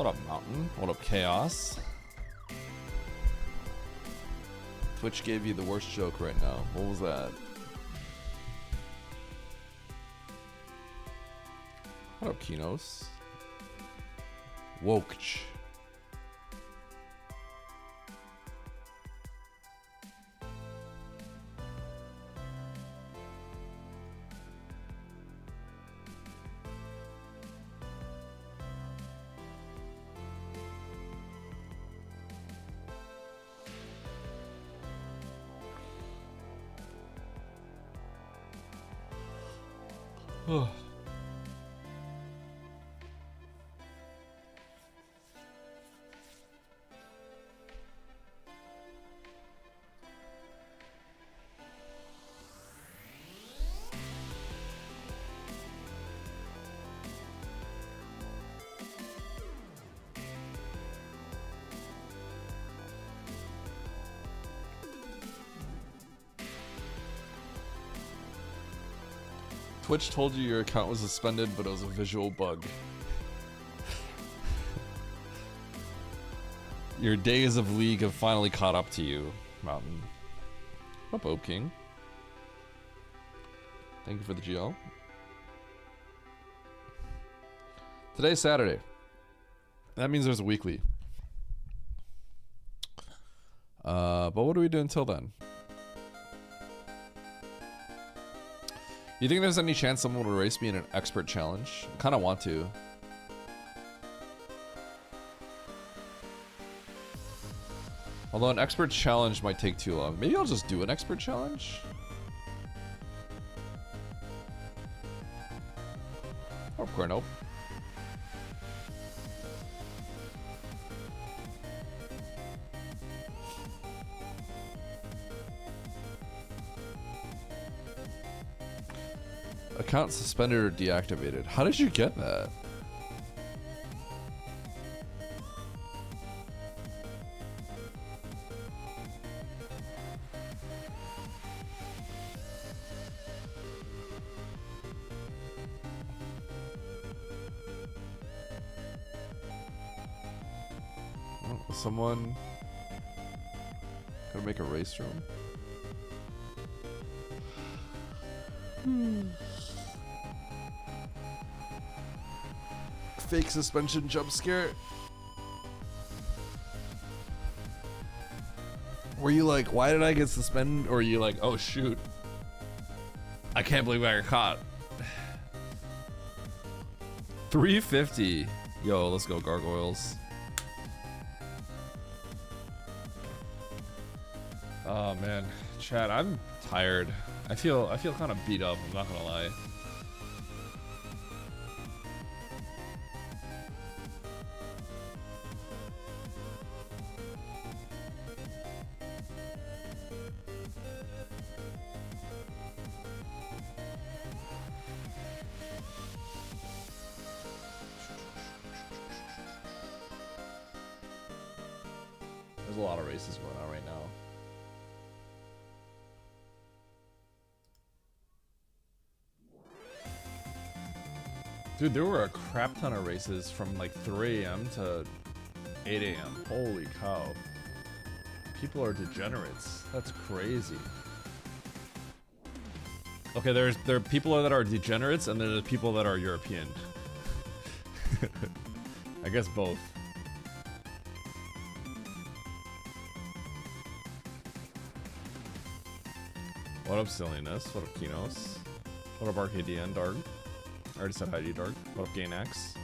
What up, Mountain? What up, Chaos? Twitch gave you the worst joke right now. What was that? What up, Kinos? Wokech. Twitch told you your account was suspended, but it was a visual bug. Your days of League have finally caught up to you, Mountain. What up, Oak King? Thank you for the GL. Today's Saturday. That means there's a weekly. But what do we do until then? You think there's any chance someone will race me in an expert challenge? I kind of want to. Although an expert challenge might take too long. Maybe I'll just do an expert challenge? Or Cornell. Account suspended or deactivated. How did you get that? Oh, someone gonna make a race room? Fake suspension jump scare. Were you like, why did I get suspended? Or were you like, oh shoot, I can't believe I got caught. 350. Yo, let's go, gargoyles. Oh man, Chad, I'm tired. I feel kind of beat up, I'm not gonna lie. There's a lot of races going on right now. Dude, there were a crap ton of races from like 3 AM to 8 AM. Holy cow. People are degenerates. That's crazy. Okay, there are people that are degenerates and there's people that are European. I guess both. What up, silliness? What up, Kinos? What up, Arcadian Dark? I already said hi to you, Dark. What up, Gainax?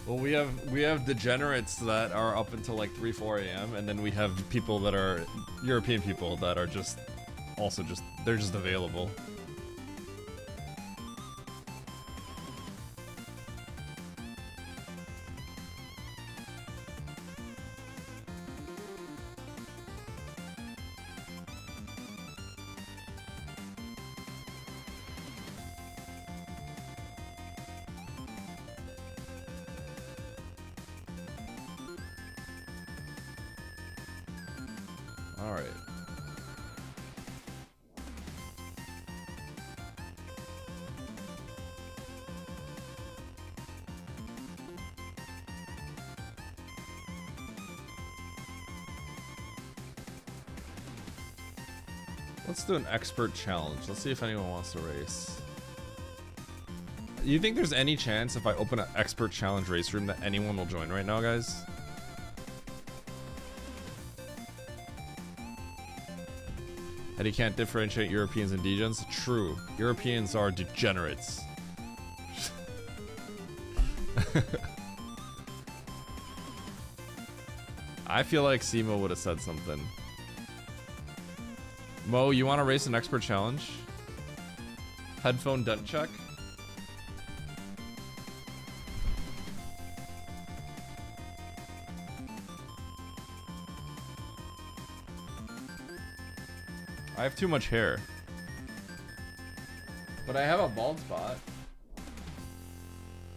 Well, we have degenerates that are up until like 3-4 AM, and then we have people that are European people that are just also they're just available. Alright. Let's do an expert challenge. Let's see if anyone wants to race. You think there's any chance if I open an expert challenge race room that anyone will join right now, guys? And he can't differentiate Europeans and degens? True. Europeans are degenerates. I feel like Simo would have said something. Mo, you want to race an expert challenge? Headphone dent check? I have too much hair. But I have a bald spot.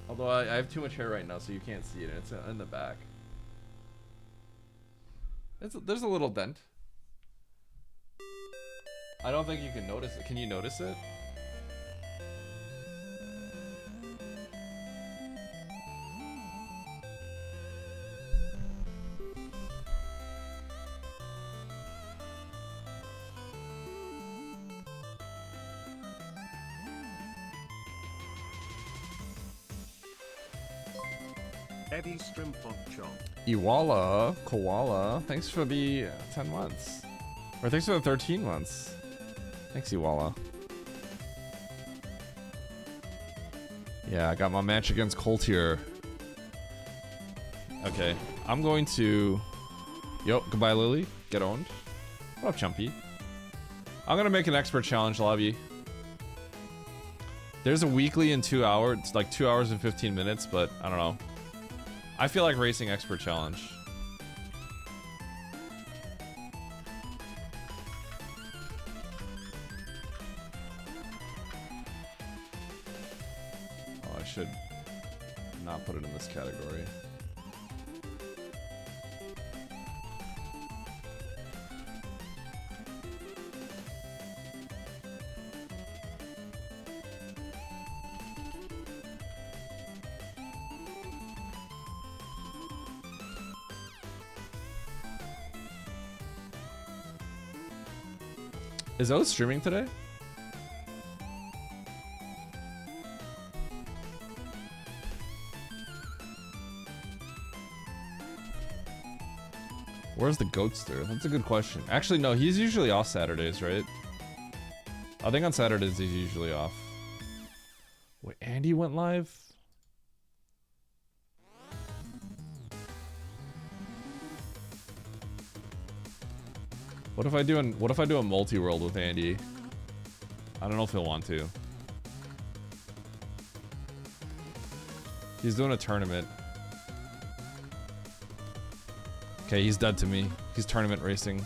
Although I have too much hair right now, so you can't see it. It's in the back. There's a little dent. I don't think you can notice it. Can you notice it? Eddie Strim Chomp. Iwala, Koala, thanks for the 10 months. Or thanks for the 13 months. Thanks, Iwala. Yeah, I got my match against Colt here. Okay, I'm going to... Yo, goodbye, Lily. Get owned. What up, Chumpy? I'm gonna make an expert challenge lobby. There's a weekly in 2 hours. It's like 2 hours and 15 minutes, but I don't know. I feel like racing expert challenge. Oh, I should not put it in this category. Is Oath streaming today? Where's the Goatster? That's a good question. Actually, no, he's usually off Saturdays, right? I think on Saturdays he's usually off. Wait, Andy went live? What if I do a multi-world with Andy? I don't know if he'll want to. He's doing a tournament. Okay, he's dead to me. He's tournament racing.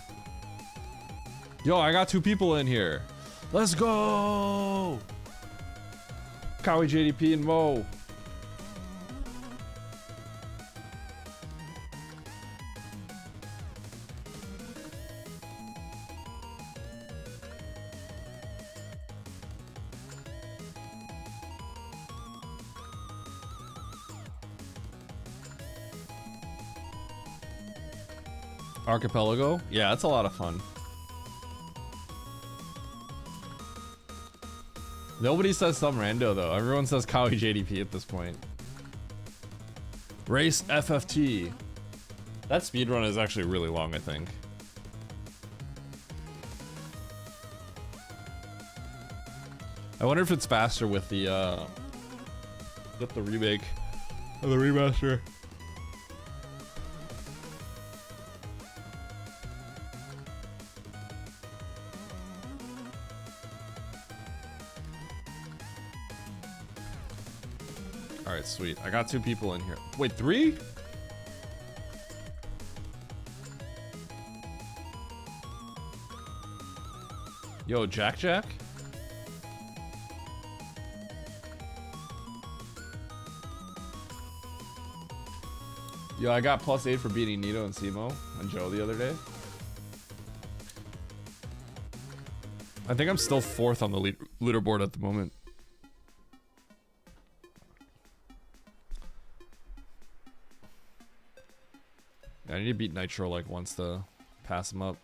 Yo, I got 2 people in here. Let's go! Cowie, JDP, and Mo. Archipelago? Yeah, that's a lot of fun. Nobody says some rando though. Everyone says Cowie JDP at this point. Race FFT. That speedrun is actually really long, I think. I wonder if it's faster with the remake or the remaster. Alright, sweet. I got 2 people in here. Wait, 3? Yo, Jack? Yo, I got +8 for beating Nito and Simo and Joe the other day. I think I'm still 4th on the leaderboard at the moment. I need to beat Nitro like once to pass him up.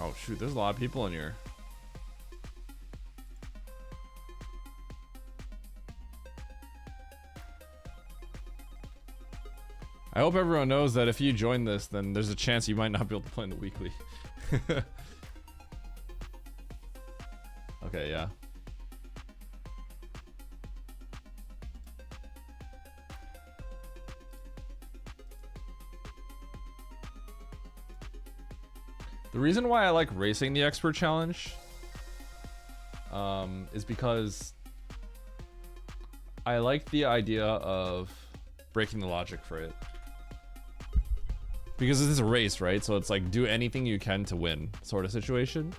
Oh shoot, there's a lot of people in here. I hope everyone knows that if you join this, then there's a chance you might not be able to play in the weekly. Okay, yeah. The reason why I like racing the expert challenge is because I like the idea of breaking the logic for it. Because this is a race, right? So it's like do anything you can to win sort of situation.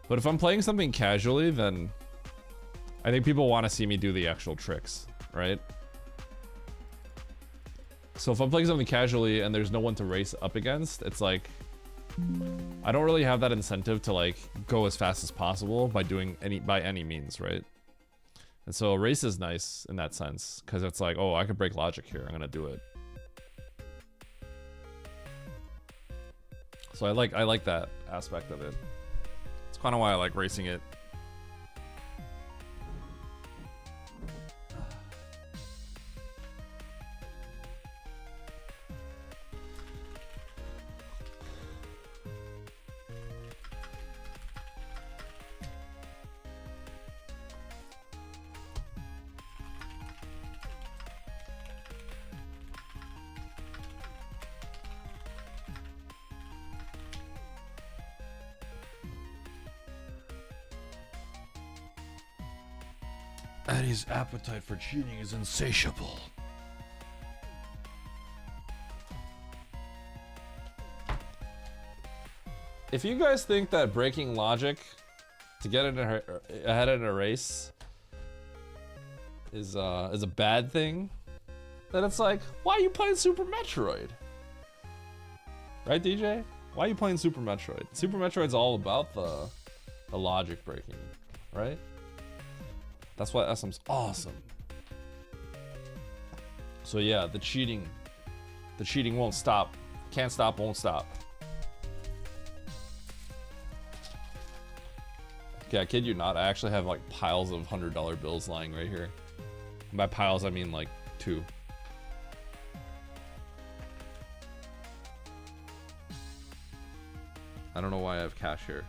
But if I'm playing something casually, then I think people want to see me do the actual tricks, right? So if I'm playing something casually and there's no one to race up against, it's like I don't really have that incentive to like go as fast as possible by doing any means, right? And so a race is nice in that sense because it's like, oh, I could break logic here. I'm gonna do it. So I like that aspect of it. It's kind of why I like racing it. Eddie's appetite for cheating is insatiable. If you guys think that breaking logic to get ahead in a race is a bad thing, then it's like, why are you playing Super Metroid? Right, DJ? Why are you playing Super Metroid? Super Metroid's all about the logic breaking, right? That's why SM's awesome. So yeah, the cheating won't stop. Can't stop, won't stop. Okay, I kid you not, I actually have like piles of $100 bills lying right here. And by piles, I mean like 2. I don't know why I have cash here.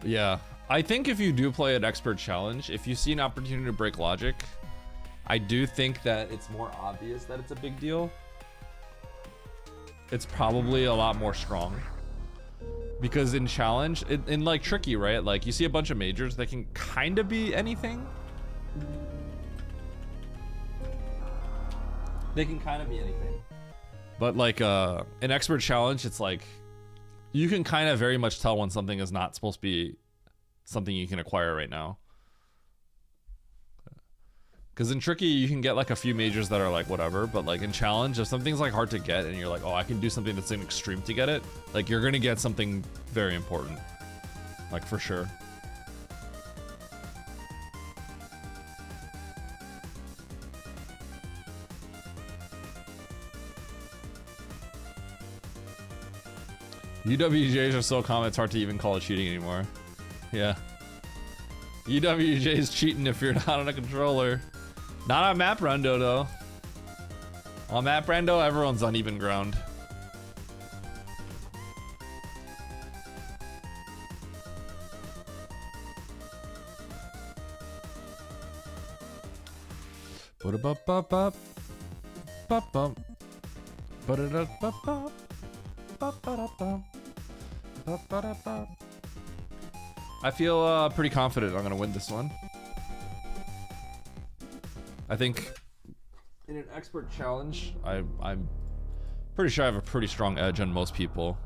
Yeah, I think if you do play an expert challenge, if you see an opportunity to break logic, I do think that it's more obvious that it's a big deal. It's probably a lot more strong. Because in challenge, in like tricky, right? Like you see a bunch of majors that can kind of be anything. They can kind of be anything. But like an expert challenge, it's like you can kind of very much tell when something is not supposed to be something you can acquire right now. Because in tricky, you can get like a few majors that are like whatever, but like in challenge, if something's like hard to get and you're like, oh, I can do something that's an extreme to get it, like you're gonna get something very important, like for sure. UWJs are so common, it's hard to even call it cheating anymore. Yeah. UWJ's cheating if you're not on a controller. Not on Map Rando though. On Map Rando, everyone's on even ground. Ba-da-ba-ba-ba. Ba-bum. Ba-da-da-ba-ba. Ba-ba-da-ba. Ba-ba-da-ba. I feel pretty confident I'm gonna win this one. I think in an expert challenge, I'm pretty sure I have a pretty strong edge on most people.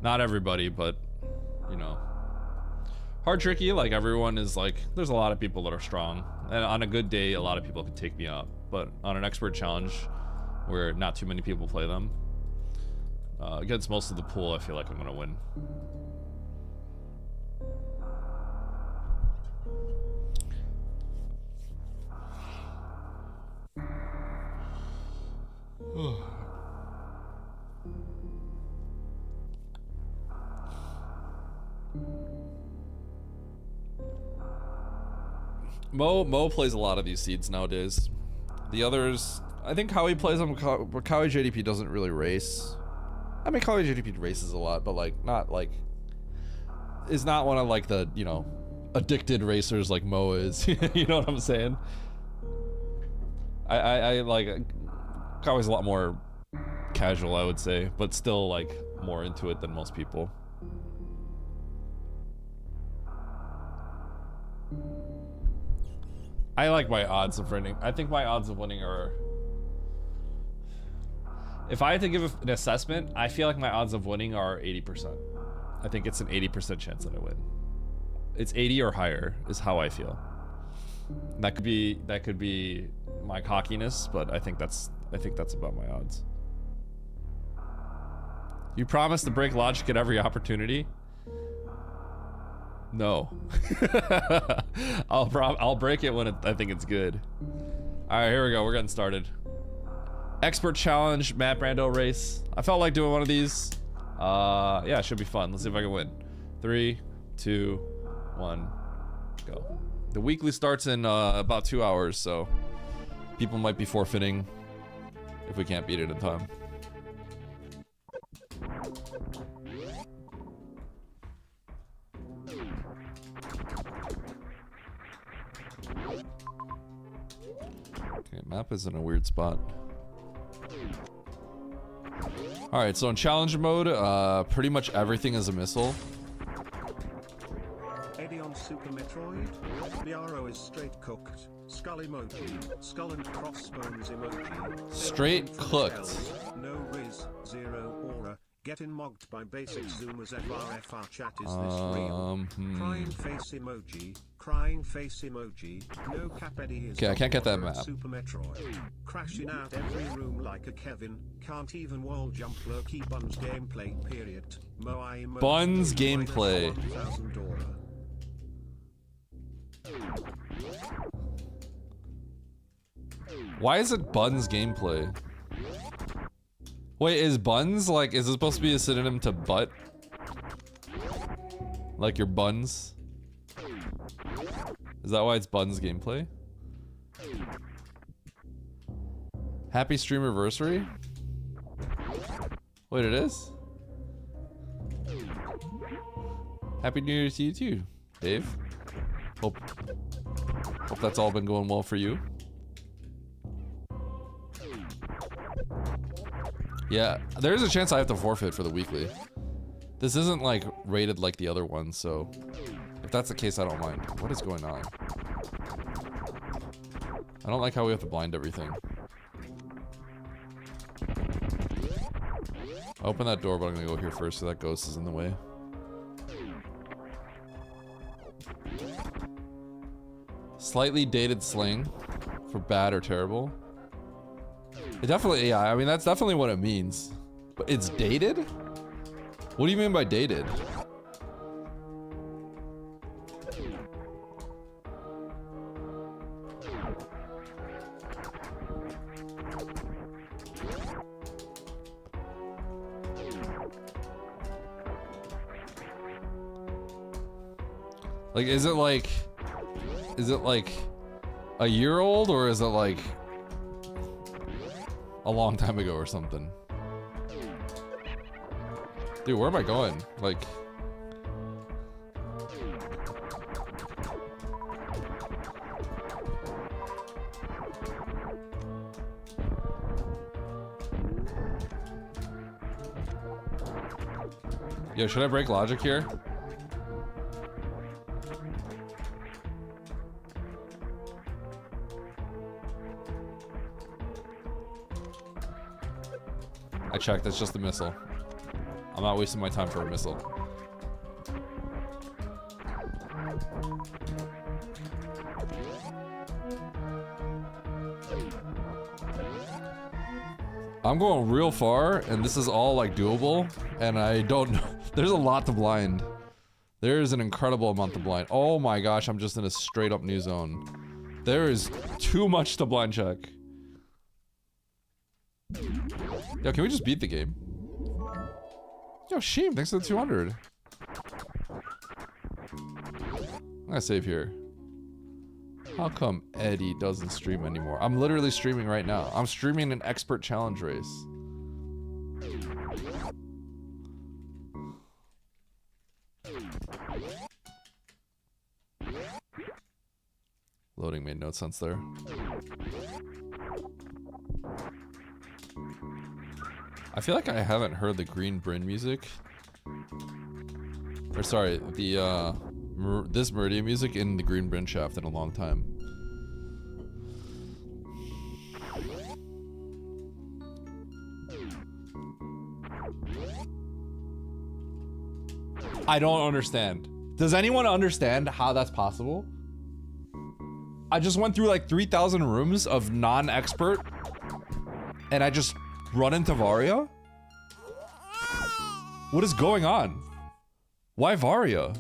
Not everybody, but you know. Hard tricky, like everyone is like, there's a lot of people that are strong. And on a good day, a lot of people could take me out. But on an expert challenge, where not too many people play them, against most of the pool, I feel like I'm gonna win. Mo plays a lot of these seeds nowadays. The others, I think Howie plays them. Howie JDP doesn't really race. I mean, Howie JDP races a lot, but like not like is not one of like the, you know, addicted racers like Mo is. You know what I'm saying? I like Howie's a lot more casual, I would say, but still like more into it than most people. I like my odds of winning. I think my odds of winning are... If I had to give an assessment, I feel like my odds of winning are 80%. I think it's an 80% chance that I win. It's 80 or higher is how I feel. That could be my cockiness, but I think that's about my odds. You promise to break logic at every opportunity? No. I'll break it when I think it's good. All right, here we go. We're getting started. Expert challenge, Matt Brando race. I felt like doing one of these. Yeah, it should be fun. Let's see if I can win. 3, 2, 1, go. The weekly starts in about 2 hours, so people might be forfeiting if we can't beat it in time. Okay, map is in a weird spot. Alright, so in challenge mode, pretty much everything is a missile. Eddie on Super Metroid. Biaro is straight cooked. Skull emoji. Skull and crossbones emoji. Straight cooked. No Riz. Zero aura. Getting mogged by basic zoomers. FRFR chat. Is this real? Crying face emoji. Crying face emoji. No cap Eddie is. Okay, I can't get that map. Super Metroid. Crashing out every room like a Kevin. Can't even wall jump low key Buns gameplay period. Moai emoji. Buns gameplay. 1000 aura. Why is it Buns gameplay? Wait, is Buns like, is it supposed to be a synonym to butt? Like your buns? Is that why it's Buns gameplay? Happy stream anniversary? Wait, it is? Happy New Year to you too, Dave. Hope that's all been going well for you. Yeah, there's a chance I have to forfeit for the weekly. This isn't like rated like the other ones, so if that's the case, I don't mind. What is going on? I don't like how we have to blind everything. Open that door, but I'm gonna go here first so that ghost is in the way. Slightly dated slang for bad or terrible. It definitely, yeah, I mean, that's definitely what it means. But it's dated? What do you mean by dated? Like, is it like a year old, or is it like a long time ago or something? Dude, where am I going? Like... Yo, should I break logic here? I checked, that's just a missile. I'm not wasting my time for a missile. I'm going real far, and this is all like doable, and I don't know. There's a lot to blind. There's an incredible amount to blind. Oh my gosh, I'm just in a straight up new zone. There is too much to blind check. Yo, can we just beat the game? Yo, Sheem, thanks for the 200. I'm gonna save here. How come Eddie doesn't stream anymore? I'm literally streaming right now. I'm streaming an expert challenge race. Loading made no sense there. I feel like I haven't heard the Green Bryn music. Or sorry, the this Meridian music in the Green Bryn shaft in a long time. I don't understand. Does anyone understand how that's possible? I just went through like 3,000 rooms of non-expert and I just run into Varia? What is going on? Why Varia?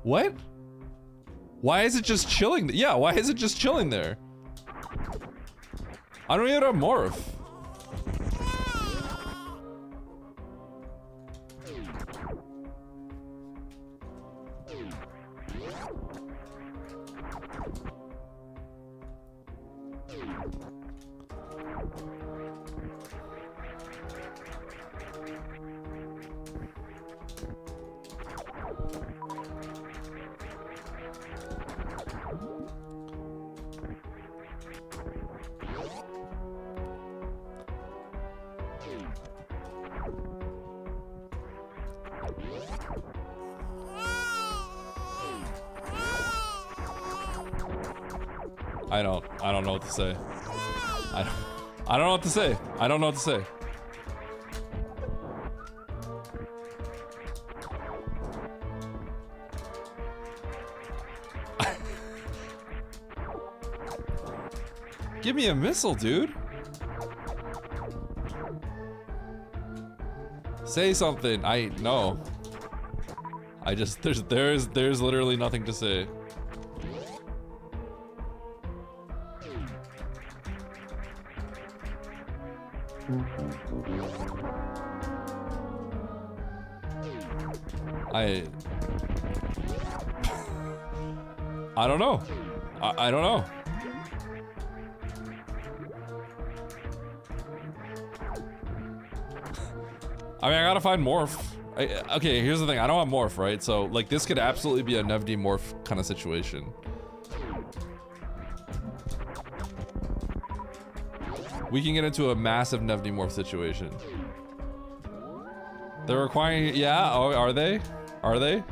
What? Why is it just chilling? Yeah, why is it just chilling there? I don't even have morph. I don't know what to say. I don't know what to say. I don't know what to say. Give me a missile, dude. Say something. No. I just there's literally nothing to say. I don't know. I don't know. I mean, I gotta find morph. Okay, here's the thing. I don't have morph, right? So, like, this could absolutely be a Nevd morph kind of situation. We can get into a massive Nevd morph situation. They're requiring, yeah, oh, are they? Are they?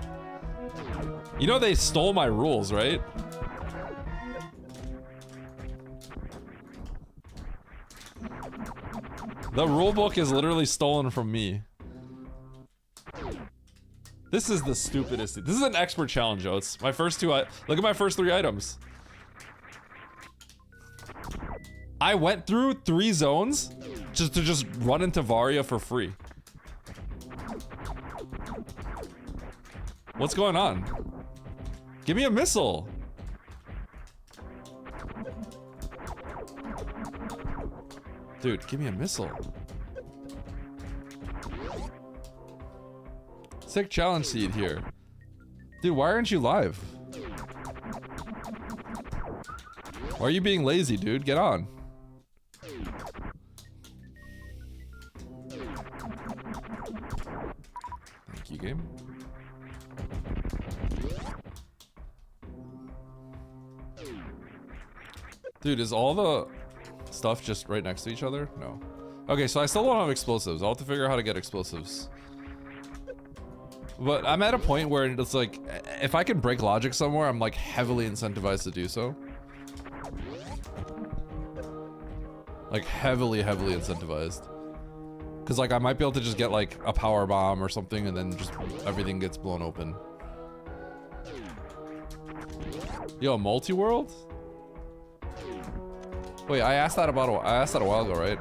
You know they stole my rules, right? The rulebook is literally stolen from me. This is the stupidest thing. This is an expert challenge, yo. It's my first two, look at my first 3 items. I went through 3 zones just to run into Varia for free. What's going on? Give me a missile. Dude, give me a missile. Sick challenge seed here. Dude, why aren't you live? Why are you being lazy, dude? Get on. Thank you, game. Dude, is all the stuff just right next to each other? No. Okay, so I still don't have explosives. I'll have to figure out how to get explosives. But I'm at a point where it's like, if I can break logic somewhere, I'm like heavily incentivized to do so. Like heavily incentivized. Cause like I might be able to just get like a power bomb or something and then just everything gets blown open. Yo, multi-world? Wait, I asked that a while ago, right?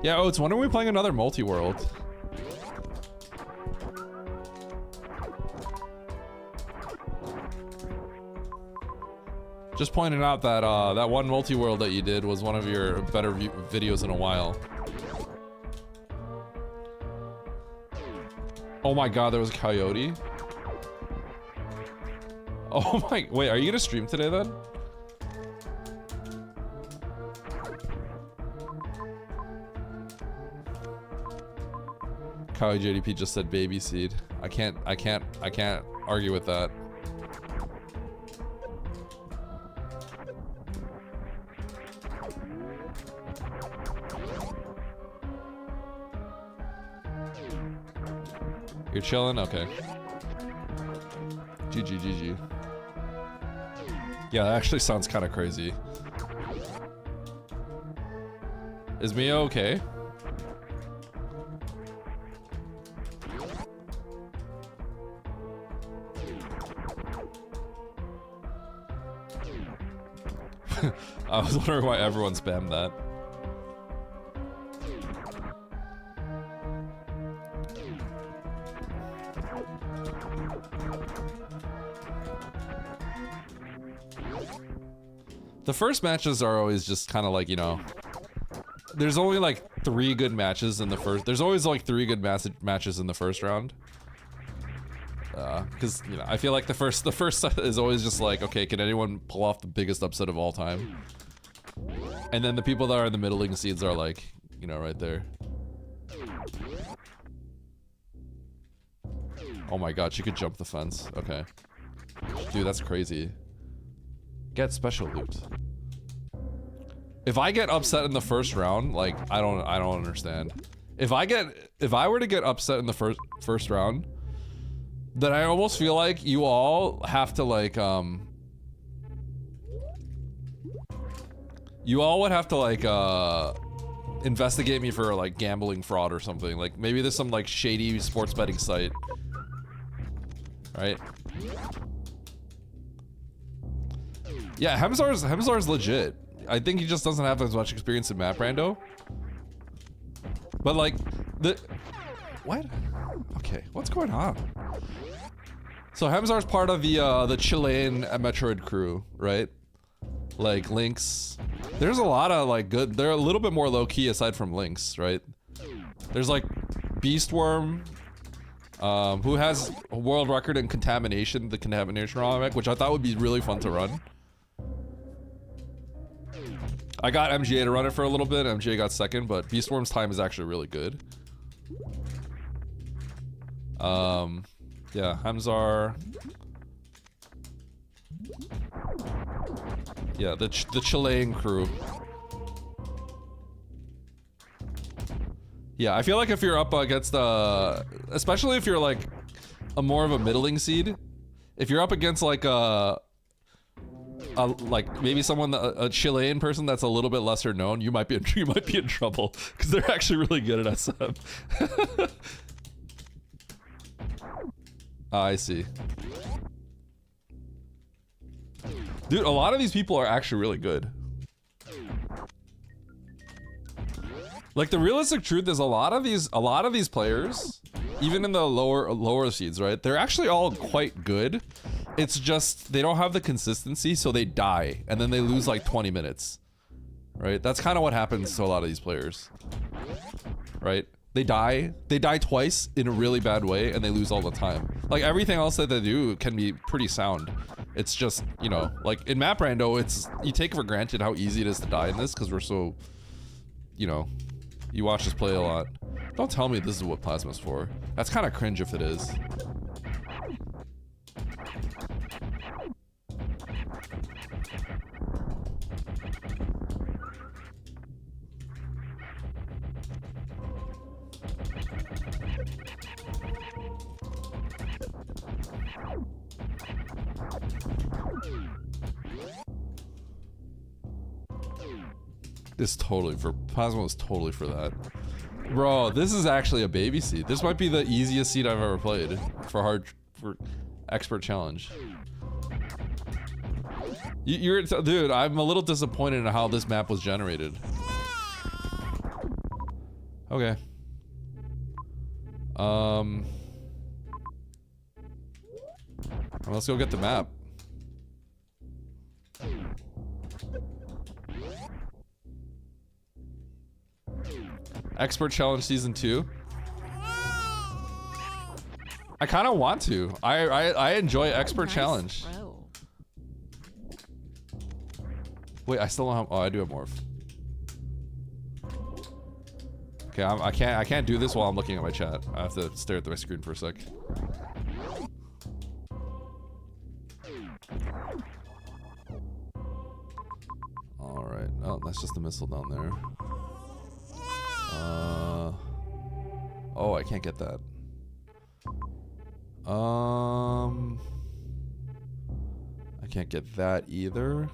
Yeah, oh, it's when are we playing another multi-world? Just pointing out that that one multi-world that you did was one of your better videos in a while. Oh my god, there was a coyote. Oh my, wait, are you gonna stream today then? Kali JDP just said baby seed. I can't argue with that. You're chilling? Okay. GG. Yeah, that actually sounds kind of crazy. Is Mia okay? I was wondering why everyone spammed that. The first matches are always just kind of like, you know, there's only like 3 good matches in the first, there's always like 3 good matches in the first round. Because, you know, I feel like the first set is always just like, okay, can anyone pull off the biggest upset of all time? And then the people that are in the middling seeds are like, you know, right there. Oh my god, she could jump the fence. Okay. Dude, that's crazy. Get special loot. If I get upset in the first round, like, I don't understand. If I were to get upset in the first round, then I almost feel like you all have to like, you all would have to like, investigate me for like gambling fraud or something. Like maybe there's some like shady sports betting site. Right? Yeah, Hemzar's legit. I think he just doesn't have as much experience in map rando. But like, what? Okay, what's going on? So Hemzar's part of the Chilean Metroid crew, right? Like Lynx. There's a lot of like good, they're a little bit more low key aside from Lynx, right? There's like Beastworm, who has a world record in contamination, the contamination ROM, which I thought would be really fun to run. I got MGA to run it for a little bit, MGA got second, but Beastworm's time is actually really good. Yeah, Hemzar. Yeah, the Chilean crew. Yeah, I feel like if you're up against, especially if you're like a more of a middling seed, if you're up against like like maybe someone, a Chilean person that's a little bit lesser known, you might be in trouble because they're actually really good at SM. I see. Dude, a lot of these people are actually really good. Like the realistic truth is a lot of these players, even in the lower seeds, right? They're actually all quite good. It's just they don't have the consistency, so they die and then they lose like 20 minutes. Right? That's kind of what happens to a lot of these players. Right? They die twice in a really bad way and they lose all the time. Like everything else that they do can be pretty sound. It's just, you know, like in map rando, you take for granted how easy it is to die in this because we're so, you know, you watch us play a lot. Don't tell me this is what Plasma's for. That's kind of cringe if it is. This totally for Plasma was totally for that. Bro, this is actually a baby seed. This might be the easiest seed I've ever played for expert challenge. Dude, I'm a little disappointed in how this map was generated. Okay. Let's go get the map. Expert Challenge Season 2. I kind of want to. I enjoy Expert Challenge. Wait, I still don't have. Oh, I do have morph. Okay, I can't do this while I'm looking at my chat. I have to stare at my screen for a sec. All right. Oh, that's just the missile down there. Oh, I can't get that. I can't get that either.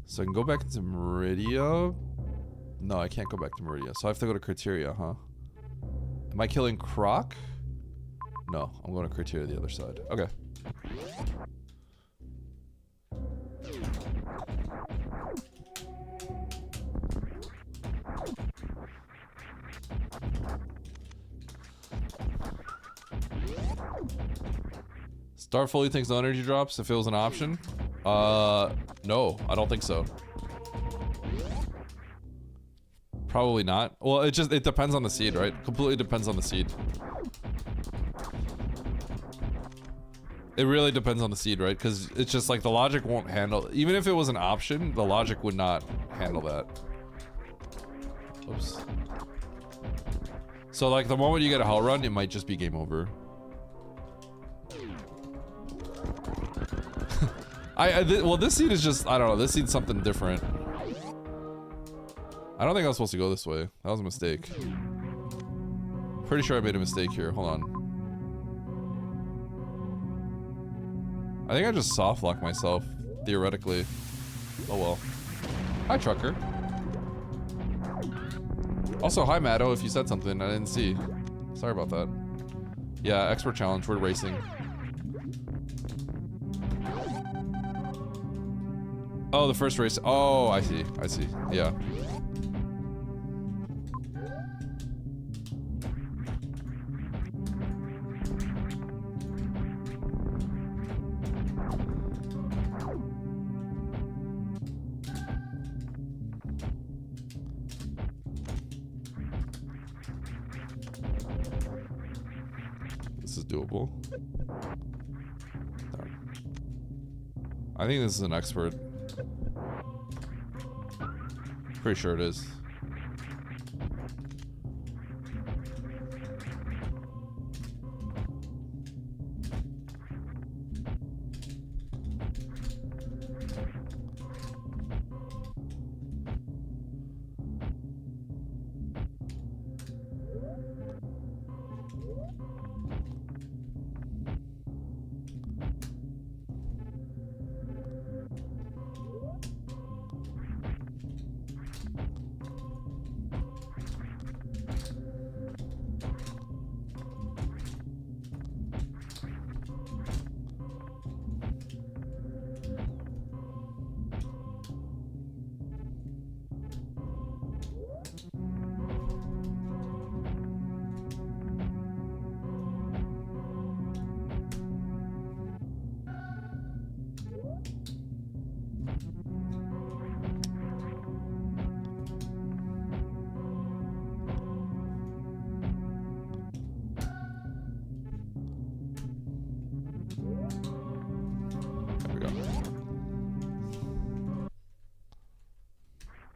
So I can go back into Meridia. No, I can't go back to Meridia. So I have to go to Criteria, huh? Am I killing Croc? No, I'm going to Criteria the other side. Okay. Star fully thinks no energy drops if it was an option. No, I don't think so. Probably not. Well, it depends on the seed, right? Completely depends on the seed. It really depends on the seed, right? Because it's just like the logic won't handle, even if it was an option, the logic would not handle that. Oops. So like the moment you get a hell run, it might just be game over. Well, this seed is just, I don't know, this seed's something different. I don't think I was supposed to go this way. That was a mistake. Pretty sure I made a mistake here. Hold on. I think I just soft locked myself, theoretically. Oh well. Hi, Trucker. Also, hi, Matto, if you said something I didn't see. Sorry about that. Yeah, expert challenge, we're racing. Oh, the first race. Oh, I see. I see. Yeah. This is doable. I think this is an expert. Pretty sure it is.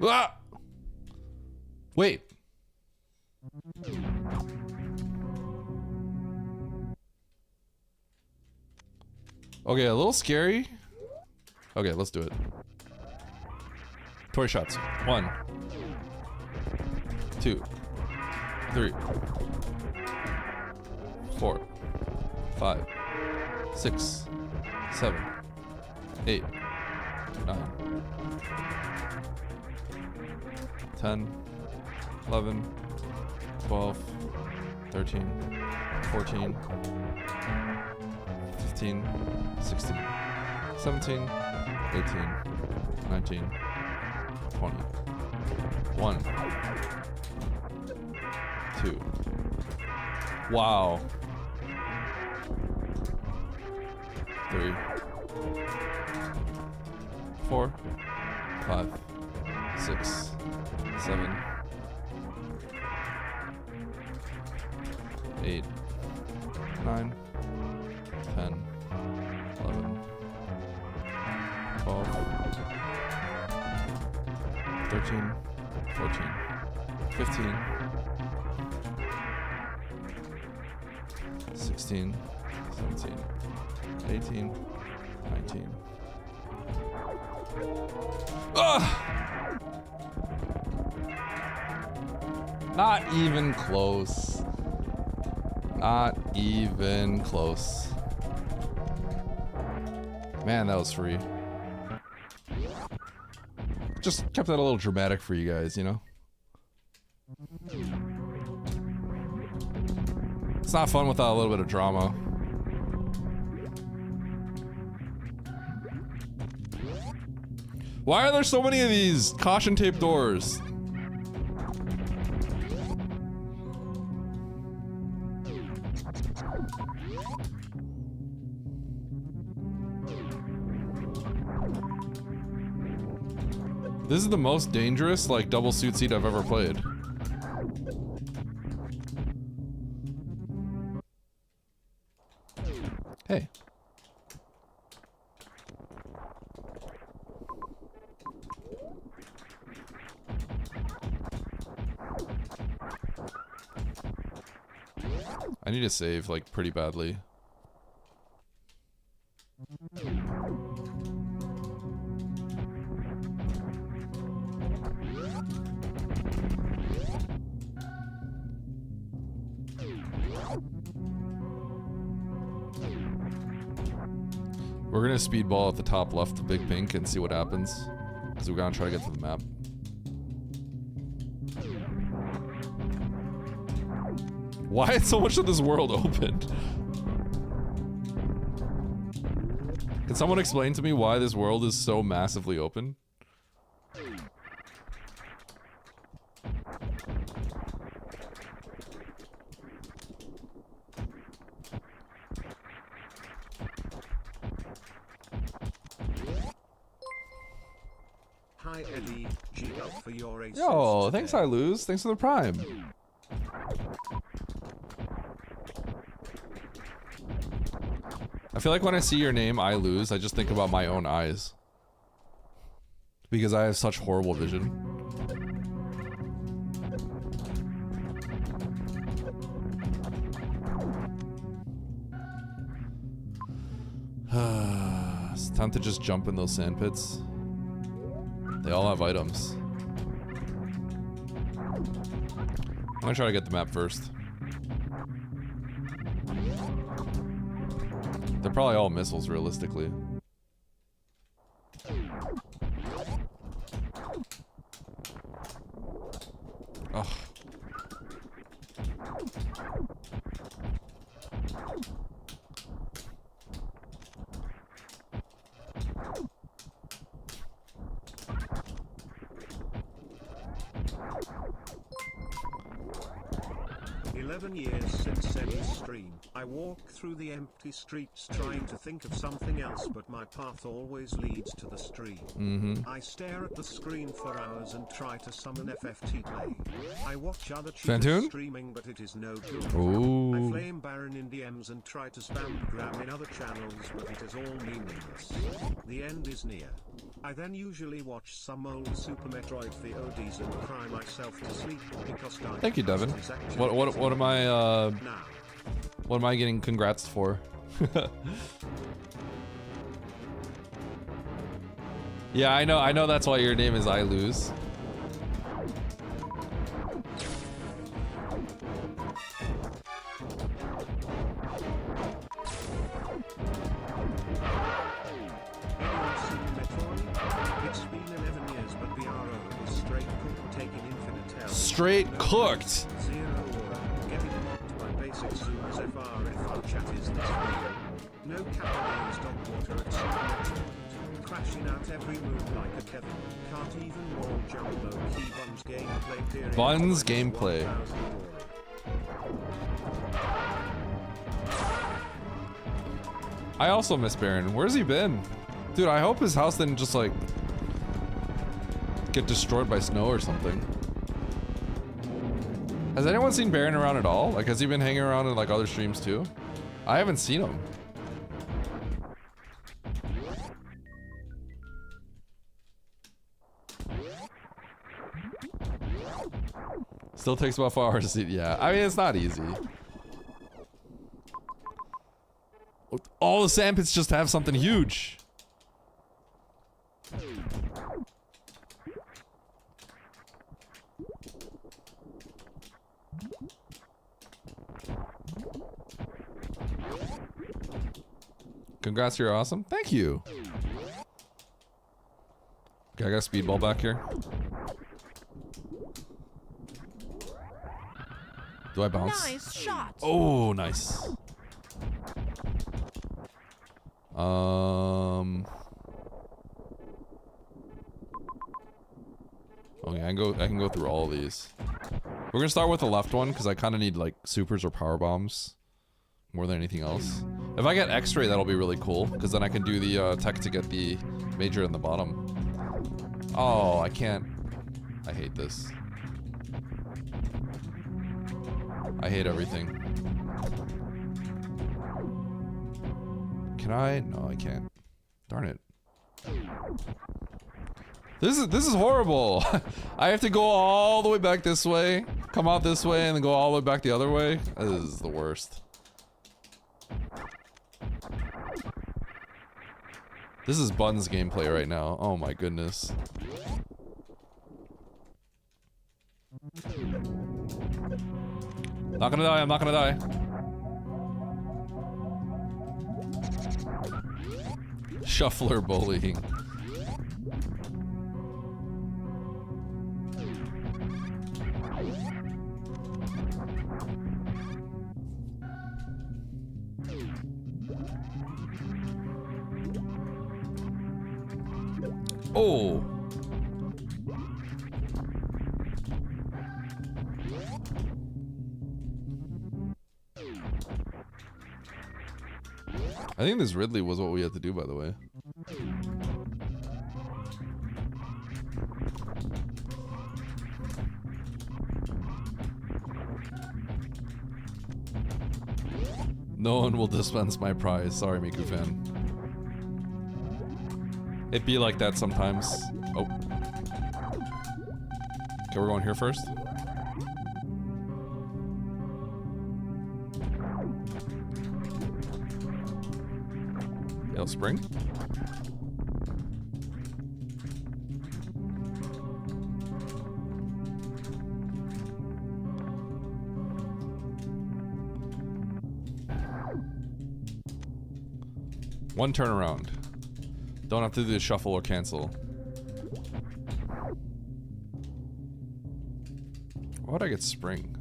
Ah! Wait. Okay, a little scary. Okay, let's do it. Toy shots. 1, 2, 3, 4, 5, 6, 7, 8, 9. 10, 11, 12, 13, 14, 15, 16, 17, 18, 19, 20, 1, 2. Wow. 3, 4, 5, 6, 7, 8, 9, 10, 11, 13, 14, 15, 16, 17, 18, 19. Ugh! Not even close. Not even close. Man, that was free. Just kept that a little dramatic for you guys, you know? It's not fun without a little bit of drama. Why are there so many of these caution tape doors? This is the most dangerous, like, double suit seat I've ever played. Hey. I need to save, like, pretty badly. We're gonna speedball at the top left of Big Pink and see what happens. Because we're gonna try to get to the map. Why is so much of this world opened? Can someone explain to me why this world is so massively open? Hi Eddie, G up for your aces. Yo, thanks I lose. Thanks for the prime. I feel like when I see your name, I lose, I just think about my own eyes. Because I have such horrible vision. It's time to just jump in those sand pits. They all have items. I'm gonna try to get the map first. They're probably all missiles, realistically. Ugh. Years since Eddie's stream, I walk through the empty streets trying to think of something else, but my path always leads to the stream. I stare at the screen for hours and try to summon FFT play. I watch other cheaters streaming, but it is no good. Ooh. I flame Baron in DMs and try to spam gram in other channels, but it is all meaningless. The end is near. I then usually watch some old Super Metroid VODs and cry myself to sleep because thank you, Devin. What am I what am I getting congrats for? Yeah, I know that's why your name is I Lose. Straight cooked. Getting mocked by basic Zoomers FR chat is this real. No calories, dog water at Super Metroid. Crashing out every move like a Kevin. Can't even wall jump low key Buns gameplay period. Buns gameplay. I also miss Baron. Where's he been? Dude, I hope his house didn't just like get destroyed by snow or something. Has anyone seen Baron around at all? Like, has he been hanging around in like other streams too? I haven't seen him. Still takes about 4 hours to see. Yeah, I mean, it's not easy. All the sandpits just have something huge. Congrats, you're awesome. Thank you. Okay, I got a speedball back here. Do I bounce? Nice shot. Oh, nice. Okay, I can go through all of these. We're gonna start with the left one because I kind of need like supers or power bombs more than anything else. If I get X-ray, that'll be really cool because then I can do the tech to get the major in the bottom. Oh, I can't. I hate this. I hate everything. Can I? No, I can't. Darn it. This is horrible. I have to go all the way back this way, come out this way, and then go all the way back the other way. This is the worst. This is Bun's gameplay right now. Oh my goodness. Not gonna die, I'm not gonna die. Shuffler bullying. Oh. I think this Ridley was what we had to do, by the way. No one will dispense my prize. Sorry, Miku fan. It be like that sometimes. Oh. Okay, we're going here first. Yo, spring? One turnaround. Don't have to do the shuffle or cancel. Why would I get spring?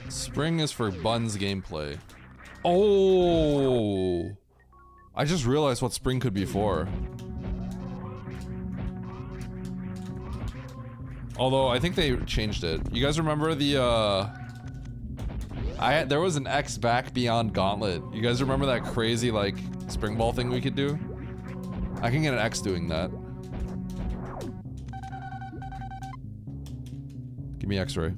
Spring is for Bun's gameplay. Oh! I just realized what spring could be for. Although, I think they changed it. You guys remember the, there was an X back beyond Gauntlet. You guys remember that crazy, like, spring ball thing we could do? I can get an X doing that. Give me X-ray.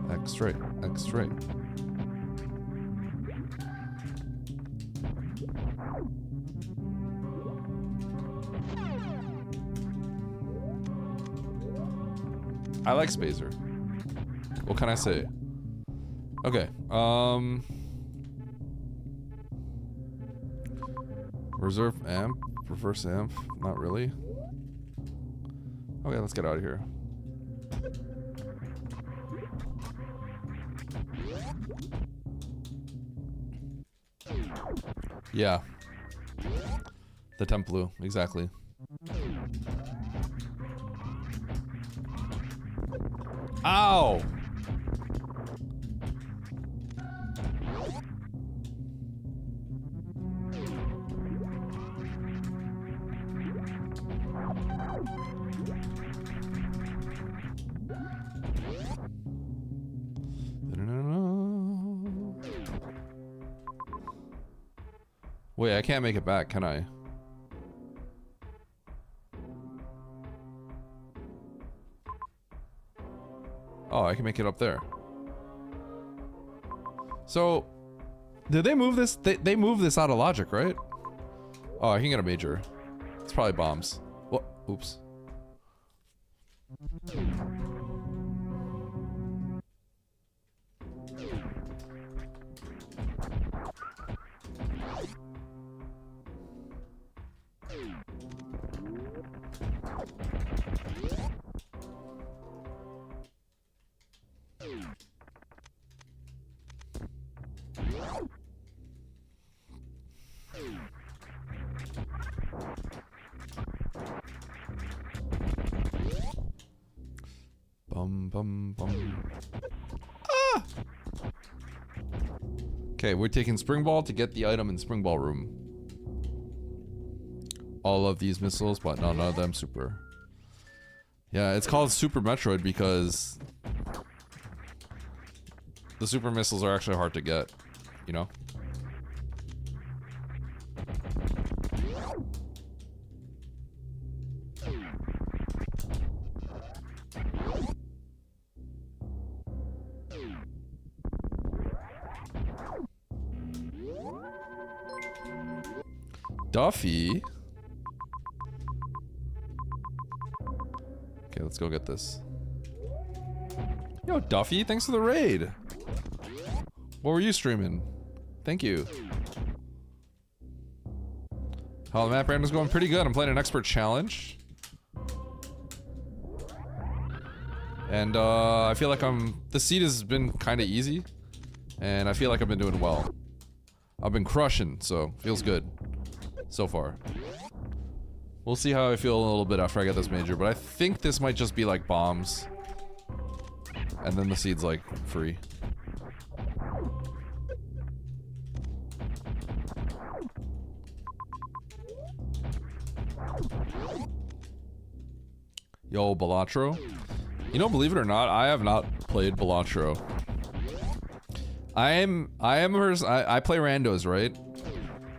X-ray, X-ray. I like Spazer. What can I say? Okay, reserve amp, reverse amp, not really. Okay, let's get out of here. Yeah. The temp blue, exactly. Ow! Wait, I can't make it back, can I? Oh, I can make it up there. So, did they move this? They moved this out of logic, right? Oh, I can get a major. It's probably bombs. What? Oops. Bum bum bum. Ah! Okay, we're taking Spring Ball to get the item in Spring Ball room. All of these missiles, but none of them super. Yeah, it's called Super Metroid because the super missiles are actually hard to get, you know? Duffy? Okay, let's go get this. Yo, Duffy, thanks for the raid. What were you streaming? Thank you. Oh, the map random's going pretty good. I'm playing an expert challenge. And I feel like the seed has been kind of easy. And I feel like I've been doing well. I've been crushing, so feels good. So far. We'll see how I feel a little bit after I get this major, but I think this might just be like bombs. And then the seed's like free. Yo, Balatro. You know, believe it or not, I have not played Balatro. I play randos, right?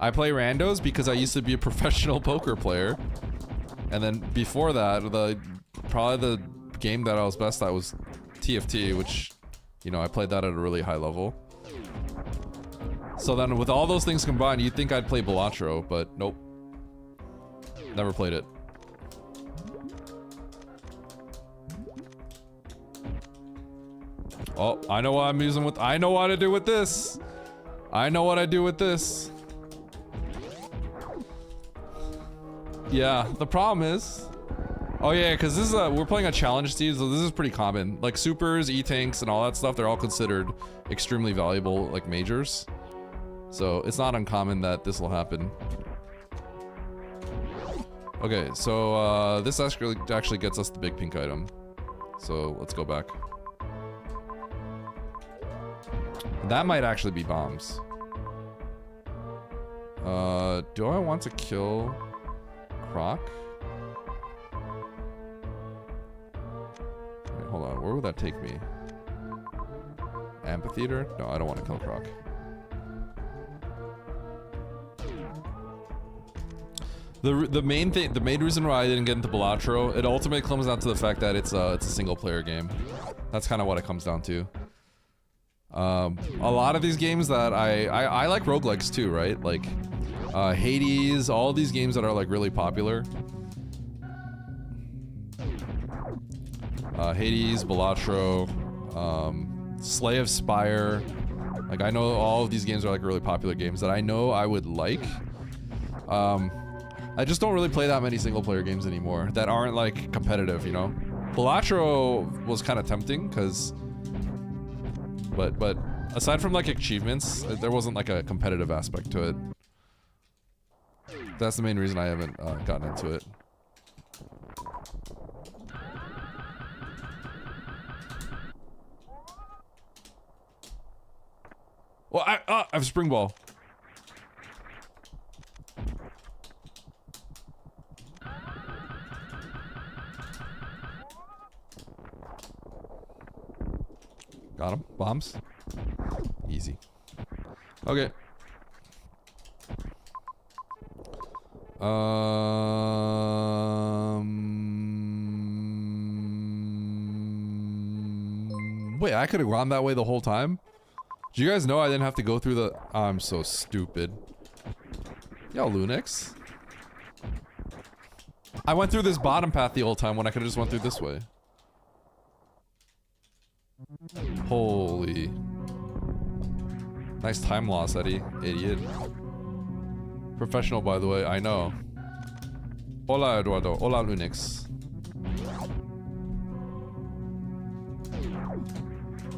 I play randos because I used to be a professional poker player. And then before that, probably the game that I was best at was TFT, which, you know, I played that at a really high level. So then with all those things combined, you'd think I'd play Balatro, but nope. Never played it. Oh, I know what I'm using with- I know what to do with this! I know what I do with this. Yeah, the problem is... Oh yeah, because this is we're playing a challenge seed, so this is pretty common. Like supers, E-tanks, and all that stuff, they're all considered extremely valuable, like majors. So it's not uncommon that this will happen. Okay, so this actually gets us the big pink item. So let's go back. That might actually be bombs. Do I want to kill Croc? Wait, hold on, where would that take me? Amphitheater? No, I don't want to kill Croc. The main reason why I didn't get into Balatro, it ultimately comes down to the fact that it's a single player game. That's kind of what it comes down to. A lot of these games that I like roguelikes too, right? Like Hades, all these games that are like really popular. Hades, Balatro, Slay of Spire. Like I know all of these games are like really popular games that I know I would like. I just don't really play that many single player games anymore that aren't like competitive, you know? Balatro was kind of tempting because but aside from like achievements, there wasn't like a competitive aspect to it. That's the main reason I haven't gotten into it. Well, I have Spring Ball. Got him. Bombs. Easy. Okay. Wait, I could have gone that way the whole time? Do you guys know I didn't have to go through the... I'm so stupid. Yo, Lunix. I went through this bottom path the whole time when I could have just went through this way. Holy. Nice time loss, Eddie. Idiot. Professional, by the way, I know. Hola, Eduardo. Hola, Lunix.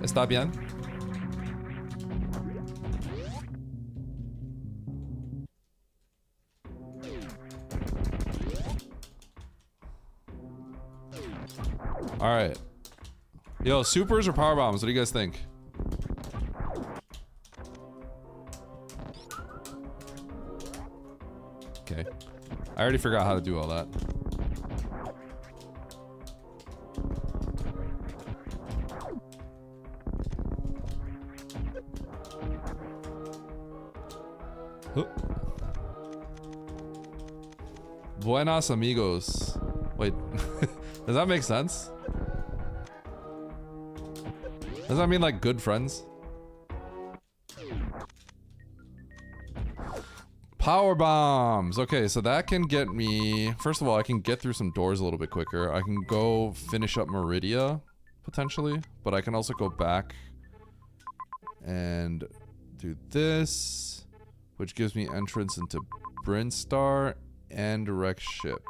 ¿Está bien? Alright. Yo, supers or power bombs? What do you guys think? Okay. I already forgot how to do all that. Buenas amigos. Wait, does that make sense? Does that mean like good friends? Power bombs. Okay, so that can get me... First of all, I can get through some doors a little bit quicker. I can go finish up Meridia, potentially. But I can also go back and do this, which gives me entrance into Brinstar and Wreck Ship.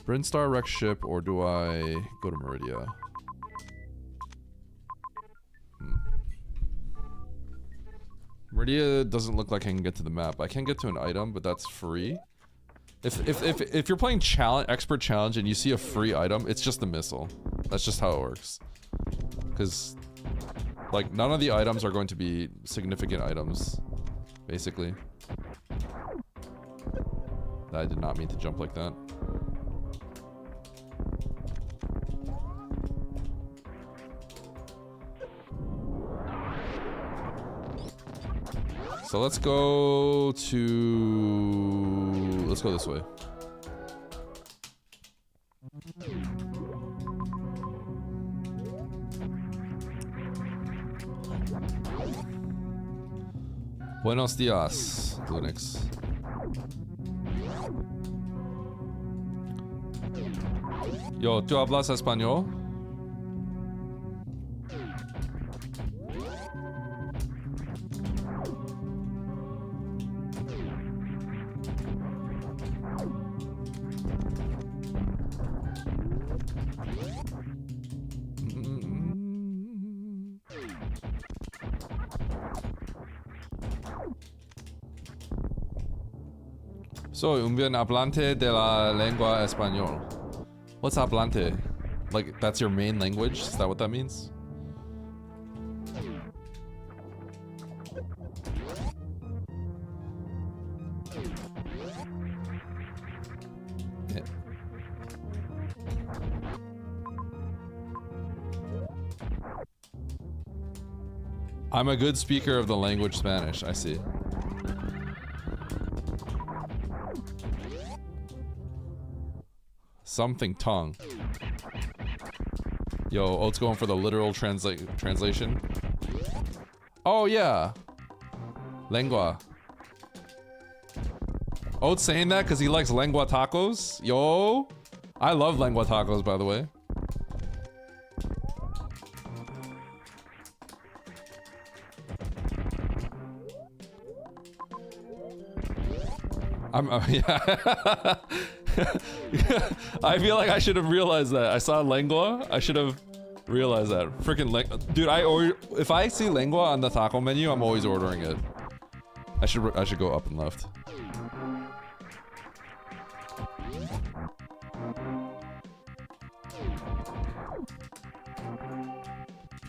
Brinstar, Wreck Ship, or do I go to Meridia? Meridia doesn't look like I can get to the map. I can get to an item, but that's free. If you're playing expert challenge and you see a free item, it's just the missile. That's just how it works. Because like none of the items are going to be significant items, basically. I did not mean to jump like that. So let's go to... Let's go this way. Buenos dias, Linux. Yo, ¿tú hablas español? Soy un bien hablante de la lengua español. What's hablante? Like, that's your main language? Is that what that means? Yeah. I'm a good speaker of the language Spanish, I see. Something tongue. Yo, Oat's going for the literal translation. Oh yeah. Lengua. Oat's saying that because he likes lengua tacos? Yo. I love lengua tacos, by the way. Yeah. I feel like I should have realized that. I saw lengua. I should have realized that. Freaking dude, if I see lengua on the taco menu, I'm always ordering it. I should go up and left.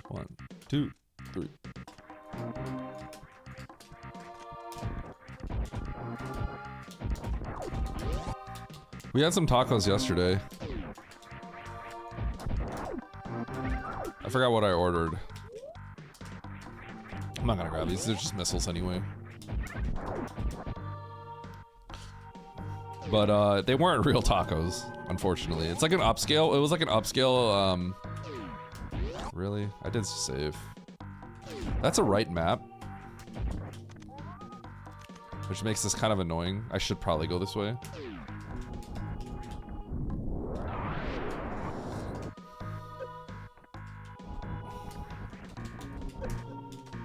One, two, three. We had some tacos yesterday. I forgot what I ordered. I'm not gonna grab these, they're just missiles anyway. But they weren't real tacos, unfortunately. It's like an upscale. It was like an upscale. Really? I did save. That's a right map, which makes this kind of annoying. I should probably go this way.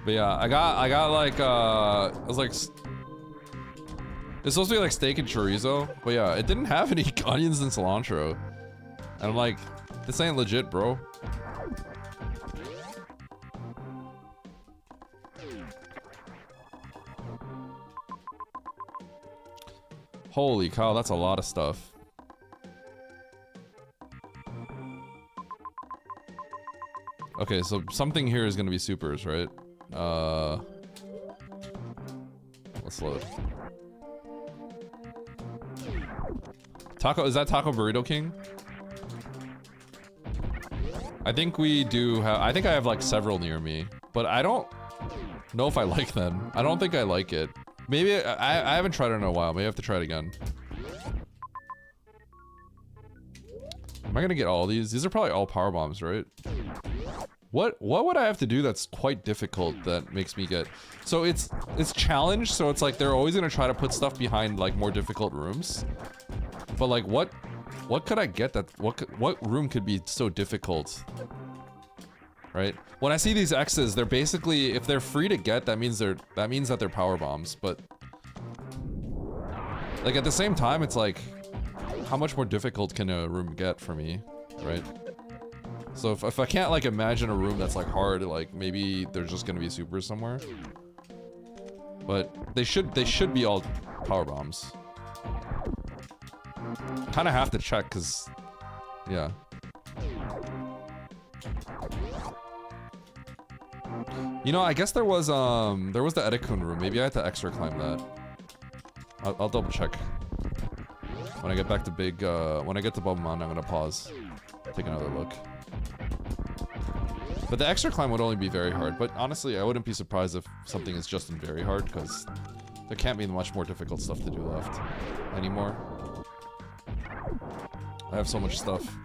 But yeah, I got like, it was like, it's supposed to be like steak and chorizo, but yeah, it didn't have any onions and cilantro. And I'm like, this ain't legit, bro. Holy cow, that's a lot of stuff. Okay, so something here is gonna be supers, right? Let's load. Taco, is that Taco Burrito King? I think we do have, I think I have like several near me, but I don't know if I like them. I don't think I like it. Maybe, I haven't tried it in a while. Maybe I have to try it again. Am I gonna get all these? These are probably all power bombs, right? What would I have to do that's quite difficult that makes me get... So it's challenged, so it's like they're always gonna try to put stuff behind like more difficult rooms. But like what could I get that... What room could be so difficult? Right? When I see these X's, they're basically, if they're free to get, that means that they're power bombs, but like at the same time, it's like, how much more difficult can a room get for me, right? So if I can't like imagine a room that's like hard, like maybe there's just gonna be super somewhere. But they should be all power bombs. Kind of have to check, cause yeah. You know, I guess there was the Edikun room. Maybe I had to extra climb that. I'll double check. When I get back to when I get to Bubblemon, I'm gonna pause. Take another look. But the extra climb would only be very hard. But honestly, I wouldn't be surprised if something is just in very hard, because there can't be much more difficult stuff to do left anymore. I have so much stuff.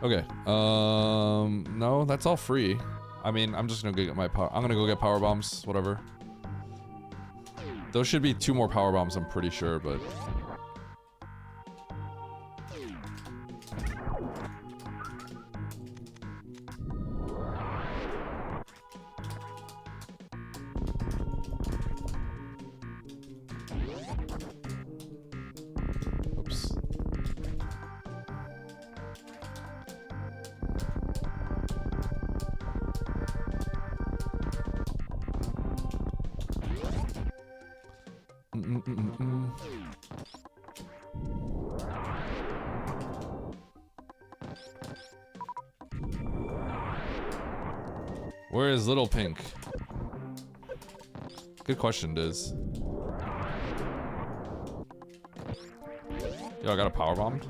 Okay. No, that's all free. I mean, I'm just gonna go get my power. I'm gonna go get power bombs, whatever. Those should be 2 more power bombs, I'm pretty sure, but. Oops. Where is Little Pink? Good question, Diz. Yo, I got a power bomb.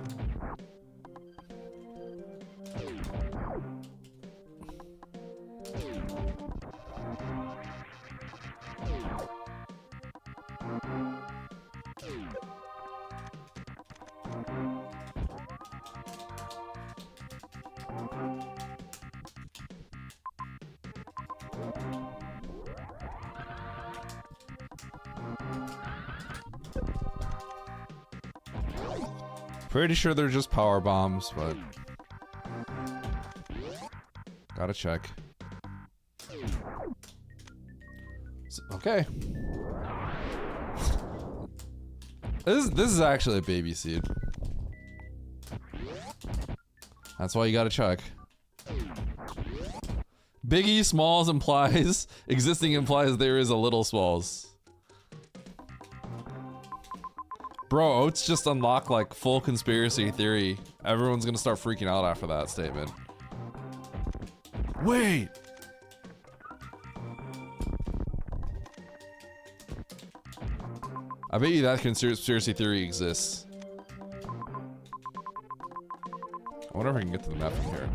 Pretty sure they're just power bombs, but gotta check. Okay. This is actually a baby seed. That's why you gotta check. Biggie Smalls implies existing implies there is a little Smalls. Bro, Oats just unlocked like full conspiracy theory. Everyone's gonna start freaking out after that statement. Wait! I bet you that conspiracy theory exists. I wonder if I can get to the map from here.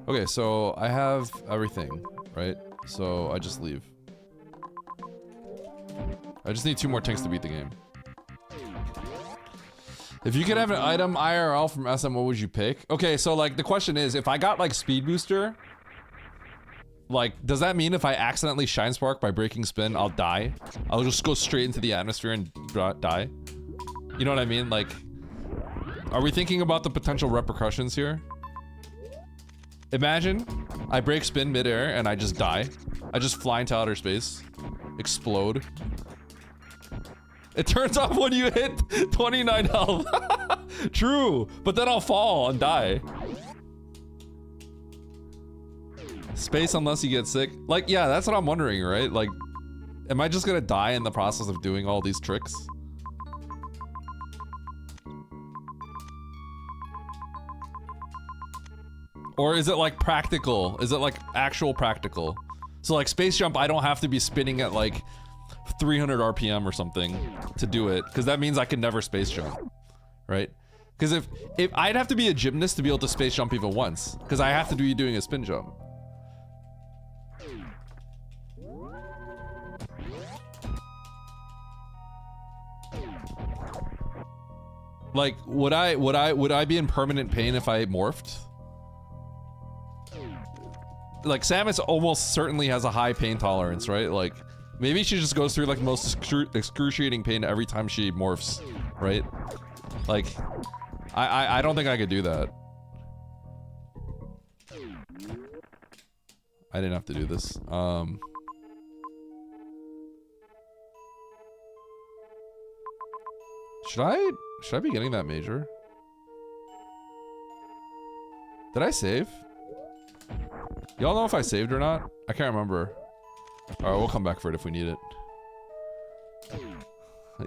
Okay, so I have everything, right? So I just leave. I just need 2 more tanks to beat the game. If you could have an item IRL from SM, what would you pick? Okay, so like the question is, if I got like speed booster, like does that mean if I accidentally shine spark by breaking spin, I'll die? I'll just go straight into the atmosphere and die? You know what I mean? Like, are we thinking about the potential repercussions here? Imagine I break spin midair and I just die. I just fly into outer space, explode. It turns off when you hit 29 health. True, but then I'll fall and die. Space unless you get sick. Like, yeah, that's what I'm wondering, right? Like, am I just gonna die in the process of doing all these tricks? Or is it like practical? Is it like actual practical? So like space jump, I don't have to be spinning at like 300 RPM or something to do it, because that means I can never space jump, right? Because if I'd have to be a gymnast to be able to space jump even once, because I have to be doing a spin jump. Like, would I be in permanent pain if I morphed? Like, Samus almost certainly has a high pain tolerance, right? Like, maybe she just goes through like the most excruciating pain every time she morphs, right? Like, I don't think I could do that. I didn't have to do this. Should I be getting that major? Did I save? Y'all know if I saved or not? I can't remember. Alright, we'll come back for it if we need it.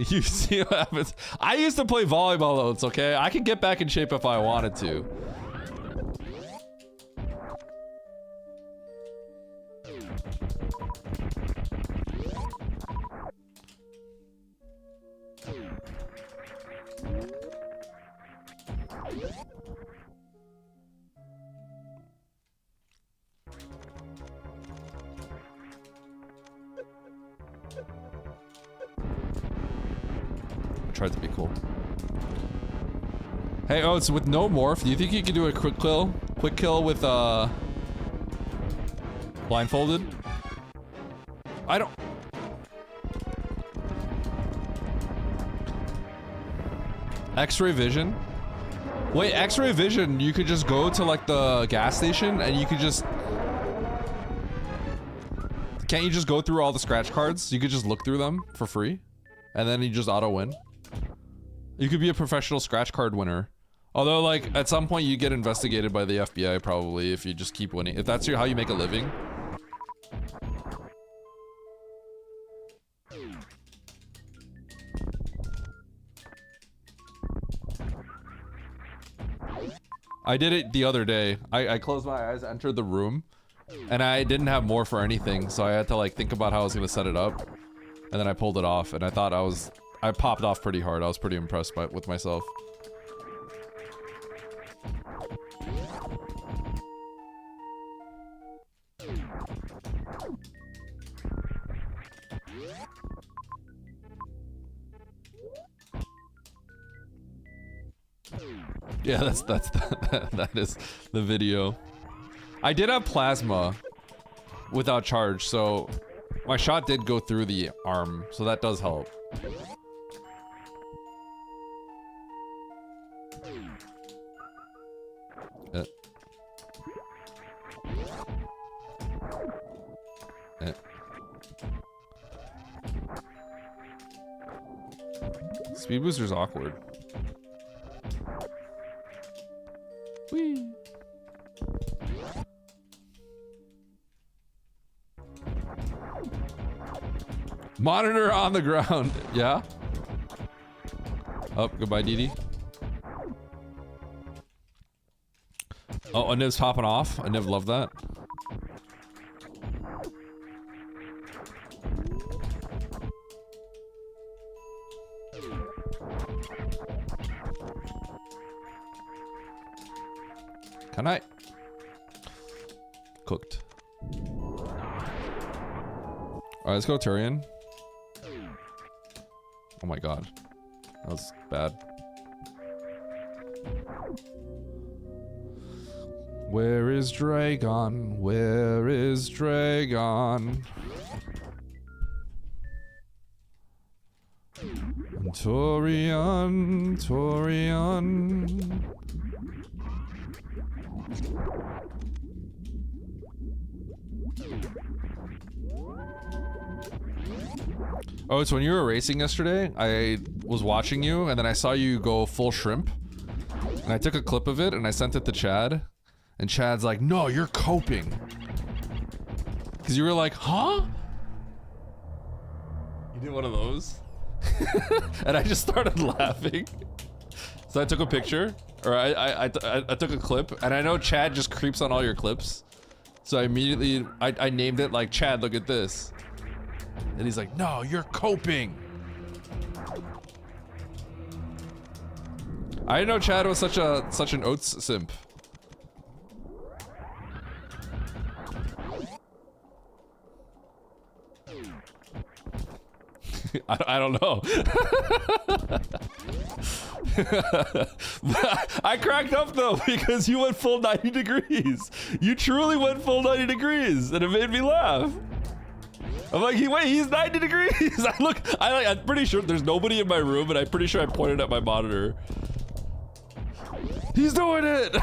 You see what happens? I used to play volleyball loads, okay? I could get back in shape if I wanted to. Tried to be cool. Hey, oh, it's with no morph. Do you think you could do a quick kill? Quick kill with blindfolded? I don't. X-ray vision? Wait, X-ray vision, you could just go to like the gas station and you could just. Can't you just go through all the scratch cards? You could just look through them for free and then you just auto win. You could be a professional scratch card winner. Although, like, at some point you get investigated by the FBI probably if you just keep winning. If that's how you make a living. I did it the other day. I closed my eyes, entered the room, and I didn't have more for anything, so I had to, like, think about how I was gonna set it up. And then I pulled it off, and I thought I popped off pretty hard. I was pretty impressed with myself. Yeah, that is the video. I did have plasma without charge, so my shot did go through the arm, so that does help. Speed booster's awkward. Whee. Monitor on the ground. Yeah. Oh, goodbye, Dee. Oh, Aniv's popping off. Aniv loved that. Can I? Cooked. Alright, let's go Turian. Oh my god. That was bad. Where is Dragon? Where is Dragon? Torian, Torian. Oh, it's when you were racing yesterday. I was watching you, and then I saw you go full shrimp. And I took a clip of it, and I sent it to Chad. And Chad's like, no, you're coping. Because you were like, huh? You did one of those? And I just started laughing. So I took a picture, or I took a clip, and I know Chad just creeps on all your clips. So I immediately, I named it like, Chad, look at this. And he's like, no, you're coping. I didn't know Chad was such an oats simp. I don't know. I cracked up though because you went full 90 degrees. You truly went full 90 degrees and it made me laugh. I'm like, wait, he's 90 degrees. I'm pretty sure there's nobody in my room, and I'm pretty sure I pointed at my monitor. He's doing it.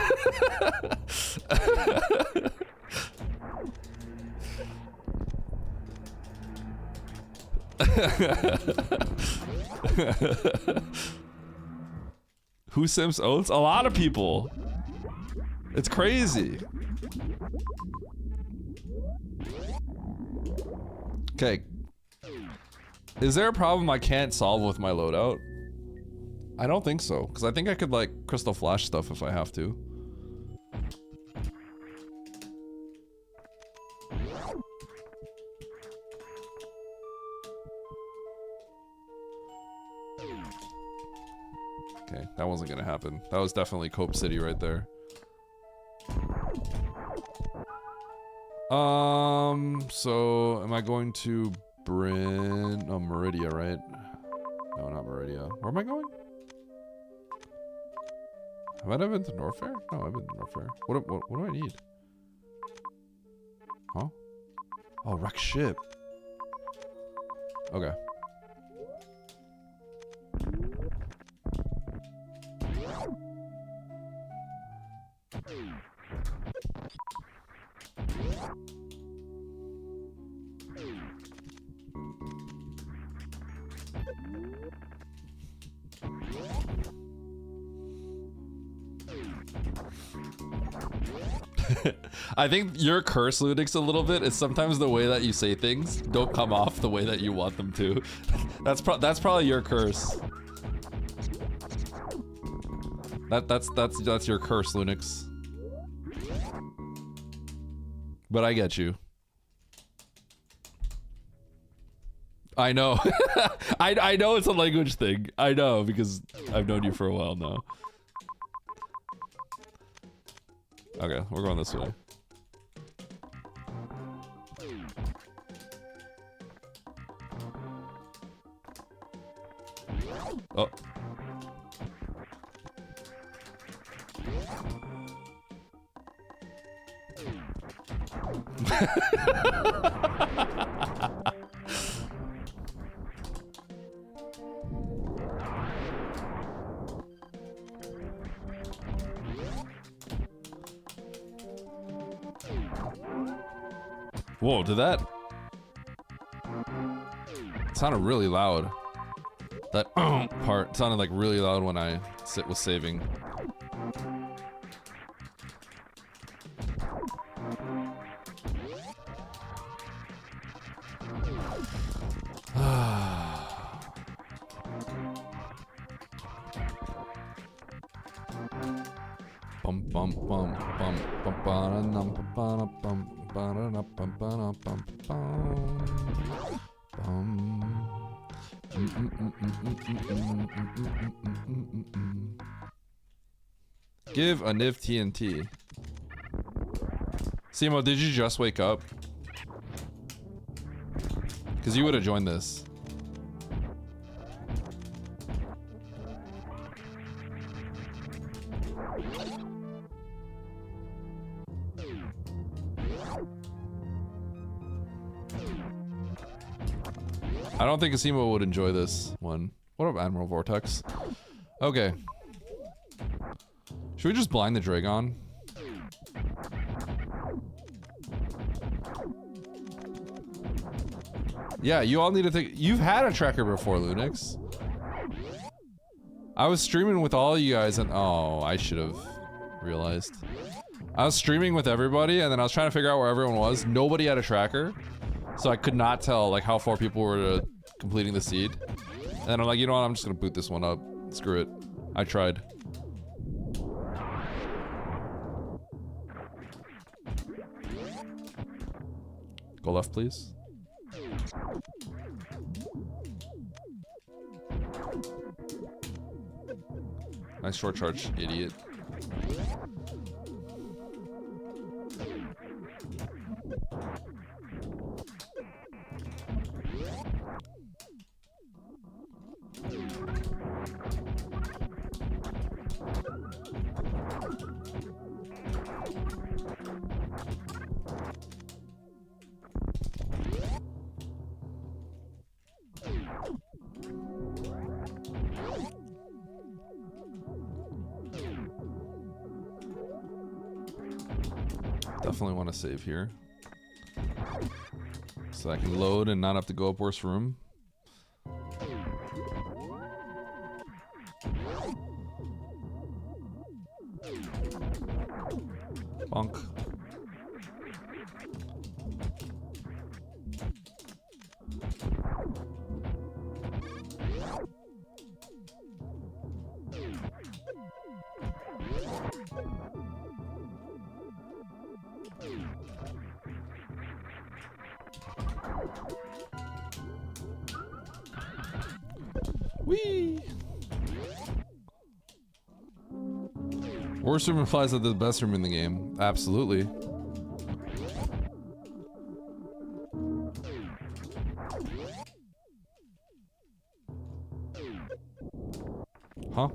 Who simps oats? A lot of people. It's crazy. Okay. Is there a problem I can't solve with my loadout? I don't think so, because I think I could like crystal flash stuff if I have to. Okay, that wasn't gonna happen. That was definitely Cope City right there. So am I going to Bryn? Oh, Meridia, right? No, not Meridia. Where am I going? Have I never been to Norfair? No, I've been to Norfair. What do I need? Huh? Oh, wreck ship. Okay. I think your curse, Ludix, a little bit is sometimes the way that you say things don't come off the way that you want them to. That's probably your curse. That's your curse, Lunix. But I get you. I know. I know it's a language thing. I know because I've known you for a while now. Okay, we're going this way. Oh. Whoa, did that? It sounded really loud. That part sounded like really loud when I was saving. Bum bum bum bum bum ba-da-num, ba-da-bum, ba-da-num, ba-da-num, bum bum. Give a Niv TNT. Simo, did you just wake up? Because you would have joined this. I don't think Asimo would enjoy this one. What up, Admiral Vortex? Okay. Should we just blind the Dragon? Yeah, you all need to think. You've had a tracker before, Lunix. I was streaming with all you guys and oh, I should have realized. I was streaming with everybody and then I was trying to figure out where everyone was. Nobody had a tracker. So I could not tell like how far people were completing the seed. And then I'm like, you know what, I'm just gonna boot this one up. Screw it. I tried. Go left, please. Nice short charge, idiot. Definitely want to save here. So I can load and not have to go up worse room. Bonk. Whee! Worst room implies that the best room in the game. Absolutely. Huh?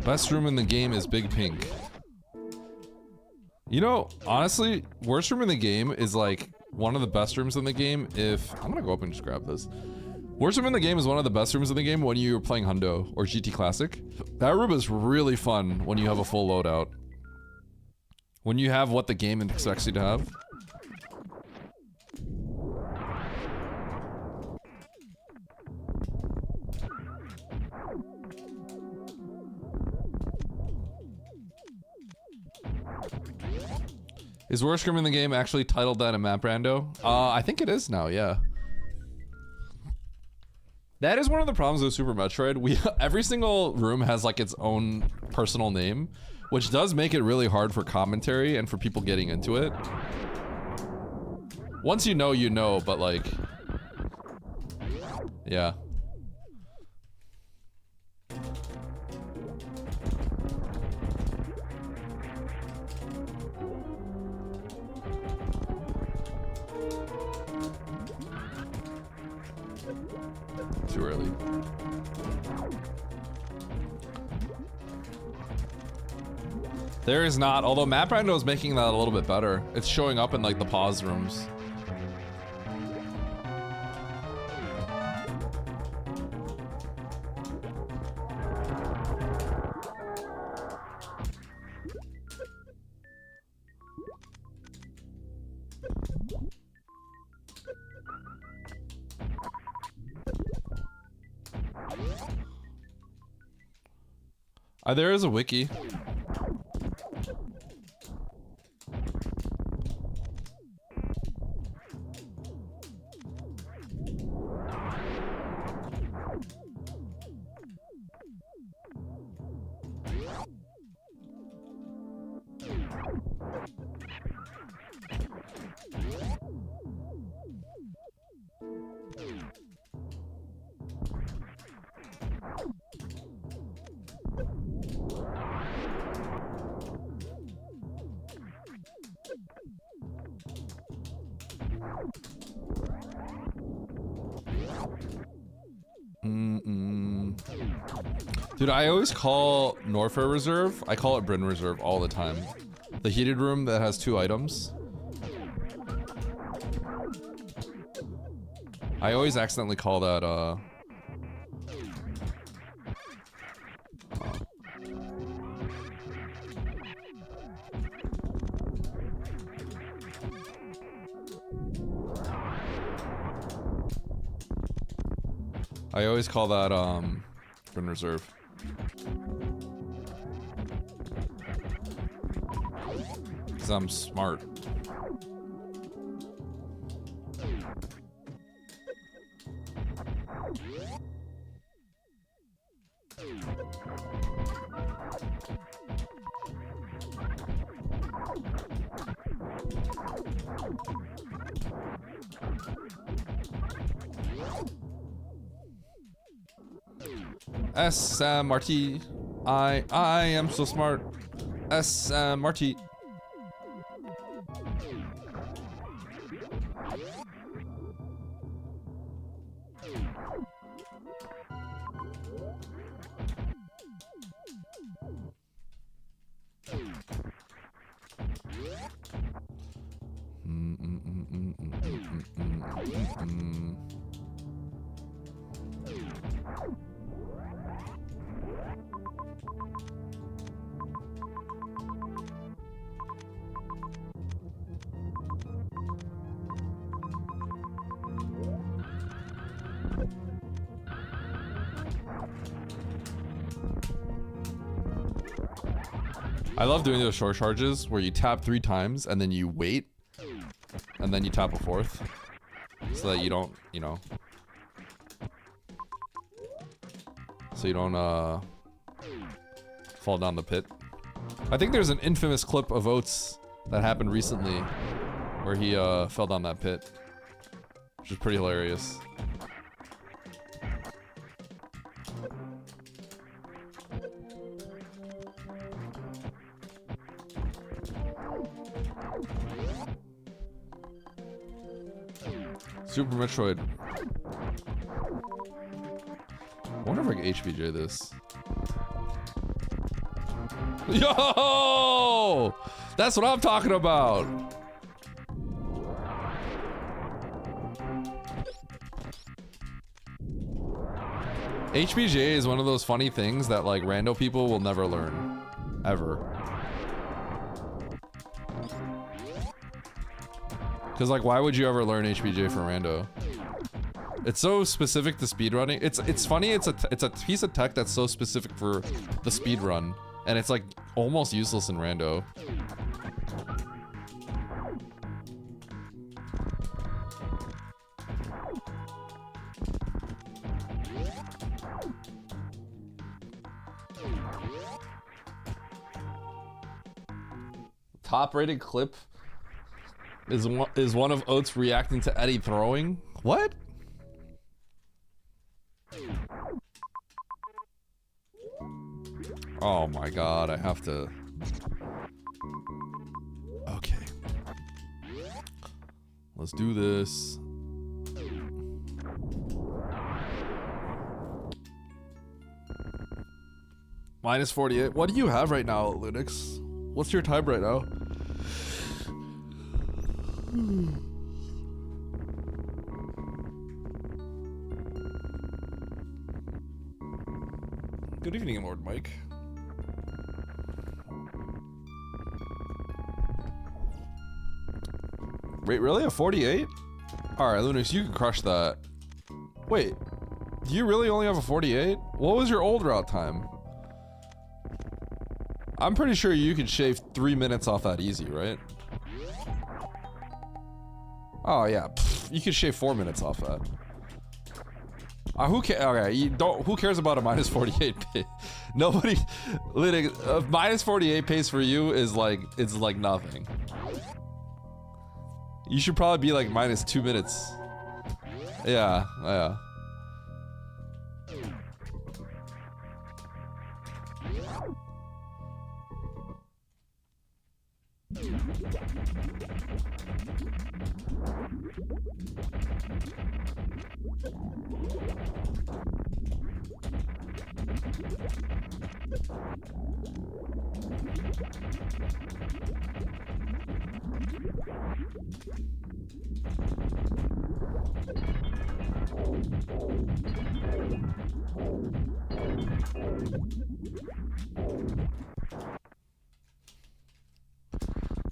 Best room in the game is Big Pink. You know, honestly, worst room in the game is like one of the best rooms in the game if... I'm gonna go up and just grab this. Worst room in the game is one of the best rooms in the game when you're playing Hundo or GT Classic. That room is really fun when you have a full loadout. When you have what the game expects you to have. Is worst room in the game actually titled that in Map Rando? I think it is now, yeah. That is one of the problems with Super Metroid. Every single room has like its own personal name, which does make it really hard for commentary and for people getting into it. Once you know, but like... Yeah. Too early. There is not, although Map Rando is making that a little bit better. It's showing up in like the pause rooms. There is a wiki. Dude, I always call Norfair Reserve, I call it Bryn Reserve all the time. The heated room that has 2 items. I always accidentally call that, I always call that, Bryn Reserve. Because I'm smart. SMRT. I am so smart. SMRT. I love doing those short charges where you tap 3 times and then you wait and then you tap a 4th so that you don't, you know, so you don't fall down the pit. I think there's an infamous clip of Oates that happened recently where he fell down that pit, which is pretty hilarious. Super Metroid. I wonder if I can HBJ this. Yo! That's what I'm talking about! HBJ is one of those funny things that like rando people will never learn. Ever. Cause like, why would you ever learn HBJ for rando? It's so specific to speedrunning. It's funny. It's a piece of tech that's so specific for the speedrun, and it's like almost useless in rando. Top-rated clip is one of Oates reacting to Eddie throwing. What? Oh my god, I have to... Okay. Let's do this. Minus 48. What do you have right now, Linux? What's your time right now? Good evening, Lord Mike. Wait, really? A 48? Alright, Lunix, you can crush that. Wait, do you really only have a 48? What was your old route time? I'm pretty sure you could shave 3 minutes off that easy, right? Oh yeah, pfft, you could shave 4 minutes off that. Who cares? Okay, you don't. Who cares about a minus 48 pace? Nobody. Minus 48 pace for you is like nothing. You should probably be like minus 2 minutes. Yeah, yeah.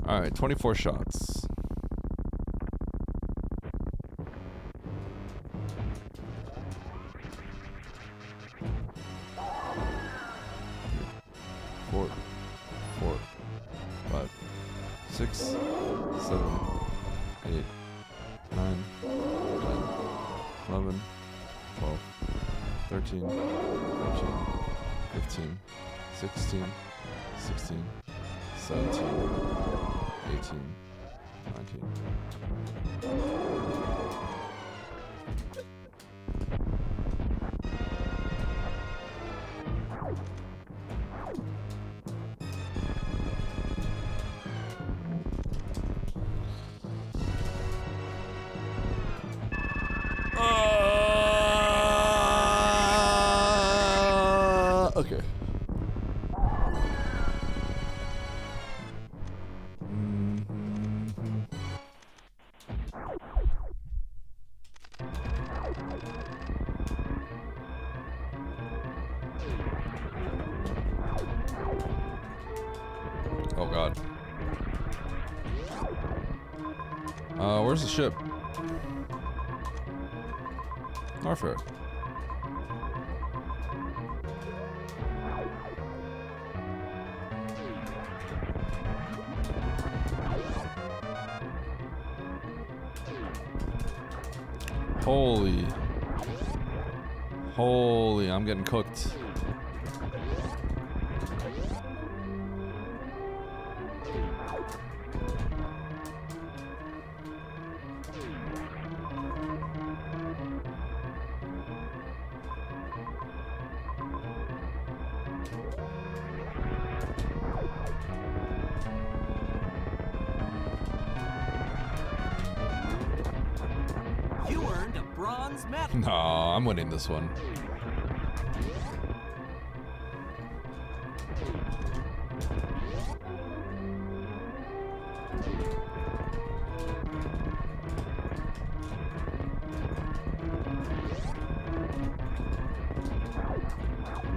All right, 24 shots. Four, 5, 6, 7, 8, 9, 10, 11, 12, 13, 14, 15, 16, 16, 17, 18, 19. Okay. Oh god. Where's the ship? Norfair. Holy, I'm getting cooked. You earned a bronze medal. No, I'm winning this one.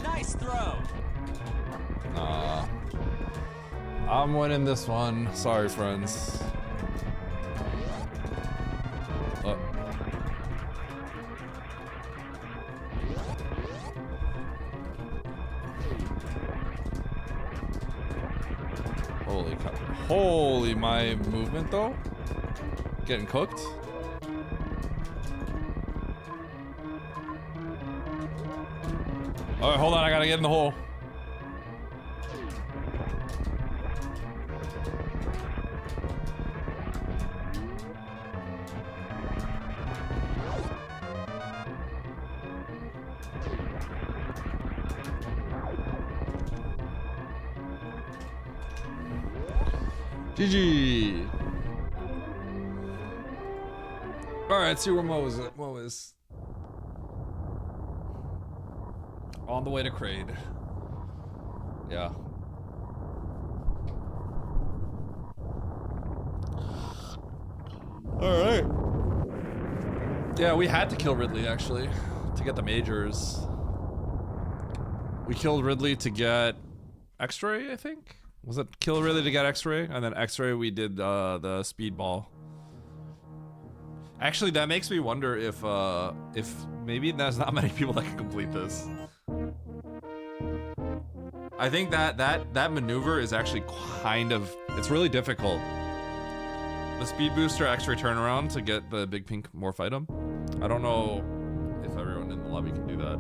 Nice throw. Nah. I'm winning this one. Sorry, friends. Holy cow. Holy, my movement though? Getting cooked? Alright, hold on, I gotta get in the hole. GG. Alright, see where Mo is. Mo is on the way to Kraid. Yeah. Alright. Yeah, we had to kill Ridley actually to get the majors. We killed Ridley to get X-ray, I think? Was it kill Ridley to get X-ray? And then X-ray we did the speedball. Actually, that makes me wonder if maybe there's not many people that can complete this. I think that maneuver is actually kind of, it's really difficult. The speed booster X-ray turnaround to get the big pink morph item. I don't know if everyone in the lobby can do that.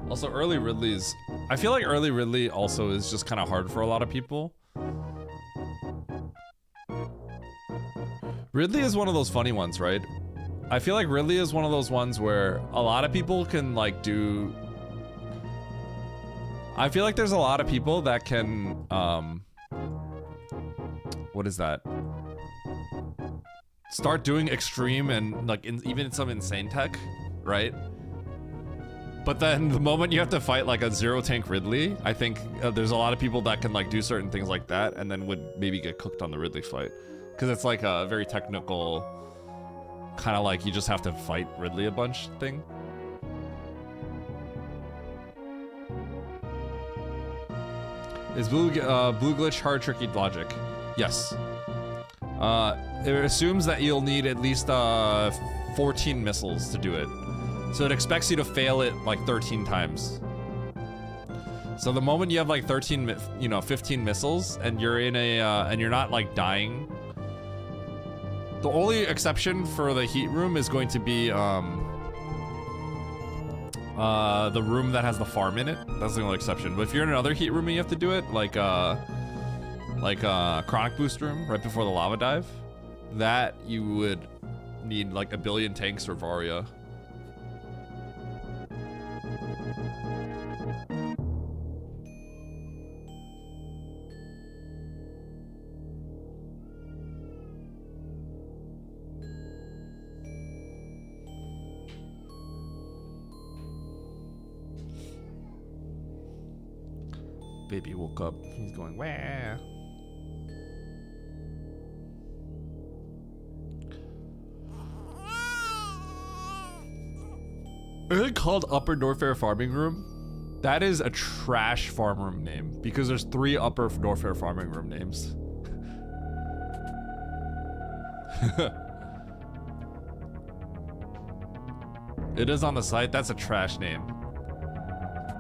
Also, early Ridley's, I feel like early Ridley also is just kind of hard for a lot of people. Ridley is one of those funny ones, right? I feel like Ridley is one of those ones where a lot of people can like do... I feel like there's a lot of people that can What is that? Start doing extreme and like even some insane tech, right? But then the moment you have to fight like a zero tank Ridley, I think there's a lot of people that can like do certain things like that and then would maybe get cooked on the Ridley fight. Because it's like a very technical, kind of like you just have to fight Ridley a bunch thing. Is blue glitch hard tricky logic? Yes. It assumes that you'll need at least 14 missiles to do it. So it expects you to fail it like 13 times. So the moment you have like 15 missiles and you're in a and you're not like dying, the only exception for the heat room is going to be the room that has the farm in it. That's the only exception. But if you're in another heat room and you have to do it, like chronic boost room right before the lava dive, that you would need like a billion tanks or Varia. Baby woke up. He's going, wah. Is it called Upper Norfair Farming Room? That is a trash farm room name because there's 3 Upper Norfair Farming Room names. It is on the site. That's a trash name.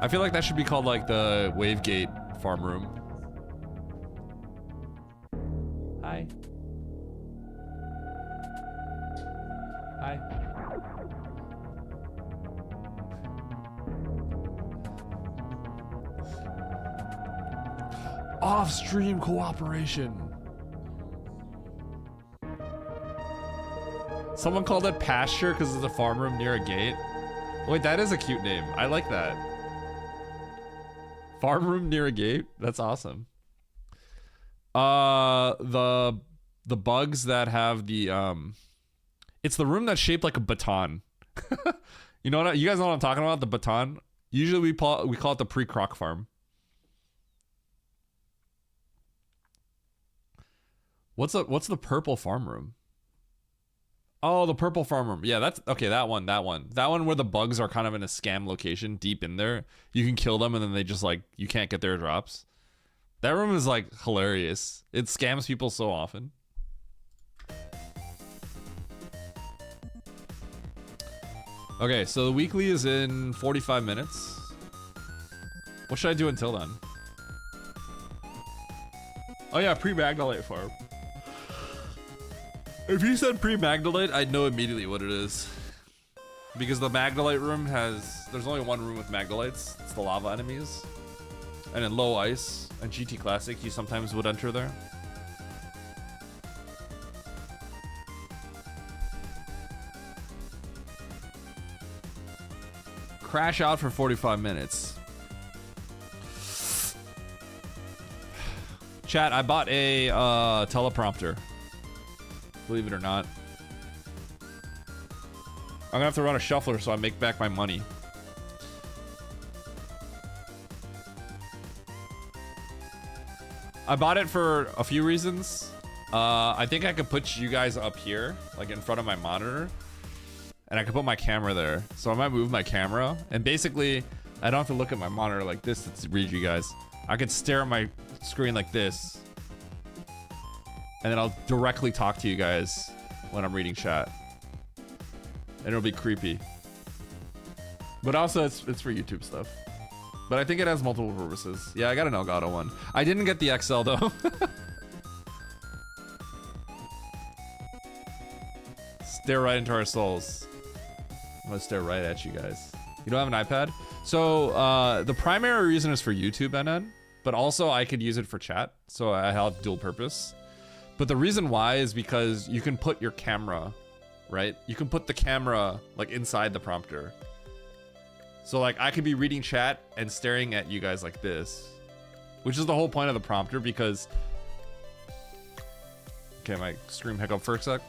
I feel like that should be called like the Wavegate Farm Room. Hi. Hi. Off-stream cooperation. Someone called it pasture because it's a farm room near a gate. Wait, that is a cute name. I like that. Farm room near a gate? That's awesome. The bugs that have the it's the room that's shaped like a baton. You know what? You guys know what I'm talking about? The baton. Usually we call it the pre-croc farm. What's the purple farm room? Oh, the purple farm room. Yeah, that's okay. That one where the bugs are kind of in a scam location deep in there. You can kill them and then they just like, you can't get their drops. That room is like hilarious. It scams people so often. Okay, so the weekly is in 45 minutes. What should I do until then? Oh yeah, pre-Magdalite farm. If you said pre-Magdalite, I'd know immediately what it is. Because the Magdalite room there's only one room with Magdalites. It's the lava enemies. And in low ice and GT Classic, you sometimes would enter there. Crash out for 45 minutes. Chat, I bought a teleprompter. Believe it or not. I'm gonna have to run a shuffler so I make back my money. I bought it for a few reasons. I think I could put you guys up here, like in front of my monitor. And I could put my camera there. So I might move my camera. And basically, I don't have to look at my monitor like this to read you guys. I could stare at my screen like this. And then I'll directly talk to you guys when I'm reading chat. And it'll be creepy. But also, it's for YouTube stuff. But I think it has multiple purposes. Yeah, I got an Elgato one. I didn't get the XL though. Stare right into our souls. I'm gonna stare right at you guys. You don't have an iPad? So the primary reason is for YouTube, NN. But also I could use it for chat. So I have dual purpose. But the reason why is because you can put your camera, right? You can put the camera like inside the prompter. So like I could be reading chat and staring at you guys like this, which is the whole point of the prompter because Okay, my stream hiccup for a sec.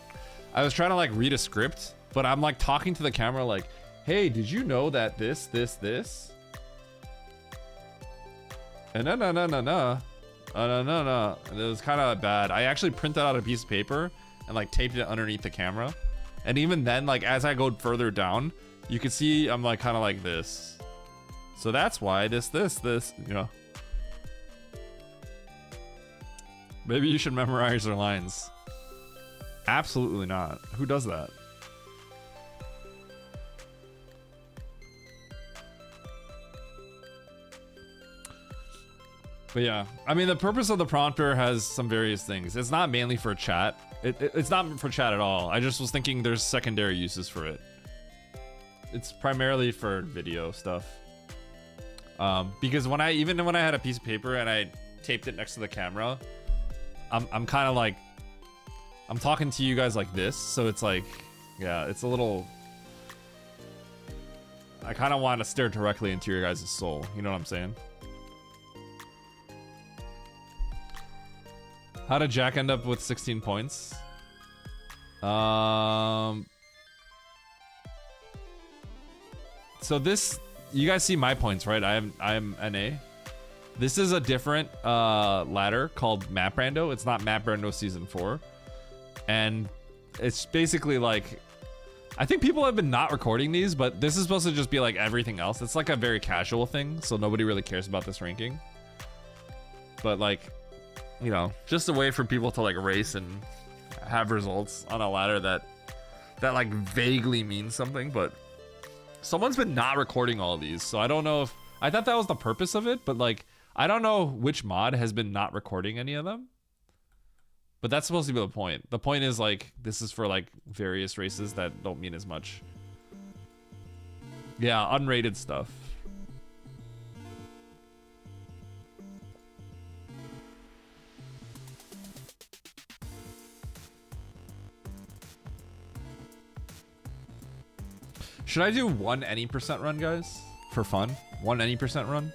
I was trying to like read a script, but I'm like talking to the camera like, hey, did you know that this? And no. It was kind of bad. I actually printed out a piece of paper and like taped it underneath the camera. And even then, like as I go further down, you can see I'm like kind of like this. So that's why this, you know. Maybe you should memorize your lines. Absolutely not. Who does that? But yeah, I mean, the purpose of the prompter has some various things. It's not mainly for chat. It's not for chat at all. I just was thinking there's secondary uses for it. It's primarily for video stuff. Because even when I had a piece of paper and I taped it next to the camera, I'm kind of like, I'm talking to you guys like this. So it's like, yeah, it's a little, I kind of want to stare directly into your guys' soul. You know what I'm saying? How did Jack end up with 16 points? So this, you guys see my points, right? I am NA. This is a different ladder called Map Rando. It's not Map Rando Season 4. And it's basically like, I think people have been not recording these, but this is supposed to just be like everything else. It's like a very casual thing, so nobody really cares about this ranking. But like, you know, just a way for people to like race and have results on a ladder that like vaguely means something. But someone's been not recording all of these, so I don't know if, I thought that was the purpose of it, but like I don't know which mod has been not recording any of them. But that's supposed to be the point. The point is like, this is for like various races that don't mean as much. Yeah, unrated stuff. Should I do one any percent run, guys? For fun? One any percent run?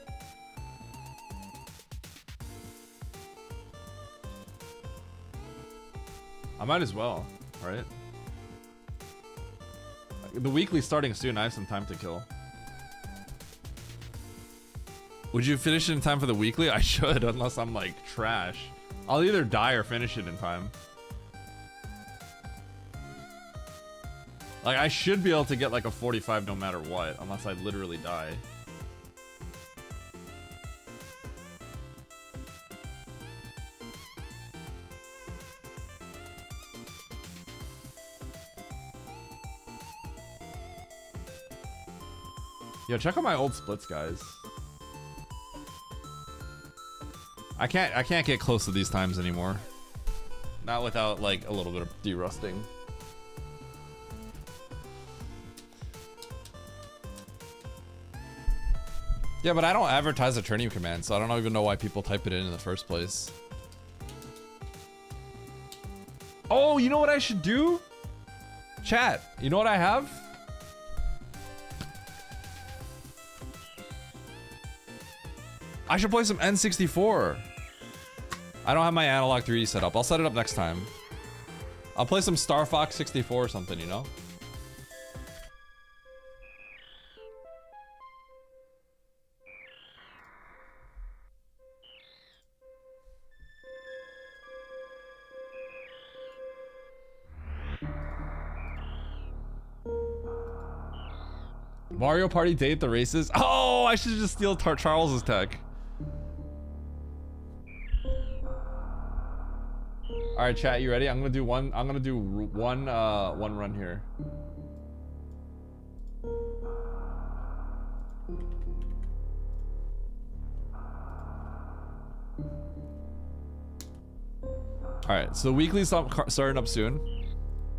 I might as well, right? The weekly's starting soon. I have some time to kill. Would you finish it in time for the weekly? I should, unless I'm like trash. I'll either die or finish it in time. Like, I should be able to get like a 45 no matter what, unless I literally die. Yo, check out my old splits, guys. I can't get close to these times anymore. Not without like a little bit of derusting. Yeah, but I don't advertise the turning command, so I don't even know why people type it in the first place. Oh, you know what I should do? Chat, you know what I have? I should play some N64. I don't have my analog 3D set up. I'll set it up next time. I'll play some Star Fox 64 or something, you know? Mario Party date the races. Oh, I should just steal Charles's tech. All right, chat, you ready? I'm gonna do one run here. All right, so the weekly's starting up soon.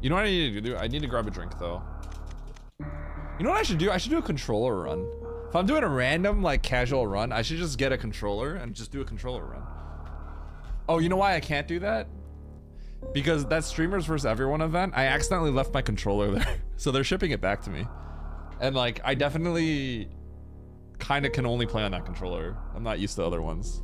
You know what I need to do? I need to grab a drink though. You know what I should do? I should do a controller run. If I'm doing a random, like, casual run, I should just get a controller and just do a controller run. Oh, you know why I can't do that? Because that Streamers vs. Everyone event, I accidentally left my controller there. So they're shipping it back to me. And, like, I definitely kind of can only play on that controller. I'm not used to other ones.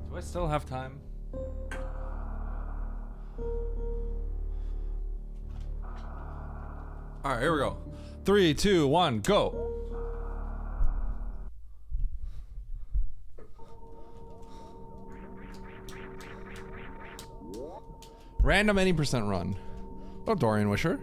Do I still have time? All right, here we go. 3, 2, 1, go. Random any percent run. Oh, Dorian Wisher.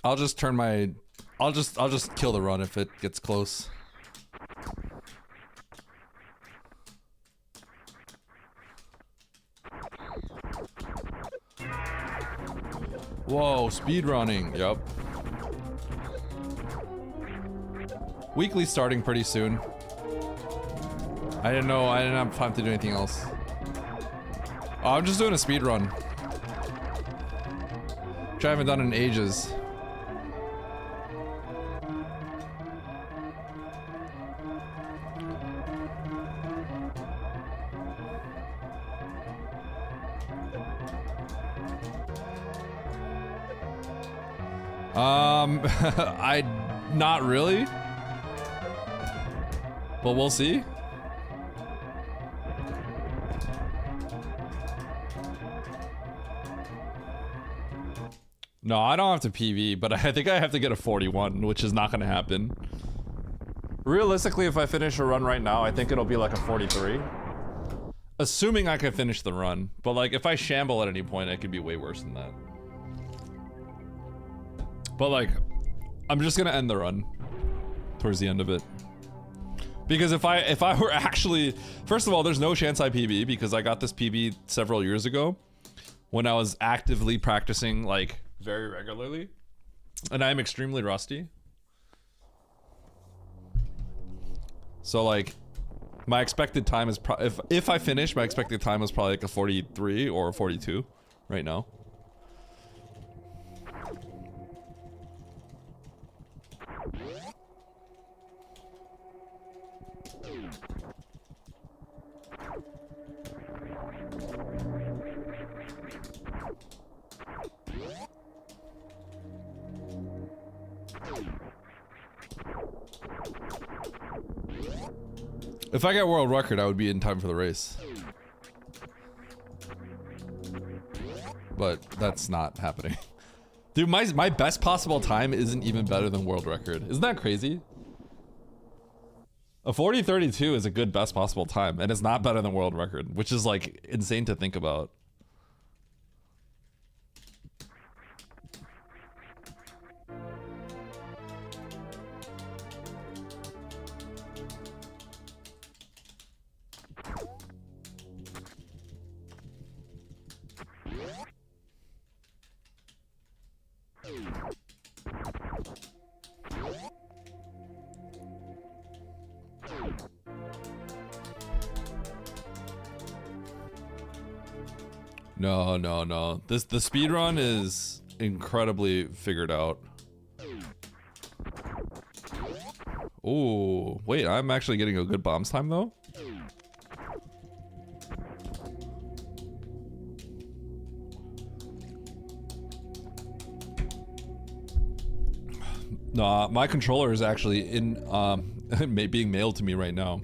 I'll just turn my I'll just kill the run if it gets close. Whoa, speed running. Yep. Weekly starting pretty soon. I didn't have time to do anything else. Oh, I'm just doing a speed run. Which I haven't done in ages. Not really. But we'll see. No, I don't have to PV, but I think I have to get a 41, which is not gonna happen. Realistically, if I finish a run right now, I think it'll be like a 43. Assuming I can finish the run. But like, if I shamble at any point, it could be way worse than that. But like, I'm just gonna end the run towards the end of it. Because if I were actually, first of all, there's no chance I PB because I got this PB several years ago when I was actively practicing like very regularly, and I'm extremely rusty. So like, my expected time is if I finish, my expected time is probably like a 43 or a 42 right now. If I get world record, I would be in time for the race. But that's not happening. Dude, my best possible time isn't even better than world record. Isn't that crazy? A 40:32 is a good best possible time, and it's not better than world record, which is like insane to think about. No, no, no. The speedrun is incredibly figured out. Oh, wait, I'm actually getting a good bombs time though. Nah, my controller is actually in being mailed to me right now.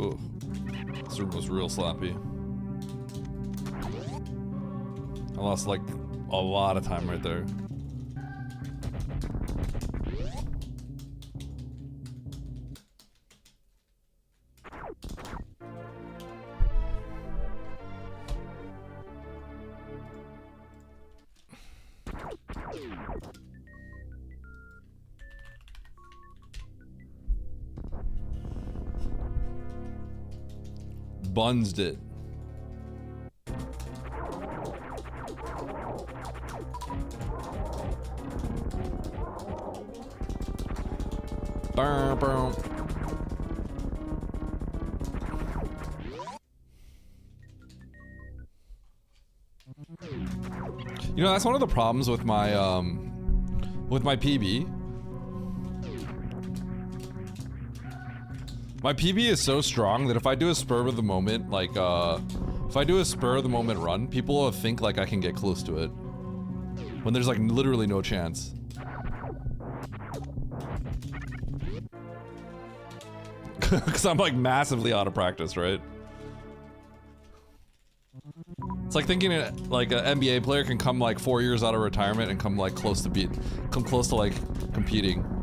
Ooh, this room was real sloppy. I lost like a lot of time right there. Bunsed it. Burr, burr. You know, that's one of the problems with my PB. My PB is so strong that if I do a spur of the moment, like, if I do a spur of the moment run, people will think like I can get close to it. When there's like literally no chance. Because I'm like massively out of practice, right? It's like thinking like an NBA player can come like 4 years out of retirement and come close to like competing.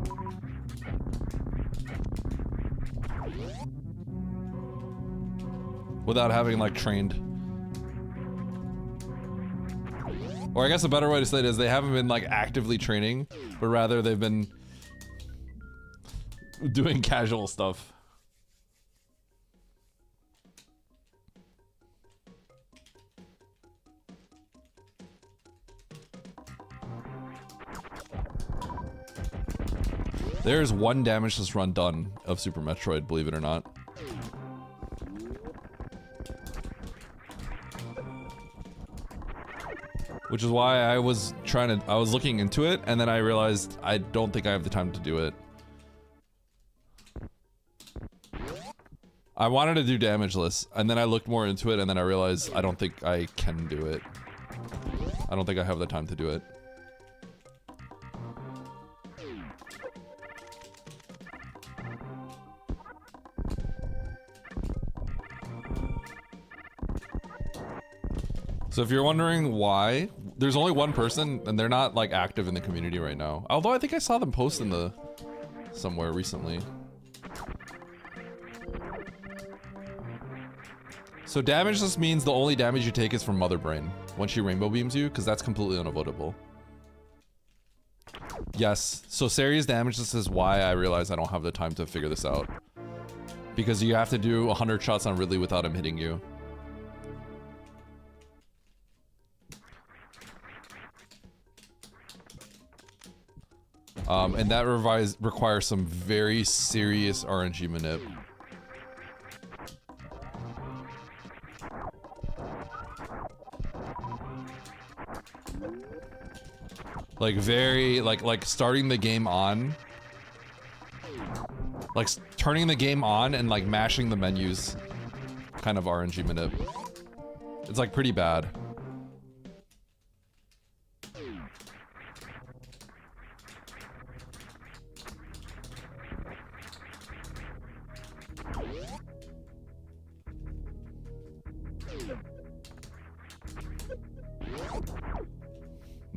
Without having like trained. Or I guess a better way to say it is they haven't been like actively training, but rather they've been doing casual stuff. There's one damageless run done of Super Metroid, believe it or not. Which is why I was looking into it, and then I realized I don't think I have the time to do it. I wanted to do damageless, and then I looked more into it, and then I realized I don't think I can do it. I don't think I have the time to do it. So if you're wondering why, there's only one person, and they're not like active in the community right now. Although I think I saw them post in the somewhere recently. So damageless means the only damage you take is from Mother Brain when she rainbow beams you, because that's completely unavoidable. Yes, so serious damageless is why I realized I don't have the time to figure this out. Because you have to do 100 shots on Ridley without him hitting you. And that requires some very serious RNG manip. Like very, like starting the game on. Like turning the game on and like mashing the menus. Kind of RNG manip. It's like pretty bad.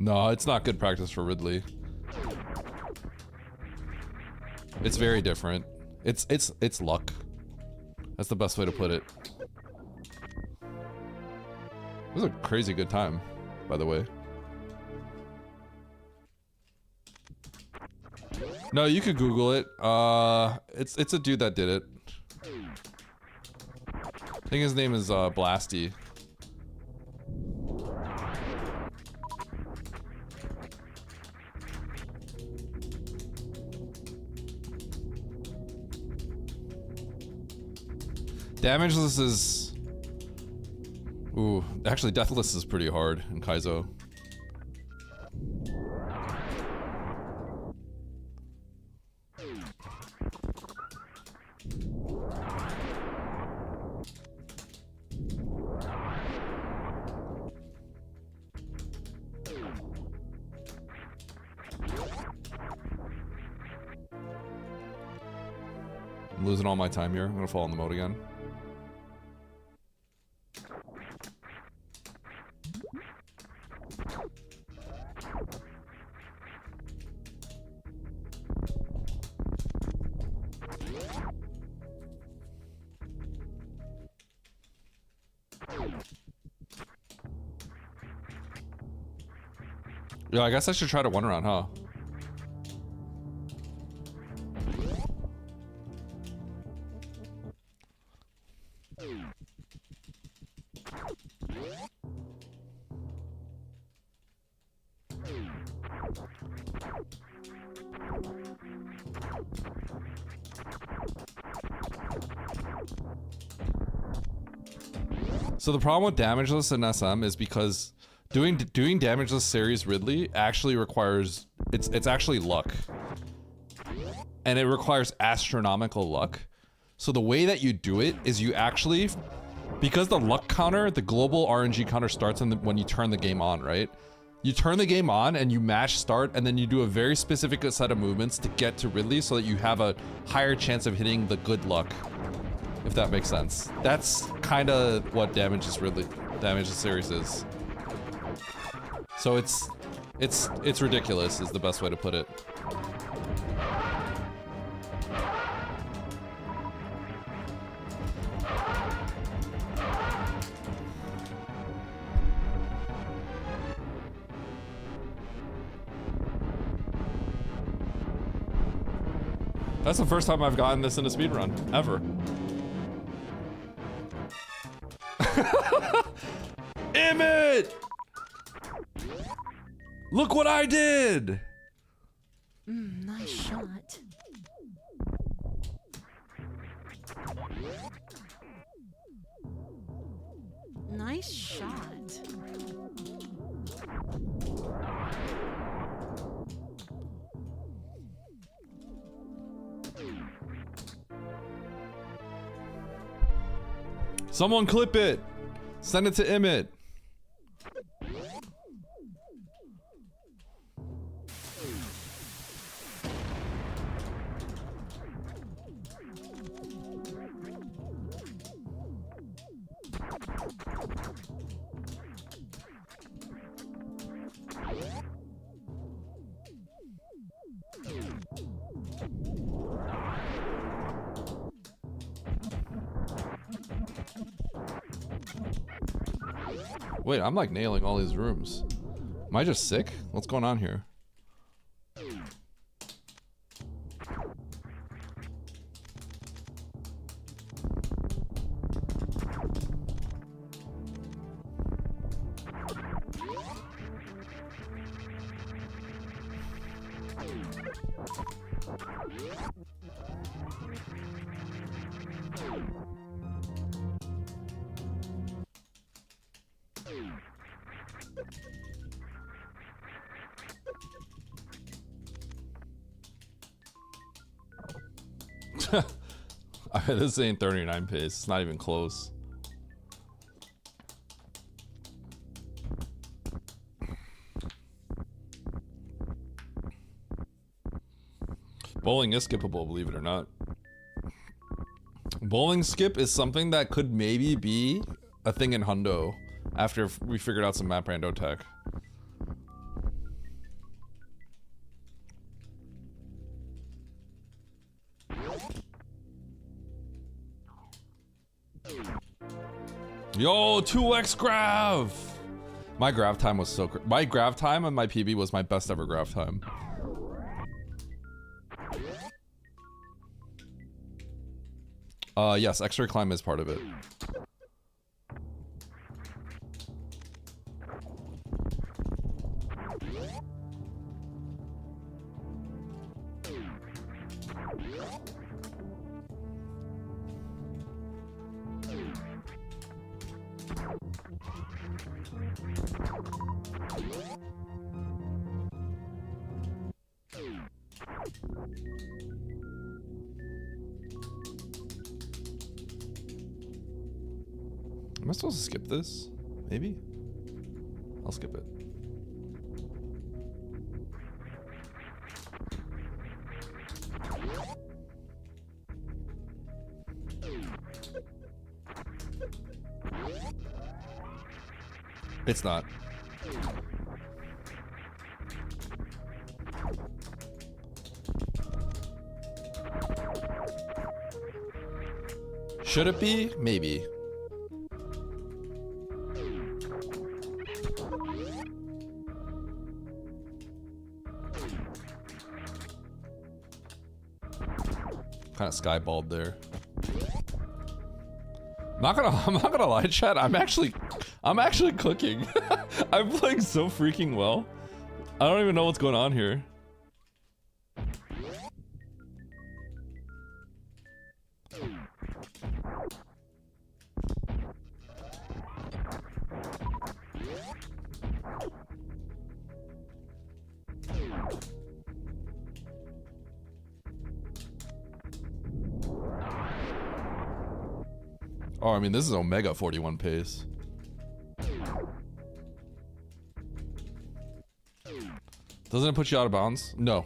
No, it's not good practice for Ridley. It's very different. It's luck. That's the best way to put it. It was a crazy good time, by the way. No, you could Google it. It's a dude that did it. I think his name is Blasty. Damageless is... Ooh, actually Deathless is pretty hard in Kaizo. I'm losing all my time here. I'm gonna fall in the mode again. Yeah, I guess I should try to one round, huh? So the problem with Damageless and SM is because doing Damageless series Ridley actually requires it's actually luck. And it requires astronomical luck. So the way that you do it is you actually, because the luck counter, the global RNG counter starts when you turn the game on, right? You turn the game on and you mash start, and then you do a very specific set of movements to get to Ridley so that you have a higher chance of hitting the good luck. If that makes sense. That's kind of what Damageless series is. So it's ridiculous is the best way to put it. That's the first time I've gotten this in a speedrun, ever. Emmett! Look what I did! Nice shot. Nice shot. Someone clip it! Send it to Emmett. Wait, I'm like nailing all these rooms. Am I just sick? What's going on here? This ain't 39 pace. It's not even close. Bowling is skippable, believe it or not. Bowling skip is something that could maybe be a thing in Hundo after we figured out some map rando tech. Yo, 2x grav! My grav time was so my grav time on my PB was my best ever grav time. Yes, X-ray climb is part of it. Am I supposed to skip this? Maybe? I'll skip it. It's not. Should it be? Maybe. Kind of skyballed there. I'm not gonna lie, chat. I'm actually cooking. I'm playing so freaking well. I don't even know what's going on here. Oh, I mean, this is Omega 41 pace. Doesn't it put you out of bounds? No.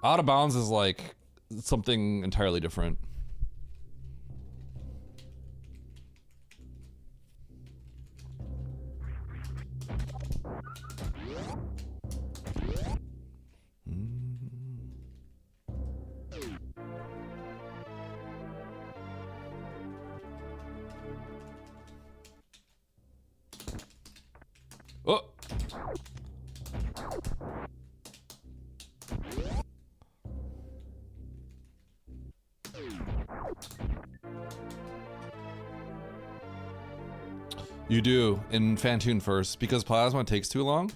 Out of bounds is like something entirely different. Oh. You do in Fantoon first because Plasma takes too long,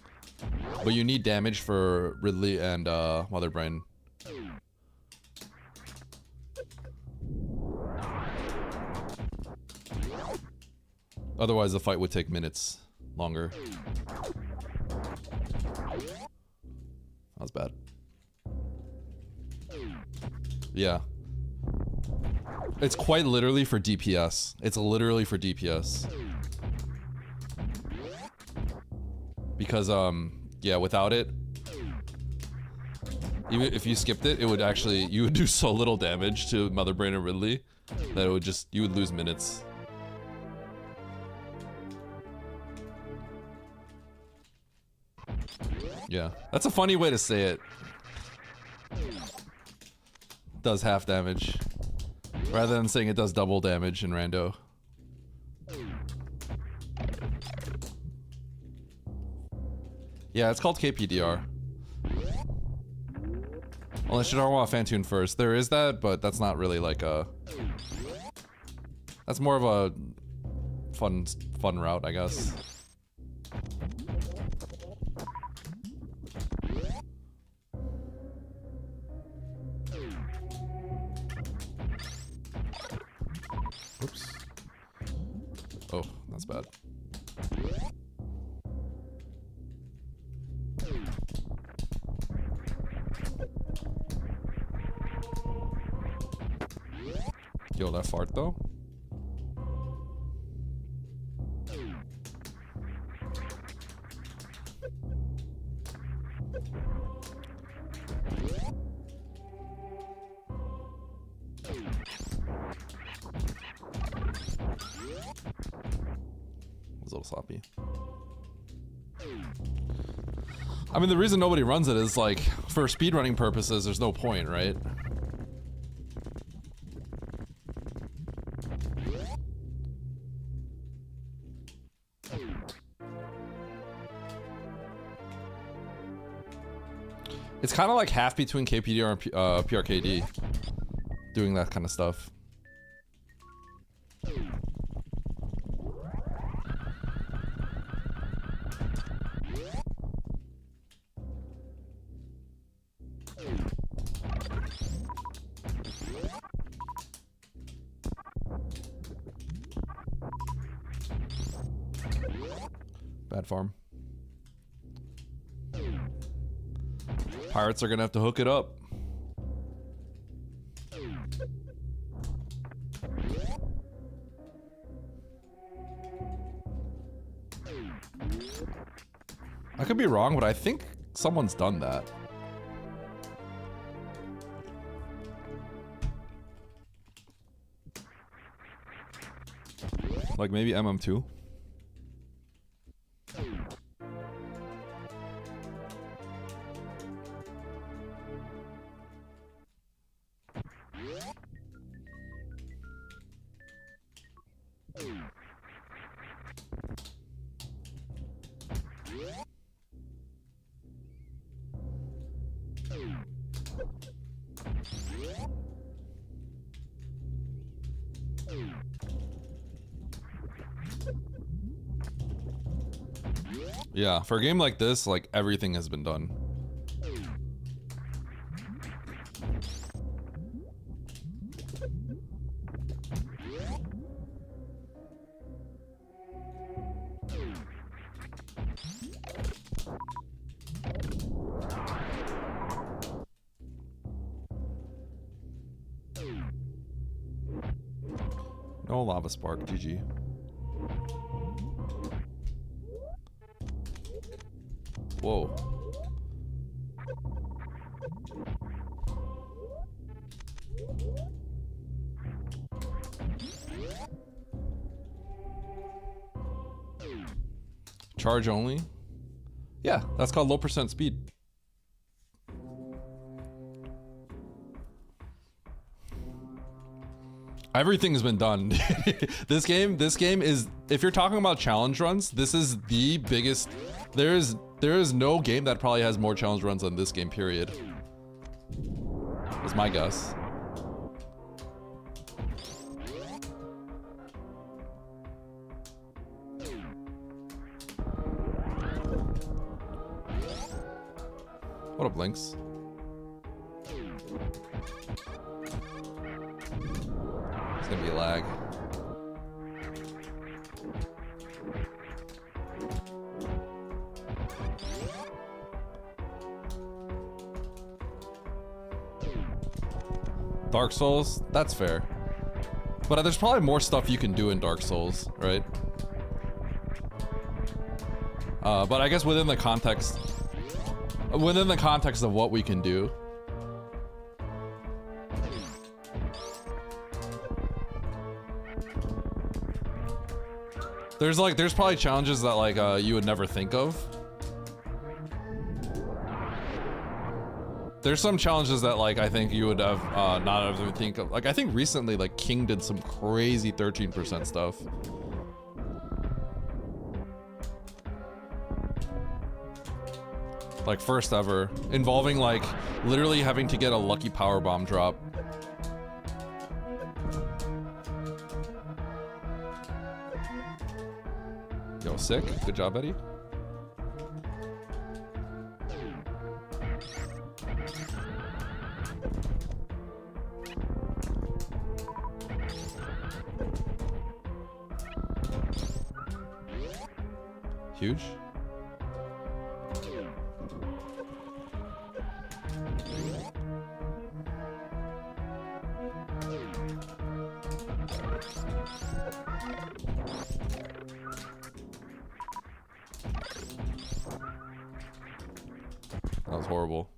but you need damage for Ridley and Mother Brain. Otherwise, the fight would take minutes longer. That was bad. Yeah. It's quite literally for DPS. It's literally for DPS. Because, yeah, without it, even if you skipped it, it would actually, you would do so little damage to Mother Brain and Ridley that it would just, you would lose minutes. Yeah, that's a funny way to say it. Does half damage. Rather than saying it does double damage in rando. Yeah, it's called KPDR. Unless you don't want Fantoon first. There is that, but that's not really like a... That's more of a fun route, I guess. Oops. Oh, that's bad. Yo, that fart though? It's a little sloppy. I mean, the reason nobody runs it is like, for speedrunning purposes, there's no point, right? It's kind of like half between KPDR and PRKD. Doing that kind of stuff. Bad farm. Pirates are gonna have to hook it up. I could be wrong, but I think someone's done that. Like maybe MM2? Yeah, for a game like this, like everything has been done. No lava spark, GG. Whoa. Charge only? Yeah, that's called low percent speed. Everything's been done. This game is, if you're talking about challenge runs, this is the biggest. There is no game that probably has more challenge runs than this game, period. That's my guess. What up, Lynx? It's gonna be a lag. Dark Souls, that's fair. But there's probably more stuff you can do in Dark Souls, right? But I guess within the context of what we can do. There's probably challenges that like you would never think of. There's some challenges that like I think you would have not ever think of. Like I think recently like King did some crazy 13% stuff. Like first ever, involving like literally having to get a lucky power bomb drop. Yo, sick. Good job, Eddie. Huge. That was horrible.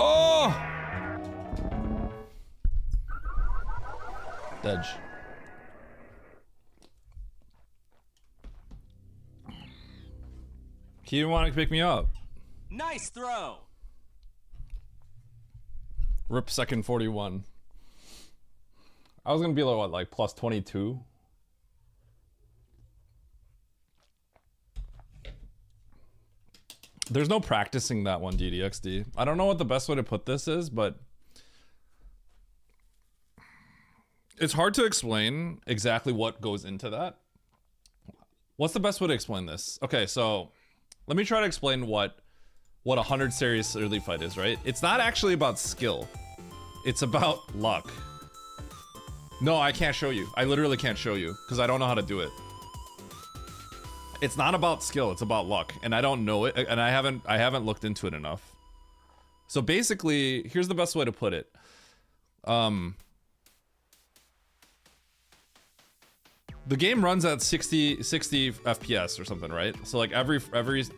Oh! Dodge. He didn't want to pick me up. Nice throw. Rip second 41. I was gonna be like what, like plus 22? There's no practicing that one, DDXD. I don't know what the best way to put this is, but it's hard to explain exactly what goes into that. What's the best way to explain this? Okay, so let me try to explain what a 100 series early fight is, right? It's not actually about skill. It's about luck. No, I can't show you. I literally can't show you because I don't know how to do it. It's not about skill, it's about luck, and I don't know it, and I haven't looked into it enough. So basically, here's the best way to put it. The game runs at 60 FPS or something, right? So like every frame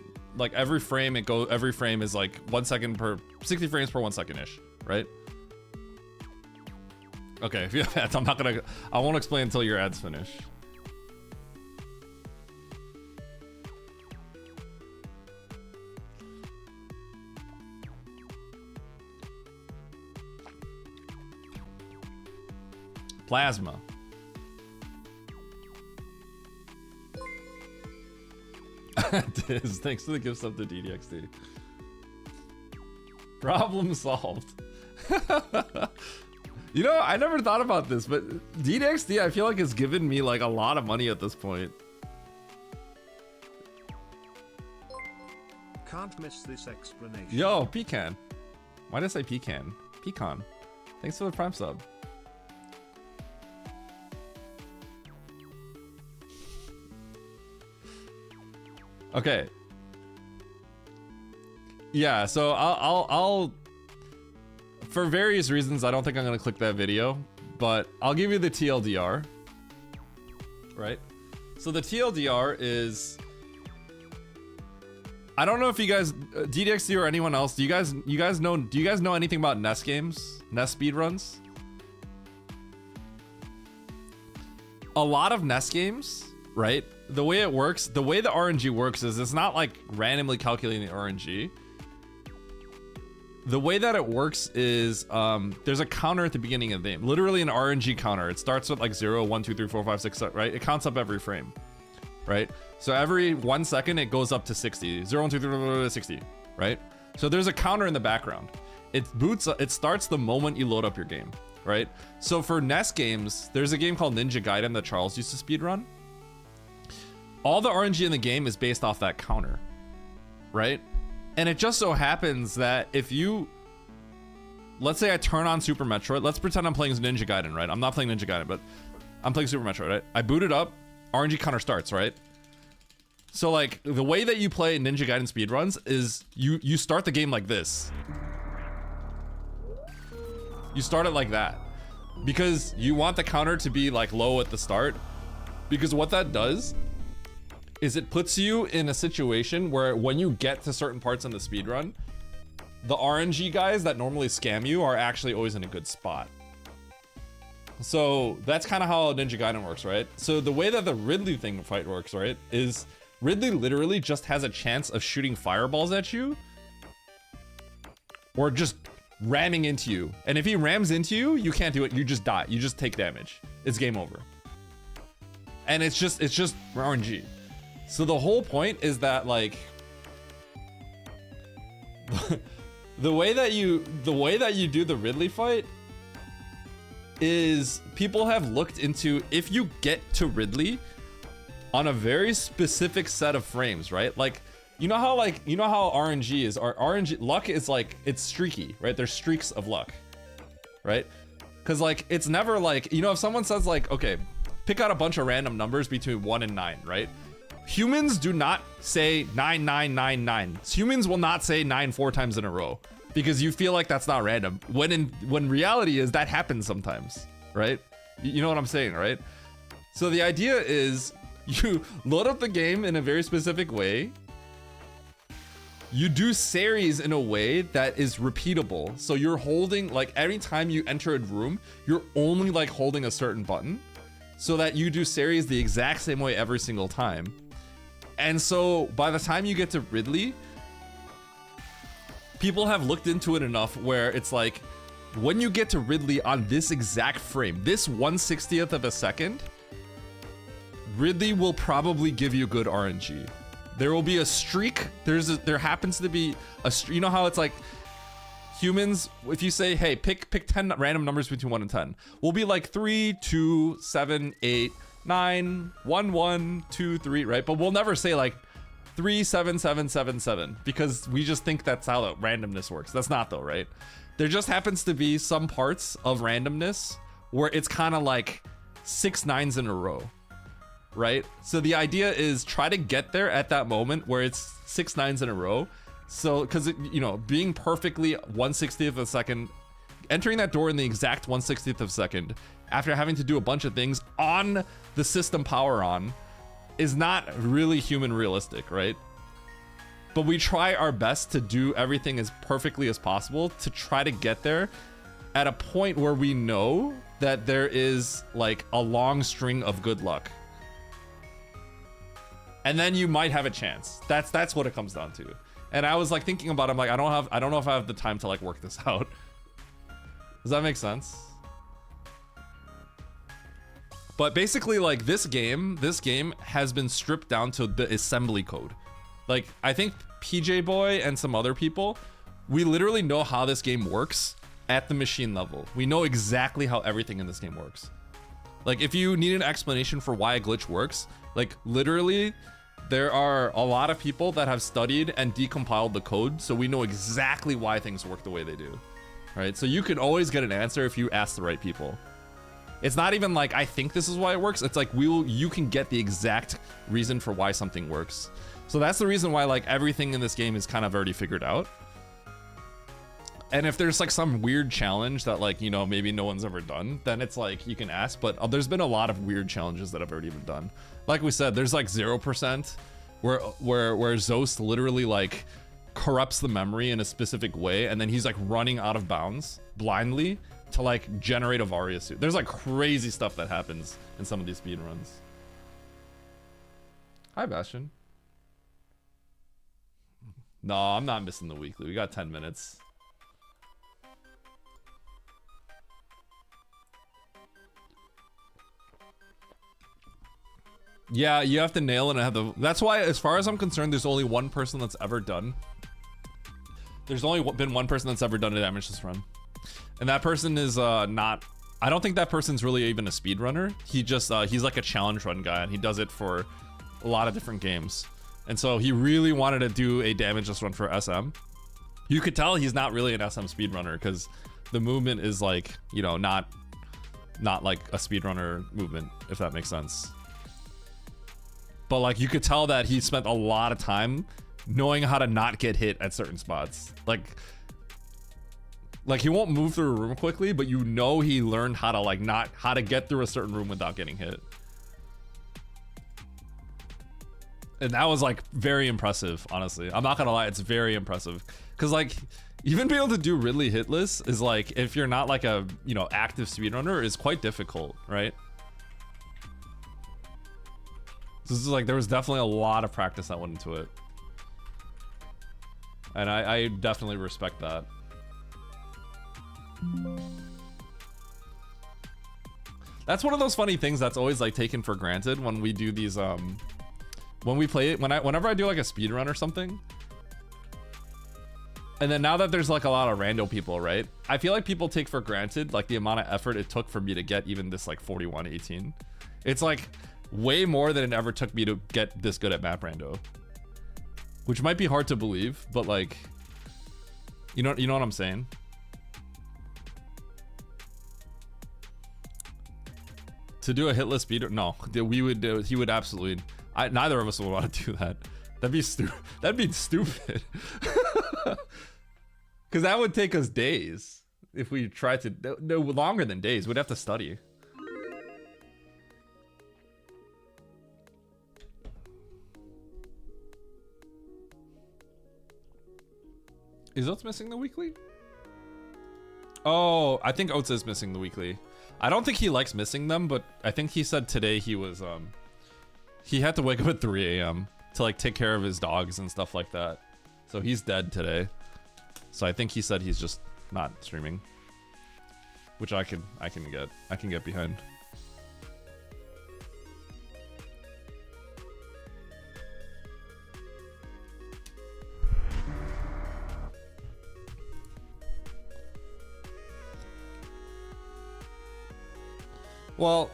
every frame is like 1 second per 60 frames per 1 second ish, right? Okay, if you have ads, I won't explain until your ads finish. Plasma. Diz, thanks for the gift sub to DDXD. Problem solved. You know, I never thought about this, but DDXD I feel like has given me like a lot of money at this point. Can't miss this explanation. Yo, pecan. Why did I say pecan? Pecan. Thanks for the prime sub. Okay. Yeah, so I'll for various reasons, I don't think I'm gonna click that video, but I'll give you the TLDR. Right? So the TLDR is, I don't know if you guys, DDXD or anyone else, do you guys know anything about NES games? NES speedruns? A lot of NES games, right? The way it works, the way the RNG works is it's not like randomly calculating the RNG. The way that it works is there's a counter at the beginning of the game, literally an RNG counter. It starts with like 0, 1, 2, 3, 4, 5, 6, right? It counts up every frame, right? So every 1 second it goes up to 60. 0, 1, 2, 3, 60, right? So there's a counter in the background. It starts the moment you load up your game, right? So for NES games, there's a game called Ninja Gaiden that Charles used to speedrun. All the RNG in the game is based off that counter, right? And it just so happens that if you, let's say I turn on Super Metroid, let's pretend I'm playing Ninja Gaiden, right? I'm not playing Ninja Gaiden, but I'm playing Super Metroid, right? I boot it up, RNG counter starts, right? So like the way that you play Ninja Gaiden speedruns is you start the game like this. You start it like that because you want the counter to be like low at the start, because what that does is it puts you in a situation where when you get to certain parts in the speedrun, the RNG guys that normally scam you are actually always in a good spot. So that's kind of how Ninja Gaiden works, right? So the way that the Ridley thing fight works, right, is Ridley literally just has a chance of shooting fireballs at you or just ramming into you. And if he rams into you, you can't do it. You just die. You just take damage. It's game over. And it's just RNG. So the whole point is that like the way that you do the Ridley fight is people have looked into, if you get to Ridley on a very specific set of frames, right? Like you know how RNG is, or RNG luck is like, it's streaky, right? There's streaks of luck, right? Because like it's never like, you know, if someone says like, okay, pick out a bunch of random numbers between 1 and 9, right? Humans do not say 9999. Humans will not say 9 4 times in a row because you feel like that's not random. When reality is that happens sometimes, right? You know what I'm saying, right? So the idea is you load up the game in a very specific way. You do series in a way that is repeatable. So you're holding, like every time you enter a room, you're only like holding a certain button so that you do series the exact same way every single time. And so by the time you get to Ridley, people have looked into it enough where it's like, when you get to Ridley on this exact frame, this 1/60th of a second, Ridley will probably give you good RNG. There will be a streak. There happens to be a streak. You know how it's like humans, if you say, hey, pick 10 random numbers between 1 and 10, we'll be like 3, 2, 7, 8, 9, 1, 1, 2, 3, right? But we'll never say like 3, 7, 7, 7, 7 because we just think that's how the randomness works. That's not though, right? There just happens to be some parts of randomness where it's kind of like 6 9s in a row. Right? So the idea is try to get there at that moment where it's 6 9s in a row. So, because, you know, being perfectly 1/60th of a second, entering that door in the exact 1/60th of a second, after having to do a bunch of things on the system power on, is not really human realistic, right? But we try our best to do everything as perfectly as possible to try to get there at a point where we know that there is like a long string of good luck. And then you might have a chance. That's what it comes down to. And I was like thinking about it, I'm like, I don't know if I have the time to like work this out. Does that make sense? But basically like this game has been stripped down to the assembly code. Like I think PJ Boy and some other people, we literally know how this game works at the machine level. We know exactly how everything in this game works. Like if you need an explanation for why a glitch works, like literally there are a lot of people that have studied and decompiled the code, so we know exactly why things work the way they do. Right? So you can always get an answer if you ask the right people. It's not even like I think this is why it works. It's like you can get the exact reason for why something works. So that's the reason why like everything in this game is kind of already figured out. And if there's like some weird challenge that like, you know, maybe no one's ever done, then it's like you can ask, but there's been a lot of weird challenges that have already been done. Like we said, there's like 0% where Zost literally like corrupts the memory in a specific way, and then he's like running out of bounds blindly to like generate a Varia suit. There's like crazy stuff that happens in some of these speed runs. Hi, Bastion. No, I'm not missing the weekly. We got 10 minutes. Yeah, you have to nail it and have the... That's why, as far as I'm concerned, there's only one person that's ever done. There's only been one person that's ever done a damageless run. And that person is not... I don't think that person's really even a speedrunner. He just, he's like a challenge run guy, and he does it for a lot of different games. And so he really wanted to do a damageless run for SM. You could tell he's not really an SM speedrunner, because the movement is like, you know, not like a speedrunner movement, if that makes sense. But like you could tell that he spent a lot of time knowing how to not get hit at certain spots. Like he won't move through a room quickly, but you know he learned how to like how to get through a certain room without getting hit. And that was like very impressive, honestly. I'm not gonna lie, it's very impressive. Cause like even being able to do Ridley hitless is like, if you're not like a, you know, active speedrunner, is quite difficult, right? This is like, there was definitely a lot of practice that went into it. And I definitely respect that. That's one of those funny things that's always like taken for granted when we do these, when we play it, whenever I do like a speed run or something. And then now that there's like a lot of rando people, right? I feel like people take for granted like the amount of effort it took for me to get even this like 41-18. It's like way more than it ever took me to get this good at map rando, which might be hard to believe, but like, you know what I'm saying? To do a hitless speed? No, we would. He would absolutely. Neither of us would want to do that. That'd be stupid. That'd be stupid. Because that would take us days if we tried to. No, longer than days. We'd have to study. Is Oats missing the weekly? Oh, I think Oats is missing the weekly. I don't think he likes missing them, but I think he said today he was he had to wake up at 3 a.m. to like take care of his dogs and stuff like that. So he's dead today. So I think he said he's just not streaming, which I can get behind. Well,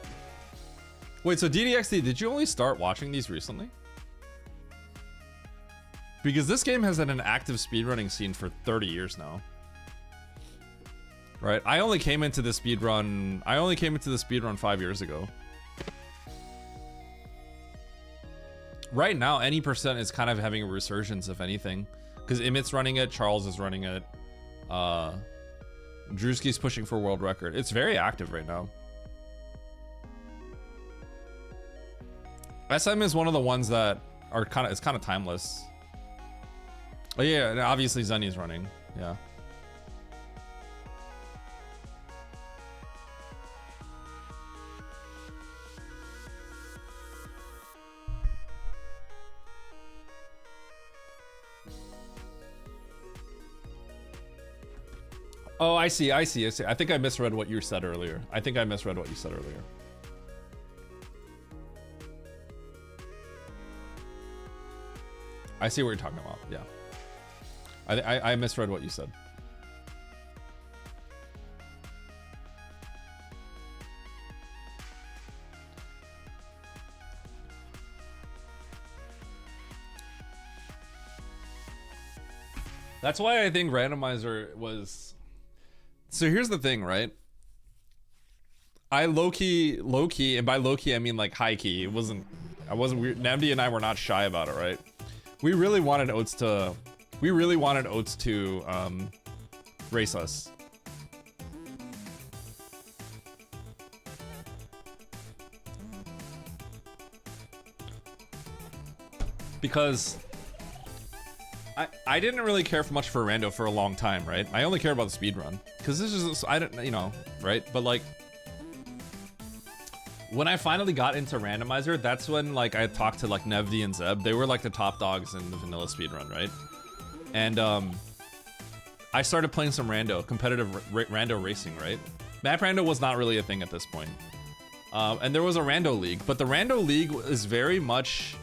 wait, so DDXD, did you only start watching these recently? Because this game has had an active speedrunning scene for 30 years now. Right? I only came into the speedrun 5 years ago. Right now, any percent is kind of having a resurgence, if anything. Because Immit's running it, Charles is running it. Drewski's pushing for world record. It's very active right now. SM is one of the ones that are it's kind of timeless. Oh yeah, and obviously Zenny's running. Yeah. Oh, I see. I think I misread what you said earlier. I see what you're talking about. Yeah. I misread what you said. That's why I think randomizer was. So here's the thing, right? I low-key, and by low-key I mean like high-key. I wasn't weird. Namdi and I were not shy about it, right? We really wanted Oats to race us. Because I didn't really care much for rando for a long time, right? I only cared about the speed run because this is I don't, you know, right? But like when I finally got into randomizer, that's when like I talked to like Nevdi and Zeb. They were like the top dogs in the vanilla speedrun, right? And I started playing some competitive rando racing, right? Map rando was not really a thing at this point. And there was a rando league, but the rando league is very much,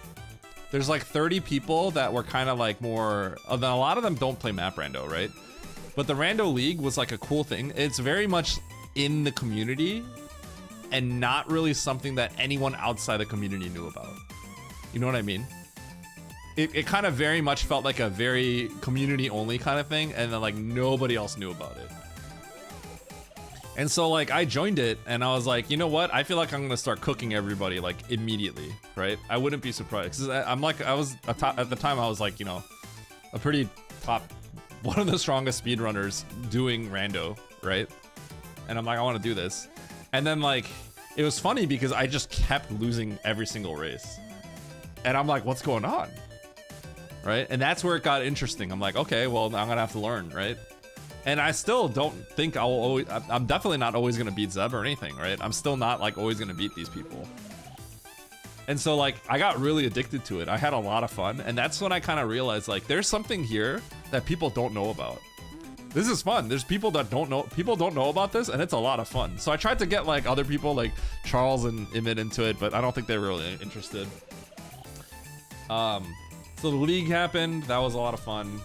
there's like 30 people that were kind of like more, a lot of them don't play map rando, right? But the rando league was like a cool thing. It's very much in the community and not really something that anyone outside the community knew about. You know what I mean? It kind of very much felt like a very community only kind of thing, and then like nobody else knew about it. And so like I joined it and I was like, you know what? I feel like I'm gonna start cooking everybody like immediately, right? I wouldn't be surprised. 'Cause I'm like, I was at the time I was like, you know, a pretty top, one of the strongest speedrunners doing rando, right? And I'm like, I want to do this. And then like, it was funny because I just kept losing every single race. And I'm like, what's going on? Right? And that's where it got interesting. I'm like, okay, well, I'm gonna have to learn, right? And I still don't think I'm definitely not always gonna beat Zeb or anything, right? I'm still not like always gonna beat these people. And so like, I got really addicted to it. I had a lot of fun. And that's when I kind of realized like, there's something here that people don't know about. This is fun. There's people that don't know about this, and it's a lot of fun. So I tried to get like other people like Charles and Emmett into it, but I don't think they're really interested. So the league happened. That was a lot of fun.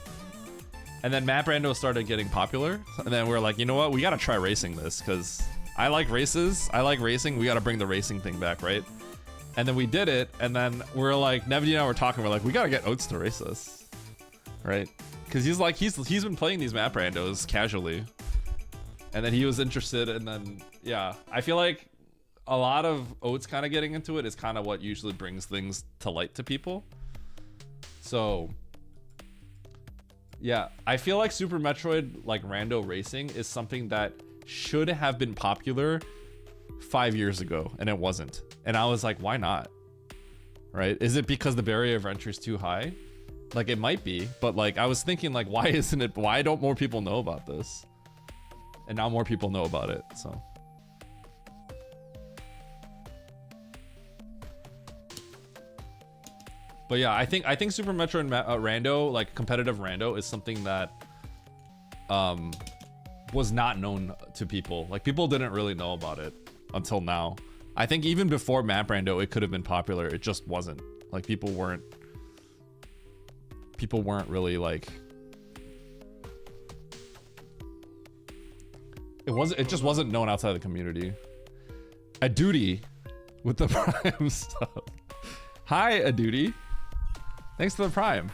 And then Map Rando started getting popular. And then we were like, you know what? We got to try racing this because I like races. I like racing. We got to bring the racing thing back, right? And then we did it. And then we're like, Nevdi and I were talking. We're like, we got to get Oats to race us, right? Because he's like, he's been playing these Map Randos casually. And then he was interested. And then, yeah, I feel like a lot of Oats kind of getting into it is kind of what usually brings things to light to people. So yeah, I feel like Super Metroid, like Rando Racing, is something that should have been popular 5 years ago, and it wasn't. And I was like, why not? Right? Is it because the barrier of entry is too high? Like, it might be, but like, I was thinking, like, why isn't it? Why don't more people know about this? And now more people know about it. So. But yeah, I think Super Metroid Rando, like competitive Rando, is something that was not known to people. Like, people didn't really know about it until now. I think even before Map Rando, it could have been popular. It just wasn't. Like, people weren't really like. It just wasn't known outside the community. A Duty with the Prime stuff. Hi, A Duty. Thanks for the Prime.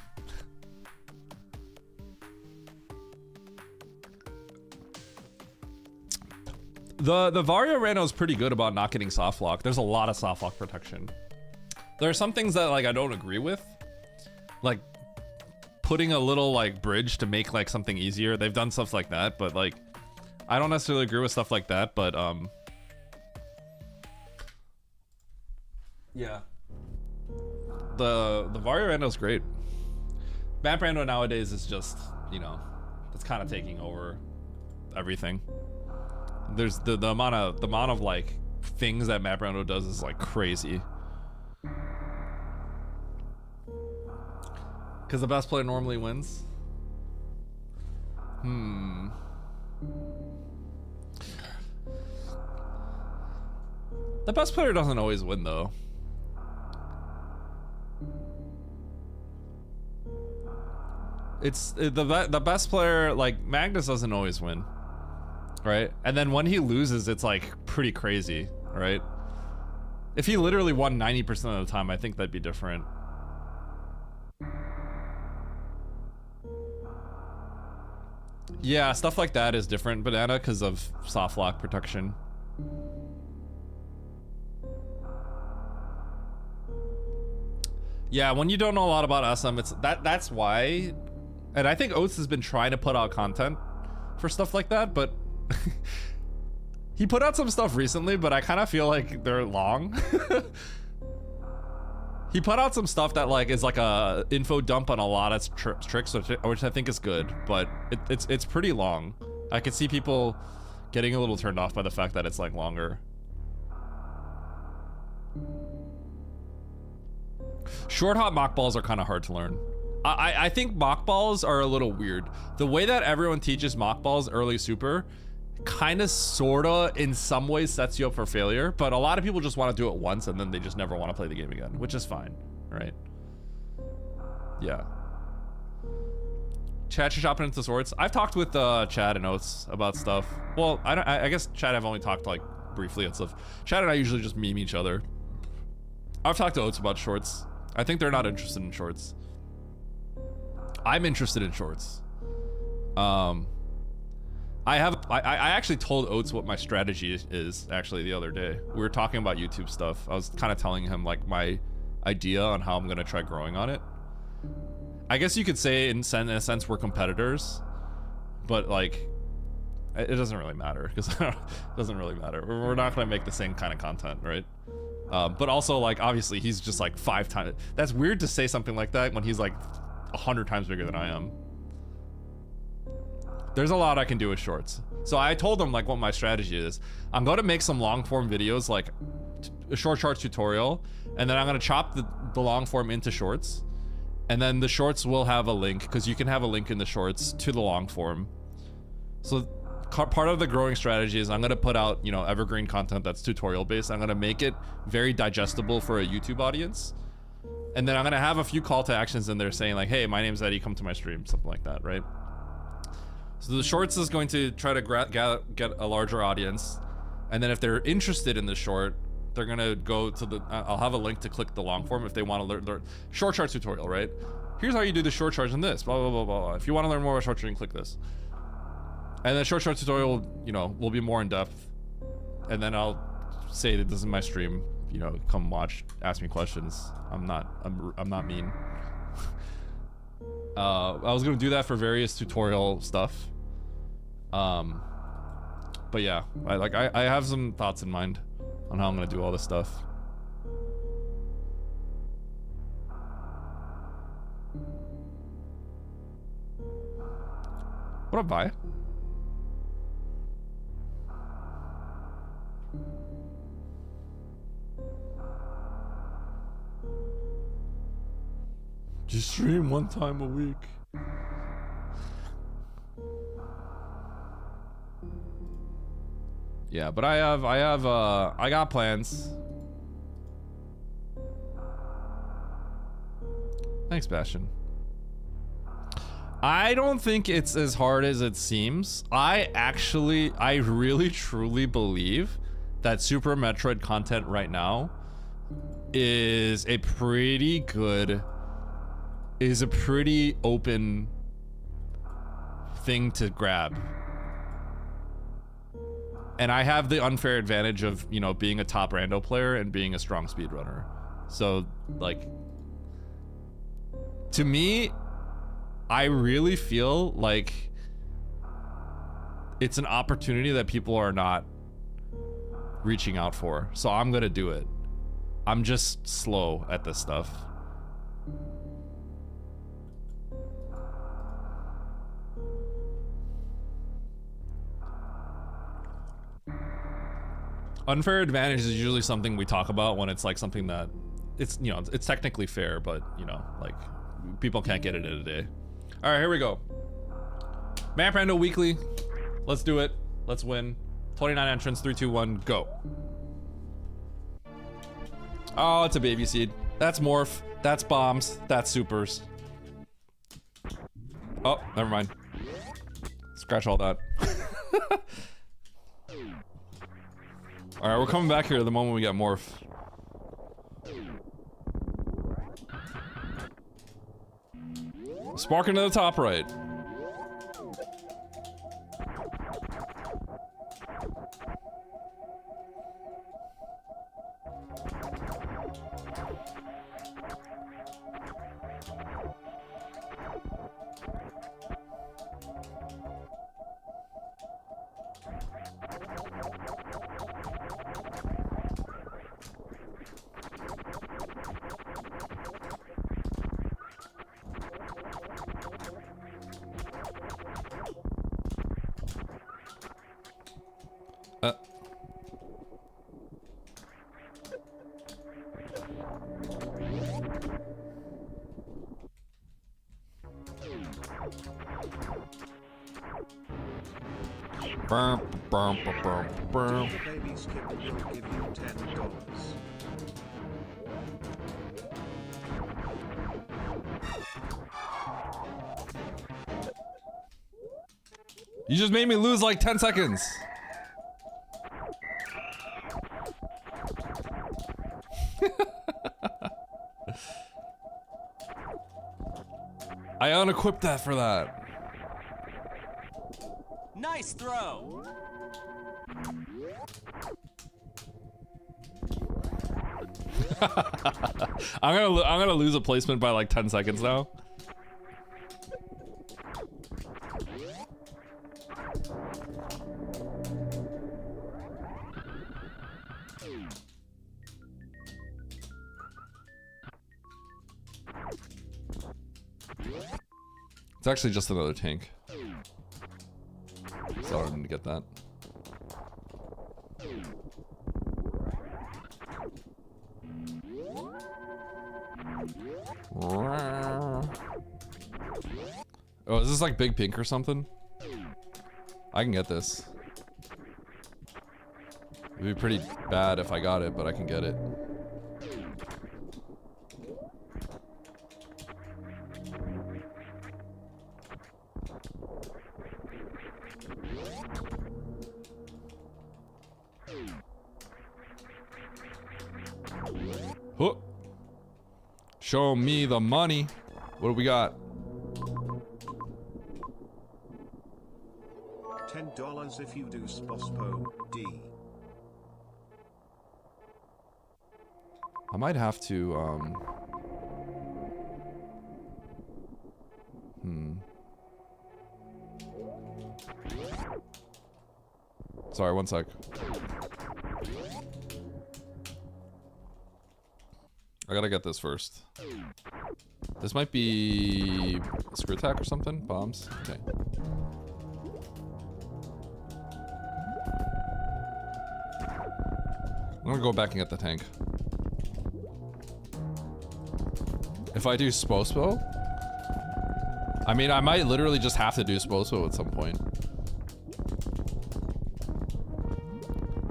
The Vario Rando is pretty good about not getting soft lock. There's a lot of soft lock protection. There are some things that like I don't agree with, like putting a little like bridge to make like something easier. They've done stuff like that, but like I don't necessarily agree with stuff like that. But yeah. The Vario Rando is great. Map Rando nowadays is just, you know, it's kind of taking over everything. There's the amount of like things that Map Rando does is like crazy. Because the best player normally wins. The best player doesn't always win though. It's the best player, like Magnus doesn't always win, right? And then when he loses, it's like pretty crazy, right? If he literally won 90% of the time, I think that'd be different. Yeah, stuff like that is different, Banana, because of soft lock protection. Yeah, when you don't know a lot about SM, it's that's why. And I think Oats has been trying to put out content for stuff like that, but he put out some stuff recently, but I kind of feel like they're long. He put out some stuff that like is like a info dump on a lot of tricks, which I think is good, but it's pretty long. I could see people getting a little turned off by the fact that it's like longer. Short hop mock balls are kind of hard to learn. I think mock balls are a little weird. The way that everyone teaches mock balls early super kind of sorta in some ways sets you up for failure, but a lot of people just want to do it once and then they just never want to play the game again, which is fine, right? Yeah. Chad should shop into sorts. I've talked with Chad and Oats about stuff. Well, I guess Chad I've only talked like briefly and stuff. Chad and I usually just meme each other. I've talked to Oats about shorts. I think they're not interested in shorts. I'm interested in shorts. I actually told Oats what my strategy is actually the other day. We were talking about YouTube stuff. I was kind of telling him like my idea on how I'm gonna try growing on it. I guess you could say in a sense we're competitors, but like it doesn't really matter because it doesn't really matter. We're not gonna make the same kind of content, right? But also like obviously he's just like 5 times. That's weird to say something like that when he's like 100 times bigger than I am. There's a lot I can do with shorts. So I told him like what my strategy is. I'm going to make some long form videos, like a short tutorial, and then I'm going to chop the long form into shorts. And then the shorts will have a link, because you can have a link in the shorts to the long form. So part of the growing strategy is I'm going to put out, you know, evergreen content that's tutorial based. I'm going to make it very digestible for a YouTube audience. And then I'm going to have a few call to actions in there saying like, hey, my name's Eddie, come to my stream, something like that, right? So the shorts is going to try to get a larger audience. And then if they're interested in the short, they're going to go to the, I'll have a link to click the long form if they want to learn short chart tutorial, right? Here's how you do the short charts in this, blah, blah, blah, blah. If you want to learn more about short charting, click this. And the short chart tutorial, you know, will be more in depth. And then I'll say that this is my stream, you know, come watch, ask me questions. I'm not mean. I was gonna do that for various tutorial stuff. But yeah, I have some thoughts in mind on how I'm gonna do all this stuff. What up, Vi? Just stream one time a week. Yeah, but I got plans. Thanks, Bastion. I don't think it's as hard as it seems. I really truly believe that Super Metroid content right now is a pretty open thing to grab. And I have the unfair advantage of, you know, being a top rando player and being a strong speedrunner. So, like, to me, I really feel like it's an opportunity that people are not reaching out for. So I'm gonna do it. I'm just slow at this stuff. Unfair advantage is usually something we talk about when it's like something that it's, you know, it's technically fair, but, you know, like, people can't get it in a day. All right, here we go. Map Rando Weekly. Let's do it. Let's win. 29 entrance, 3, 2, 1, go. Oh, it's a baby seed. That's morph. That's bombs. That's supers. Oh, never mind. Scratch all that. All right, we're coming back here the moment we get morph. Sparking to the top right. The baby skip will give you $10. You just made me lose like 10 seconds. I unequipped that for that. Nice throw. I'm gonna lose a placement by like 10 seconds now. It's actually just another tank. So I don't need to get that. Oh, is this like Big Pink or something? I can get this. It'd be pretty bad if I got it, but I can get it. Huh. Show me the money. What do we got? $10 if you do Spospo D. I might have to, Sorry, one sec. I gotta get this first. This might be a screw attack or something? Bombs? Okay. I'm gonna go back and get the tank. If I do Spospo, I mean, I might literally just have to do Spospo at some point.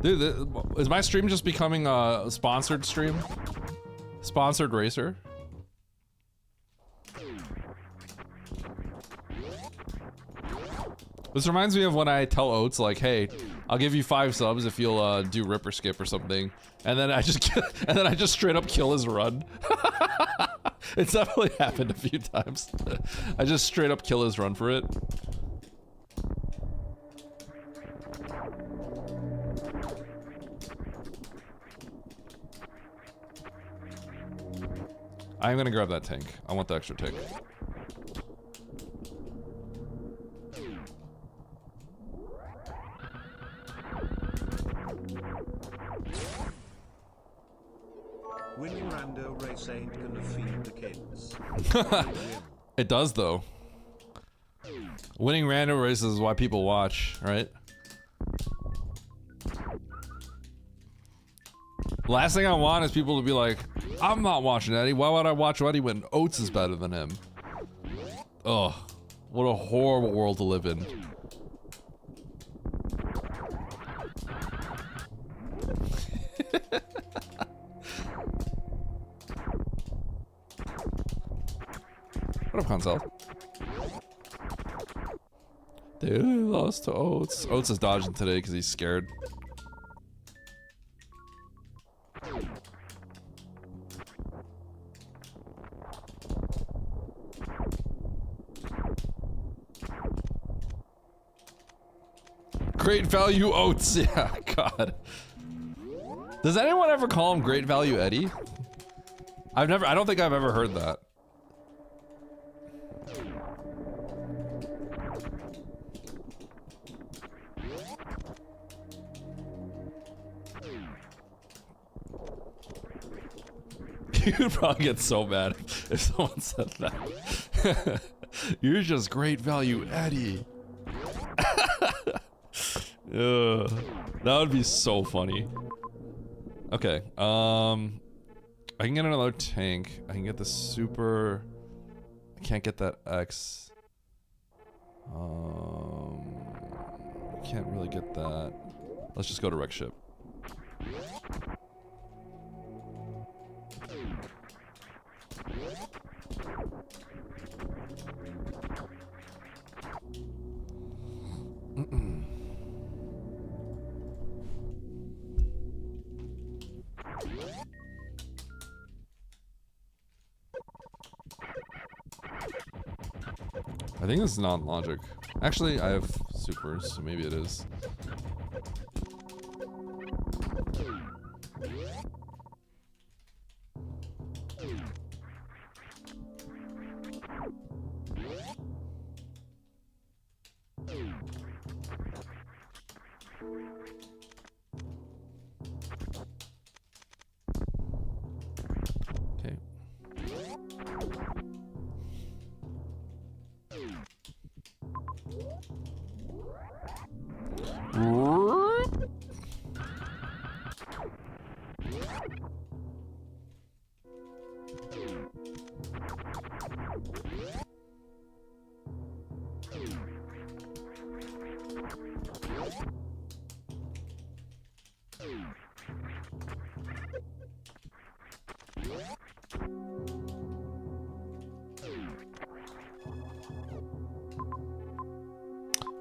Dude, is my stream just becoming a sponsored stream? Sponsored racer? This reminds me of when I tell Oates, like, hey, I'll give you 5 subs if you'll do rip or skip or something, and then I just straight up kill his run. It's definitely happened a few times. I just straight up kill his run for it. I'm gonna grab that tank. I want the extra tank. Winning rando race ain't gonna feed the kids. It does though. Winning random races is why people watch, right? Last thing I want is people to be like, I'm not watching Eddie. Why would I watch Eddie when Oates is better than him? Ugh. What a horrible world to live in. What up, Console? Dude, he lost to Oates. Oates is dodging today because he's scared. Great value Oates, yeah, God. Does anyone ever call him Great Value Eddie? I don't think I've ever heard that. You'd probably get so mad if someone said that. You're just Great Value Eddie. That would be so funny. Okay, I can get another tank. I can get the super. I can't get that X. Can't really get that. Let's just go to wreck ship. I think this is not logic. Actually, I have supers, so maybe it is. Okay.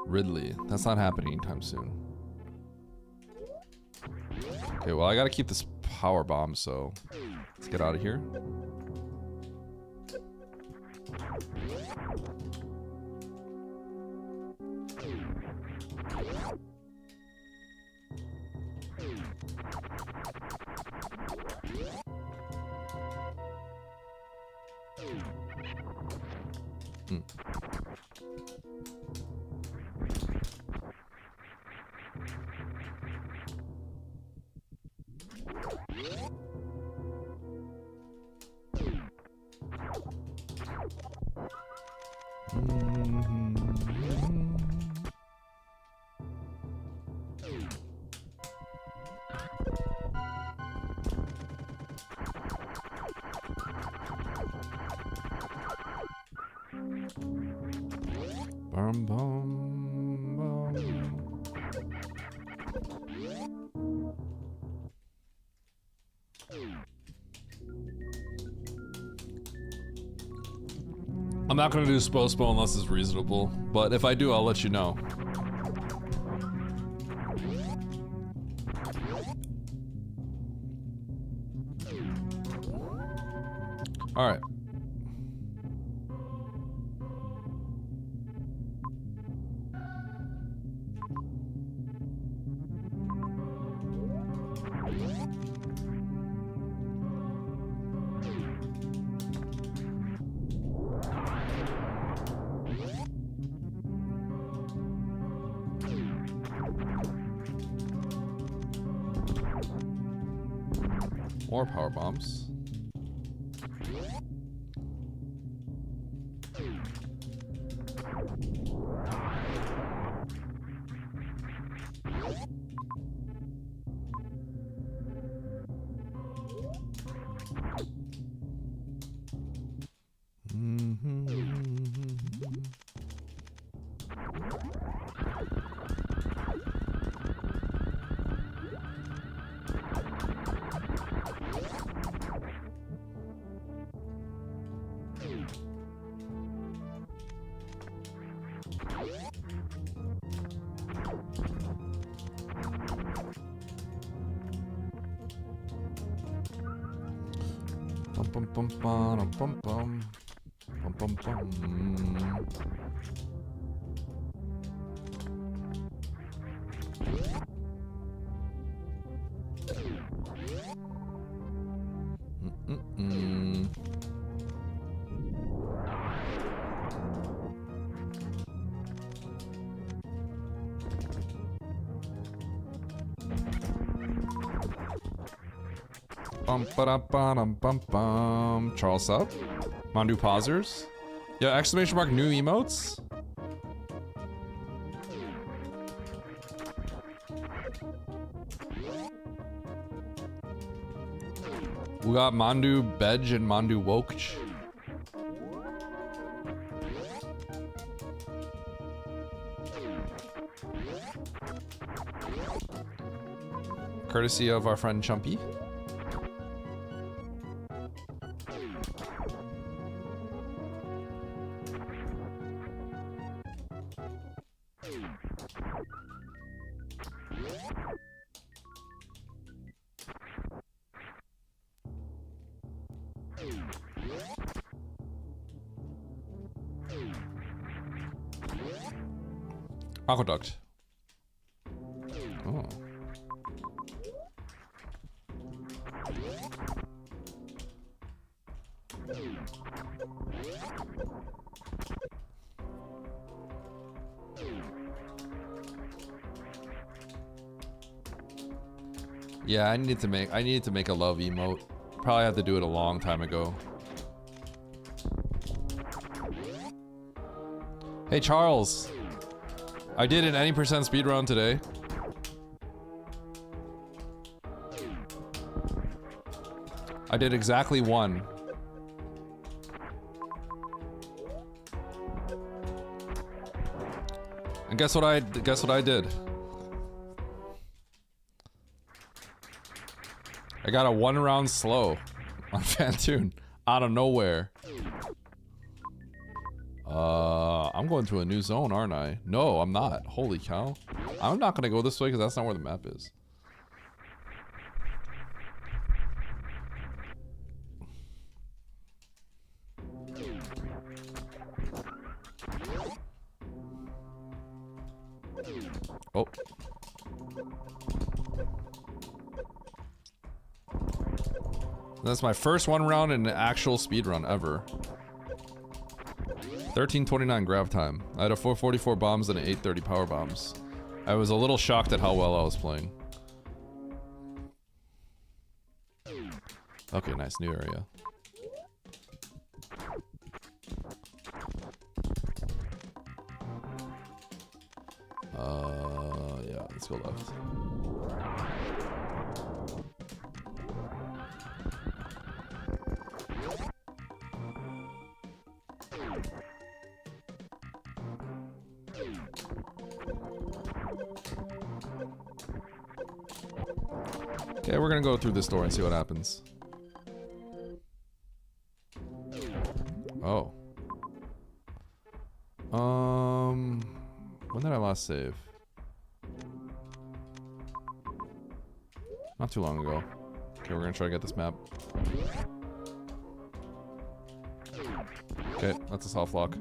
Ridley. That's not happening anytime soon. Okay, well, I gotta keep this power bomb, so let's get out of here. Bum, bum, bum. I'm not gonna do Spospo unless it's reasonable, but if I do, I'll let you know. All right. More power bombs. Bum bum bum bum bum bum bum bum. Bum ba bum bum bum. Charles up. Mandu pausers. Yeah, exclamation mark new emotes. We got Mandu Bedge and Mandu Wokch. Courtesy of our friend Chumpy. Aqueduct. Oh. Yeah, I needed to make a love emote. Probably had to do it a long time ago. Hey Charles. I did an any percent speedrun today. I did exactly one. And guess what I did? I got a 1 round slow on Fantoon out of nowhere. I'm going to a new zone, aren't I? No, I'm not. Holy cow. I'm not gonna go this way because that's not where the map is. Oh. That's my first 1 round in an actual speedrun ever. 13:29 grab time. I had a 444 bombs and an 830 power bombs. I was a little shocked at how well I was playing. Okay, nice new area. Yeah, let's go left. Okay, we're gonna go through this door and see what happens. Oh. When did I last save? Not too long ago. Okay, we're gonna try to get this map. Okay, that's a soft lock.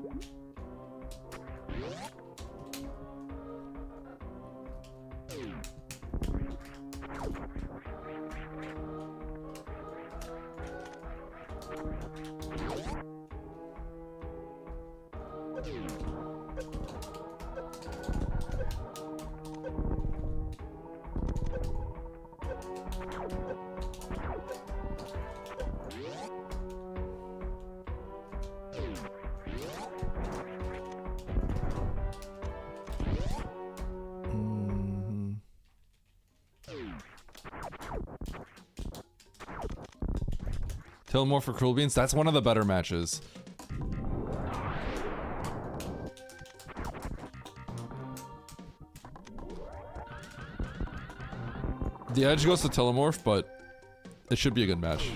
Tillamore for Cruel Beans. That's one of the better matches. The edge goes to Telomorph, but it should be a good match.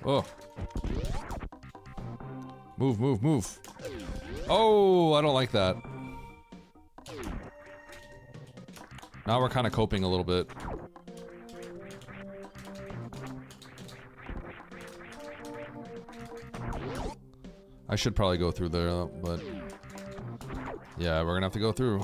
Oh. Move, move, move. Oh, I don't like that. Now we're kind of coping a little bit. I should probably go through there, but yeah, we're gonna have to go through.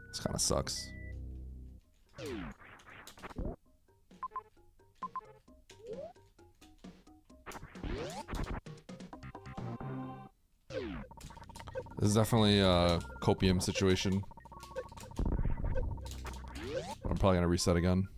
This kind of sucks. This is definitely a copium situation. I'm probably gonna reset again.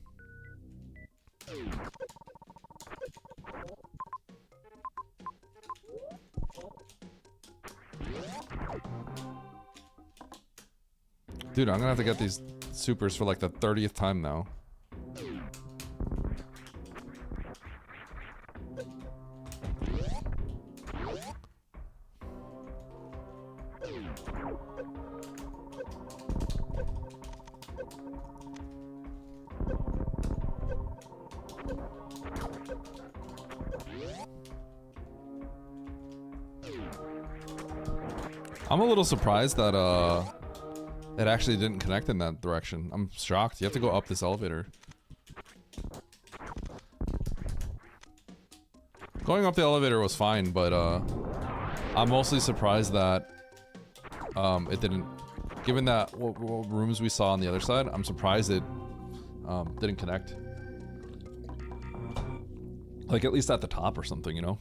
Dude, I'm gonna have to get these supers for like the 30th time now. I'm a little surprised that it actually didn't connect in that direction. I'm shocked. You have to go up this elevator. Going up the elevator was fine, but I'm mostly surprised that it didn't. Given that what rooms we saw on the other side, I'm surprised it didn't connect. Like at least at the top or something, you know?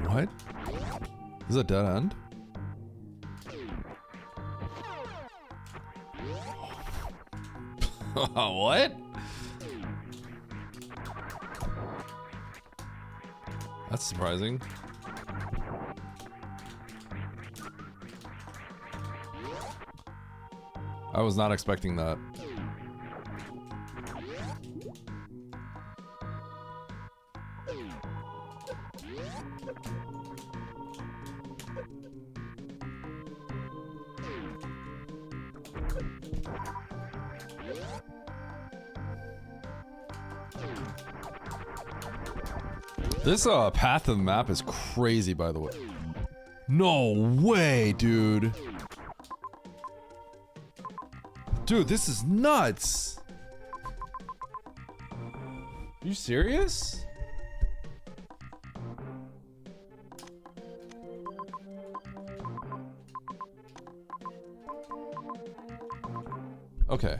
What? Is it a dead end? What? That's surprising. I was not expecting that. This path of the map is crazy, by the way. No way, dude. Dude, this is nuts. Are you serious? Okay.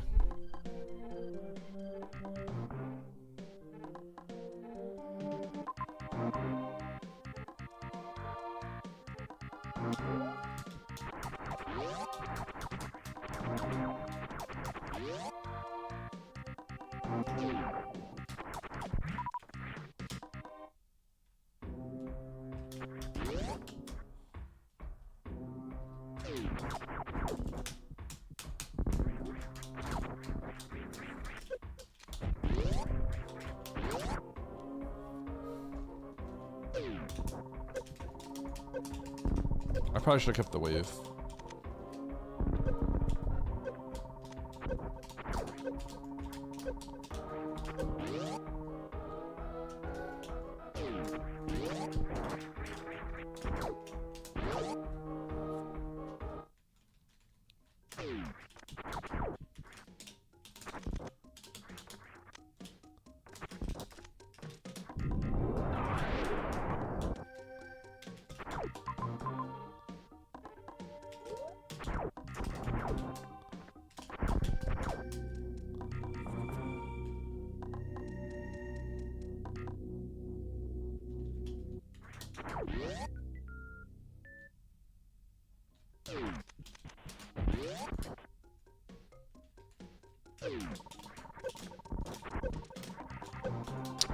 I probably should have kept the wave.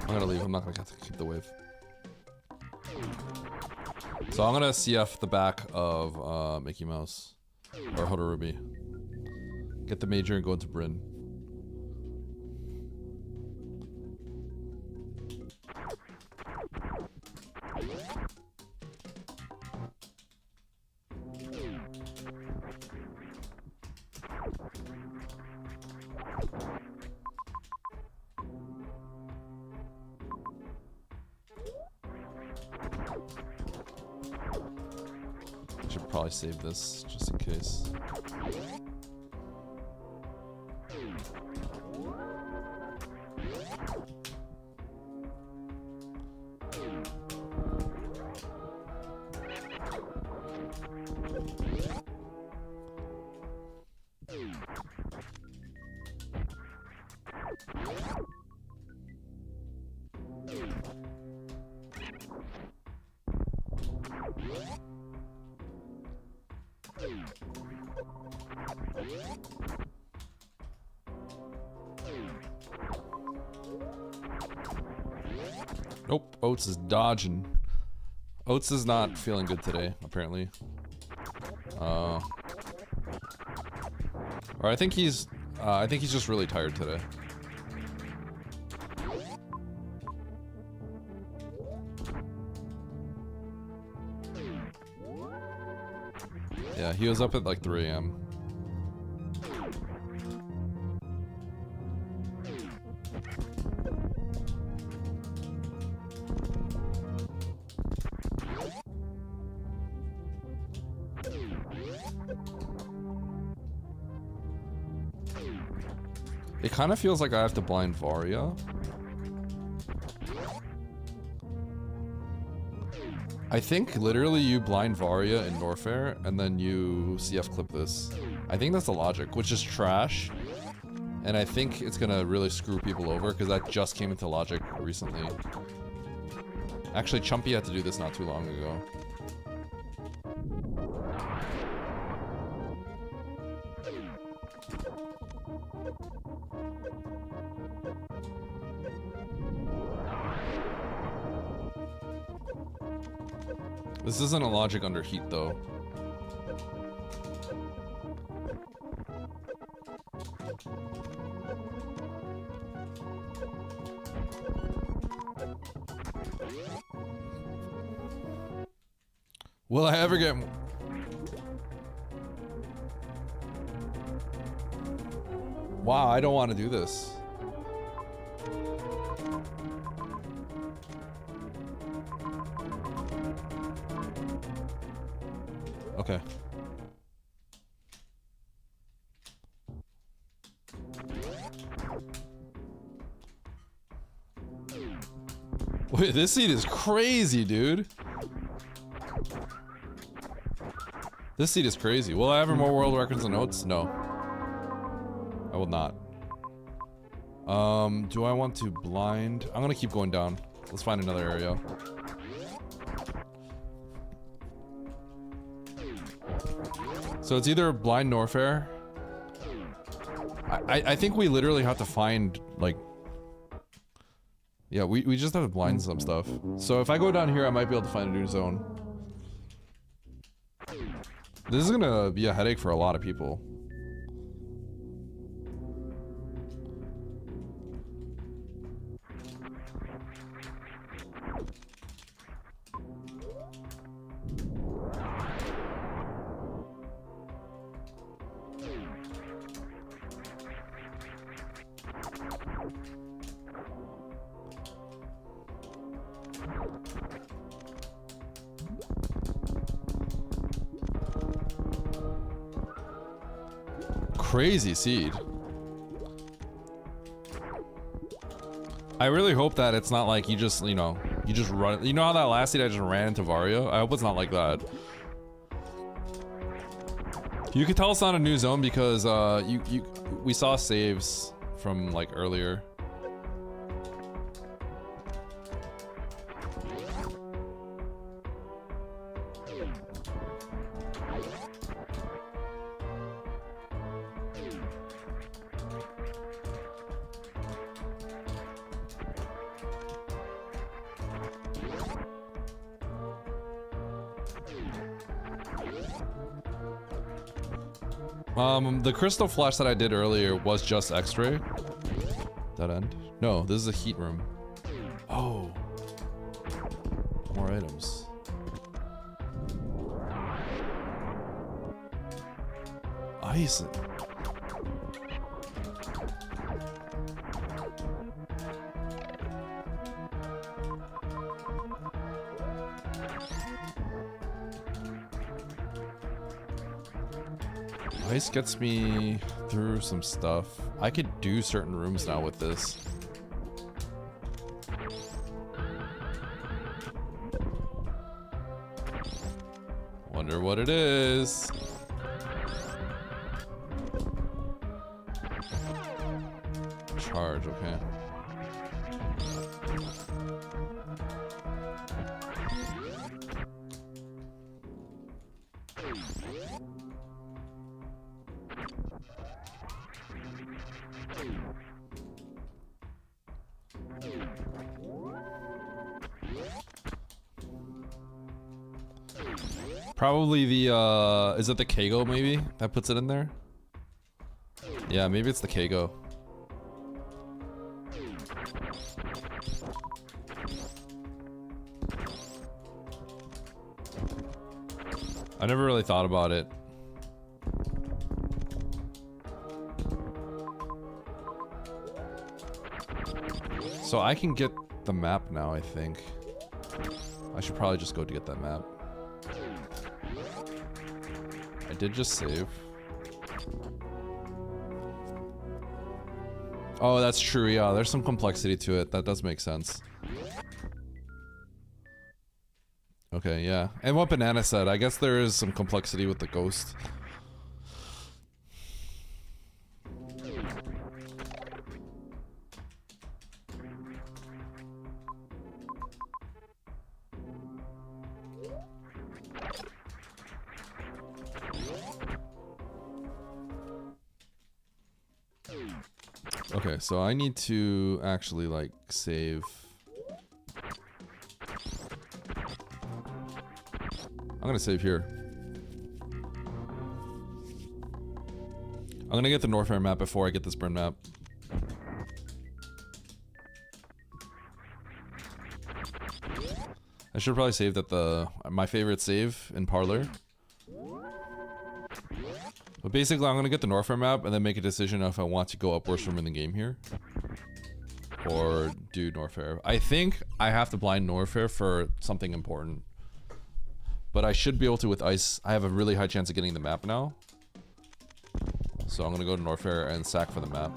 I'm gonna leave. I'm not gonna have to keep the wave. So I'm gonna CF the back of Mickey Mouse or Hoda Ruby. Get the major and go into Bryn. Should probably save this just in case. Nope, Oats is dodging. Oats is not feeling good today, apparently. Or I think he's just really tired today. Yeah, he was up at like 3 a.m. It kind of feels like I have to blind Varia. I think literally you blind Varia in Norfair and then you CF clip this. I think that's the logic, which is trash. And I think it's gonna really screw people over because that just came into logic recently. Actually, Chumpy had to do this not too long ago. This isn't a logic under heat though. Will I ever get... Wow, I don't want to do this. Okay. Wait, this seed is crazy, dude. This seed is crazy. Will I ever more world records than Oats? No. I will not. Do I want to blind? I'm gonna keep going down. Let's find another area. So it's either blind Norfair. I think we literally have to find, like... Yeah, we just have to blind some stuff. So if I go down here, I might be able to find a new zone. This is gonna be a headache for a lot of people. Crazy seed. I really hope that it's not like you just, you know, you just run. You know how that last seed I just ran into Vario? I hope it's not like that. You could tell it's not a new zone because we saw saves from like earlier. The crystal flash that I did earlier was just X-ray. Dead end? No, this is a heat room. Oh. More items. Ice. Ice gets me through some stuff. I could do certain rooms now with this. Wonder what it is. Charge, okay. Probably the, is it the Kago maybe? That puts it in there? Yeah, maybe it's the Kago. I never really thought about it. So I can get the map now, I think. I should probably just go to get that map. I did just save. Oh, that's true, yeah, there's some complexity to it. That does make sense. Okay, yeah. And what Banana said, I guess there is some complexity with the ghost. Okay, so I need to actually, like, save. I'm gonna save here. I'm gonna get the Norfair map before I get this Bryn map. I should probably save that my favorite save in Parlor. But basically, I'm gonna get the Norfair map and then make a decision if I want to go upwards from in the game here, or do Norfair. I think I have to blind Norfair for something important, but I should be able to with Ice. I have a really high chance of getting the map now, so I'm gonna go to Norfair and sack for the map.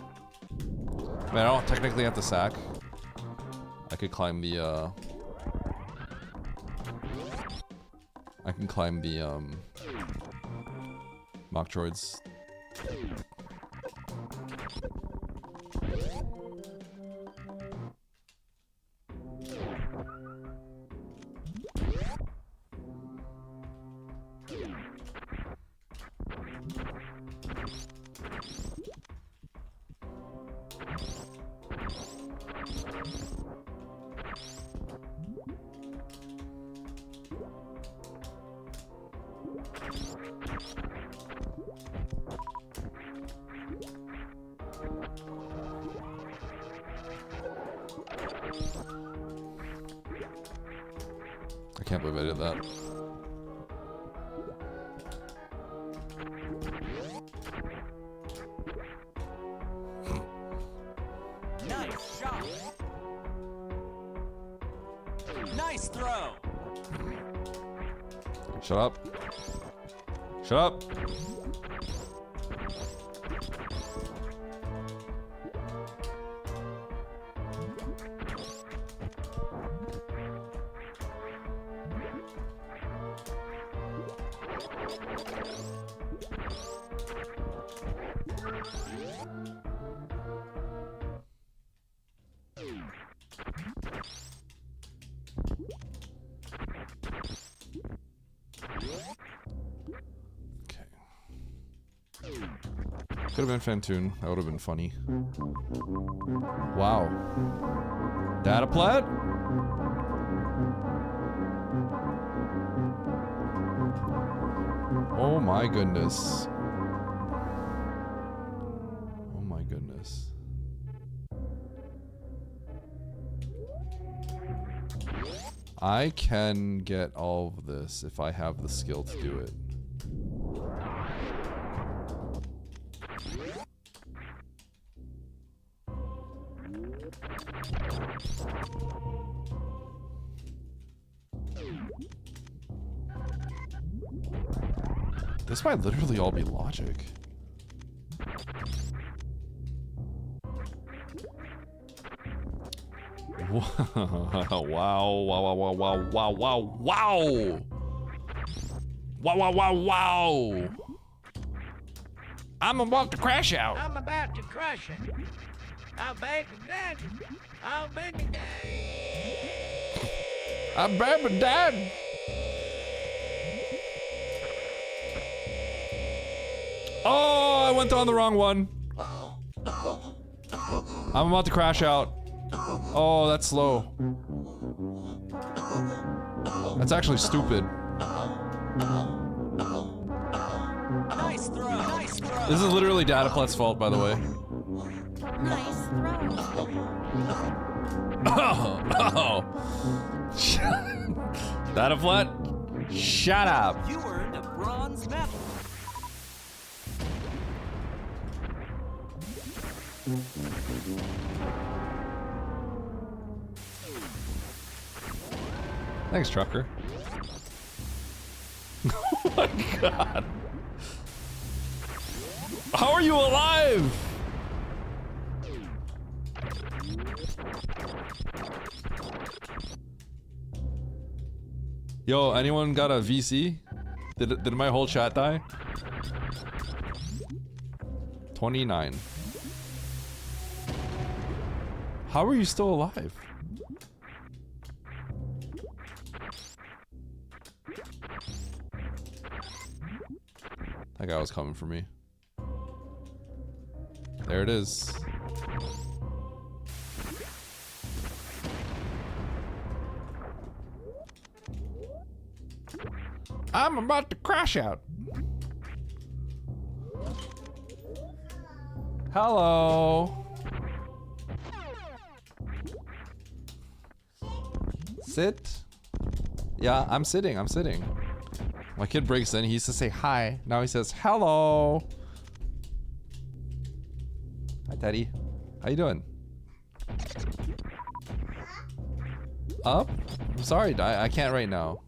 I mean, I don't technically have to sack. I could climb the. I can climb the mock droids. I can't believe I did that. Nice shot. Nice throw. Shut up. Shut up. Could have been Fantoon. That would have been funny. Wow. Data plat? Oh my goodness. Oh my goodness. I can get all of this if I have the skill to do it. This might literally all be logic. Wow, wow, wow, wow, wow, wow, wow, wow. Wow, wow, wow, wow. I'm about to crash out. I'm about to crush it. I'll beg Dad. I'll beg Dad. I'm baby dad. Oh, I went on the wrong one. I'm about to crash out. Oh, that's slow. That's actually stupid. Nice throw. Nice throw. This is literally Dataplet's fault, by the way. Nice throw. Oh. Dataplet, shut up. You earned a bronze medal. Thanks, trucker. Oh my god. How are you alive? Yo, anyone got a VC? Did my whole chat die? 29. How are you still alive? That guy was coming for me. There it is. I'm about to crash out. Hello. Sit. Yeah, I'm sitting. I'm sitting. My kid breaks in. He used to say hi. Now he says hello. Hi, Teddy. How you doing? Up? I'm sorry. I can't right now.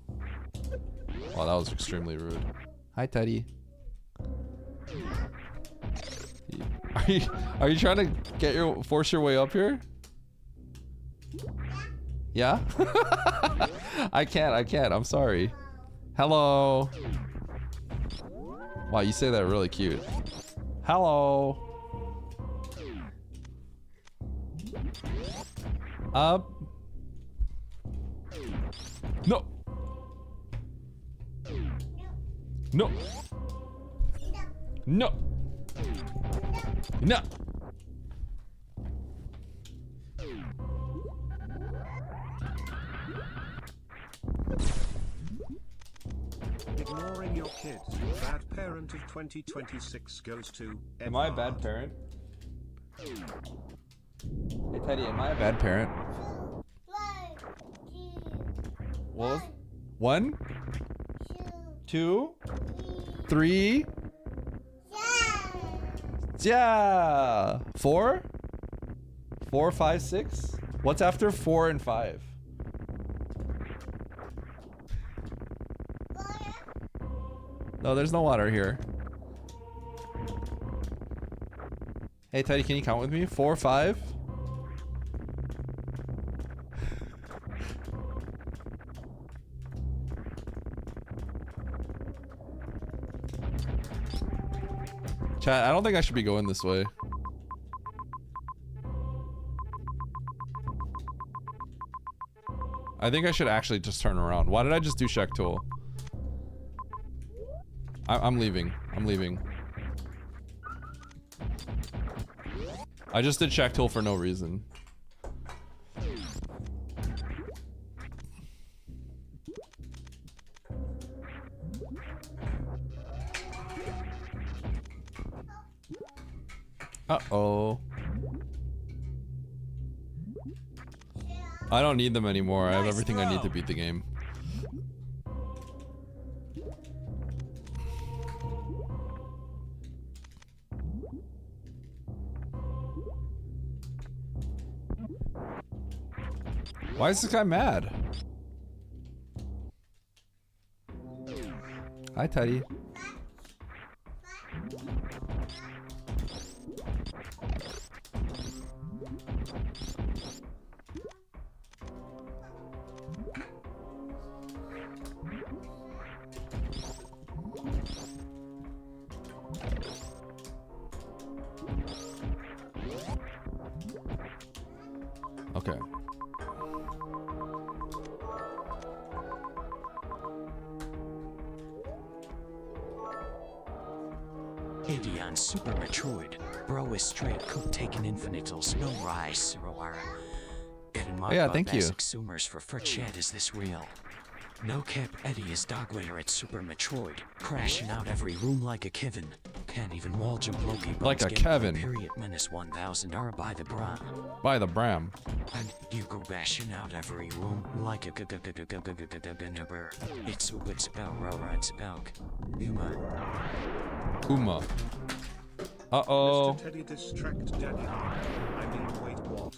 Wow, that was extremely rude. Hi, Teddy. Are you trying to force your way up here? Yeah? I can't. I'm sorry. Hello. Wow, you say that really cute. Hello. Up. No. No. No. No. Ignoring your kids. Bad parent of 2026 goes to. Am I a bad parent? Hey Teddy, am I a bad parent? What? 1, 2, 3. Yeah. 4, 5, 6. What's after 4 and 5? No, there's no water here. Hey Teddy, can you count with me? 4, 5. Chat, I don't think I should be going this way. I think I should actually just turn around. Why did I just do check tool? I'm leaving. I'm leaving. I just did check tool for no reason. Uh-oh. I don't need them anymore. I have everything I need to beat the game. Why is this guy mad? Hi, Teddy. Okay. Adion Super Metroid. Bro is straight cook taken infinital snow rise Sirawara. Yeah, thank you. Consumers for Furchet is this real? No cap, Eddie is doglayer at Super Metroid, crashing out every room like a Kevin. Can't even wall jump Loki. Like a Kevin. Period minus 1000 are by the bra. By the Bram. And you go bashing out every room like a It's about Rora, it's about Uma. Uma. Uh-oh. Mr. Teddy distract Daddy. I mean, wait, what?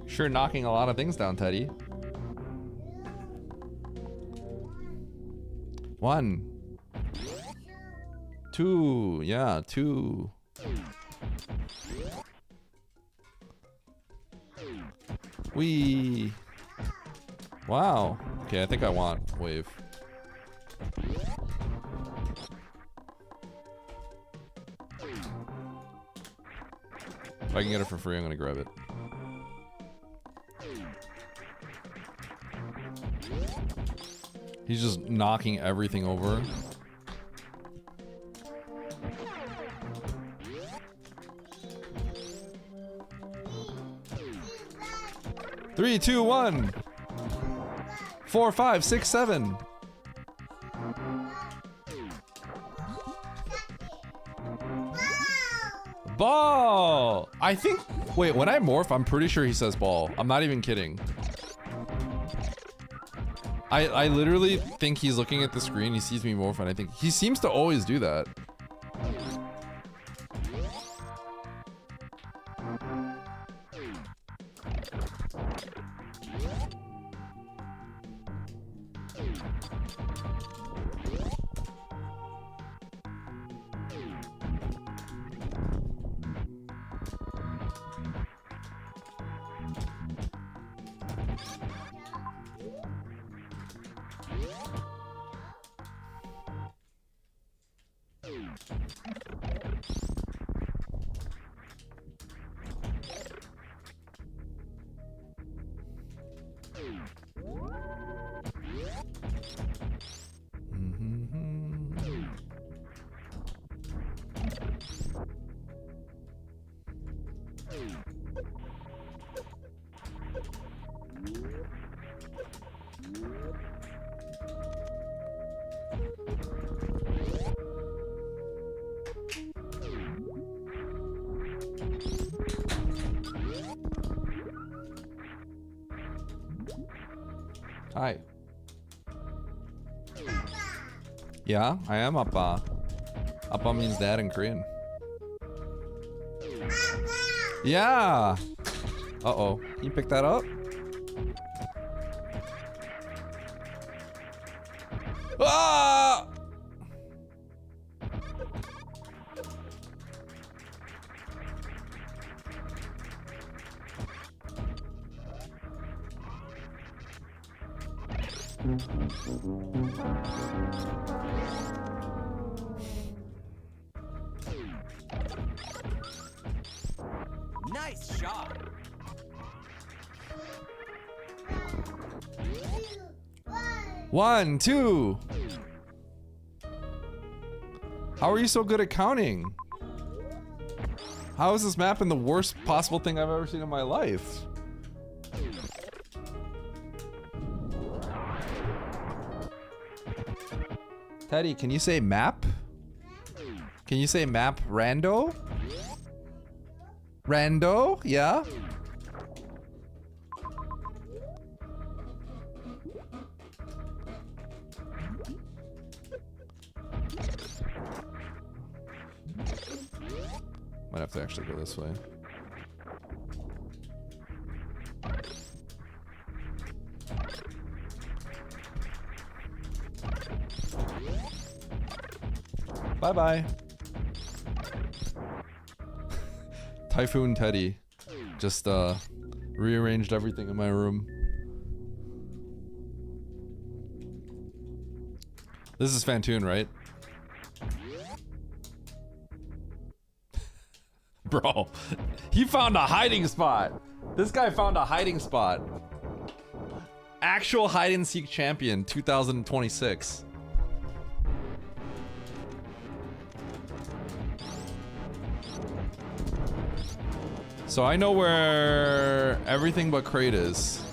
Sure knocking a lot of things down, Teddy. 1. 2. Yeah, 2. Wee. Wow. Okay, I think I want wave. If I can get it for free, I'm gonna grab it. He's just knocking everything over. Three, 2, 1. 4, 5, 6, 7. Ball! I think... Wait, when I morph, I'm pretty sure he says ball. I'm not even kidding. I literally think he's looking at the screen, he sees me morph, and I think... He seems to always do that. Hi. Yeah, I am Appa. Appa means dad in Korean. Yeah! Uh-oh. Can you pick that up? Ah! Nice shot. One, two. How are you so good at counting? How is this map in the worst possible thing I've ever seen in my life? Teddy, can you say map? Can you say map rando? Rando? Yeah? Might have to actually go this way. Bye-bye. Typhoon Teddy just rearranged everything in my room. This is Fantoon, right? Bro, he found a hiding spot. This guy found a hiding spot. Actual hide and seek champion 2026. So I know where everything but crate is.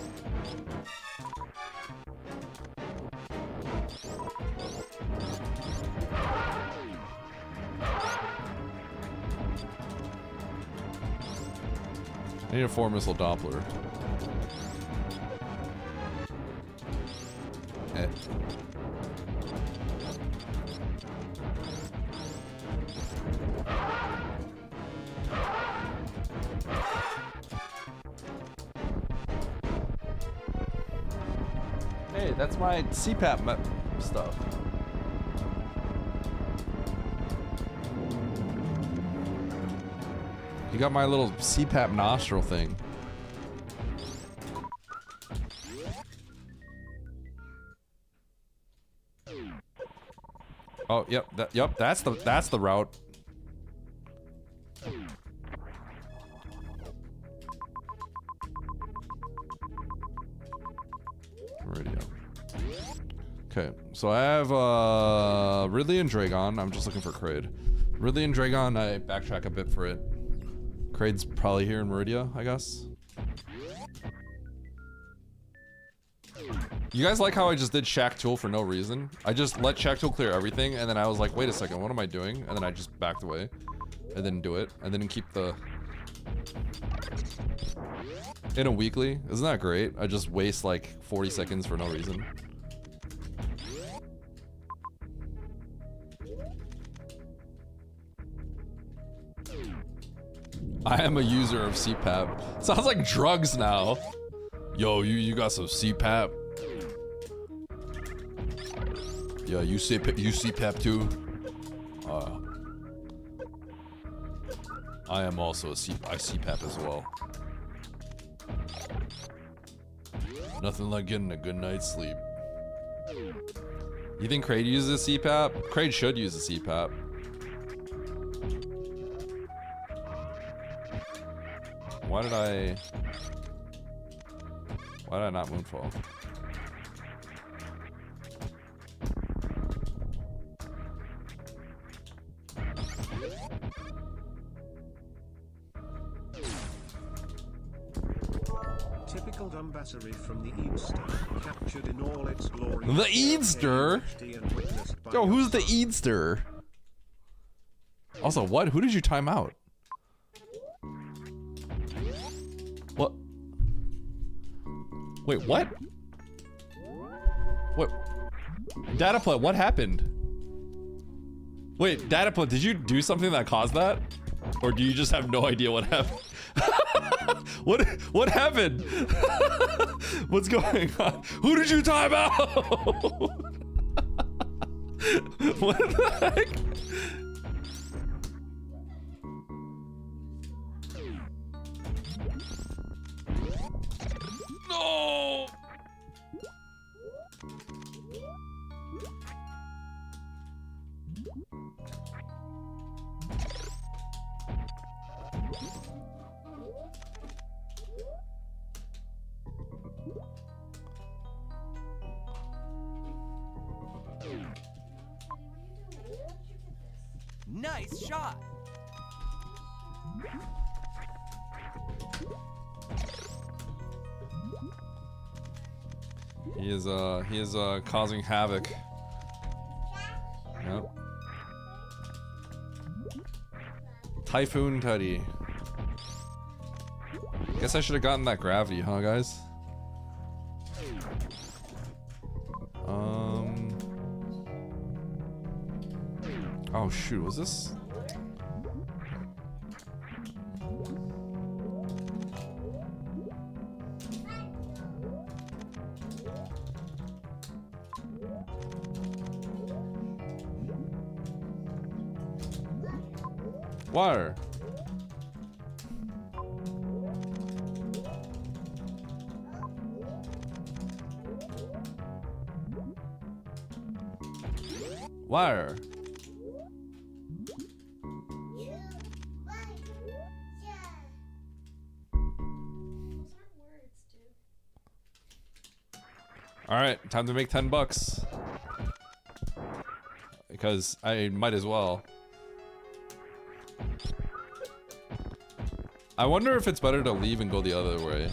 I need a 4-missile Doppler. Eh. Hey, that's my CPAP stuff. You got my little CPAP nostril thing. Oh, yep, that's the route. Radio. Okay, so I have Ridley and Dragon. I'm just looking for Kraid. Ridley and Dragon, I backtrack a bit for it. Kraid's probably here in Meridia, I guess. You guys like how I just did Shack Tool for no reason? I just let Shack Tool clear everything, and then I was like, wait a second, what am I doing? And then I just backed away. I didn't do it. I didn't keep the... In a weekly? Isn't that great? I just waste like 40 seconds for no reason. I am a user of CPAP. Sounds like drugs now. Yo, you got some CPAP? Yeah, you CPAP too? I am also I CPAP as well. Nothing like getting a good night's sleep. You think Kraid uses a CPAP? Kraid should use a CPAP. Why did I not moonfall? Typical Dumbassery from the Eadster, captured in all its glory. The Eadster? Yo, who's the Eadster? Also, what? Who did you time out? What? Wait, what? What? Dataplan, what happened? Wait, Dataplan, did you do something that caused that? Or do you just have no idea what happened? What happened? What's going on? Who did you time out? What the heck? No! Nice shot. He is causing havoc. Yep. Typhoon Teddy. Guess I should have gotten that gravity, huh, guys? Oh shoot, was this? Water. Water. All right, time to make $10 because I might as well. I wonder if it's better to leave and go the other way.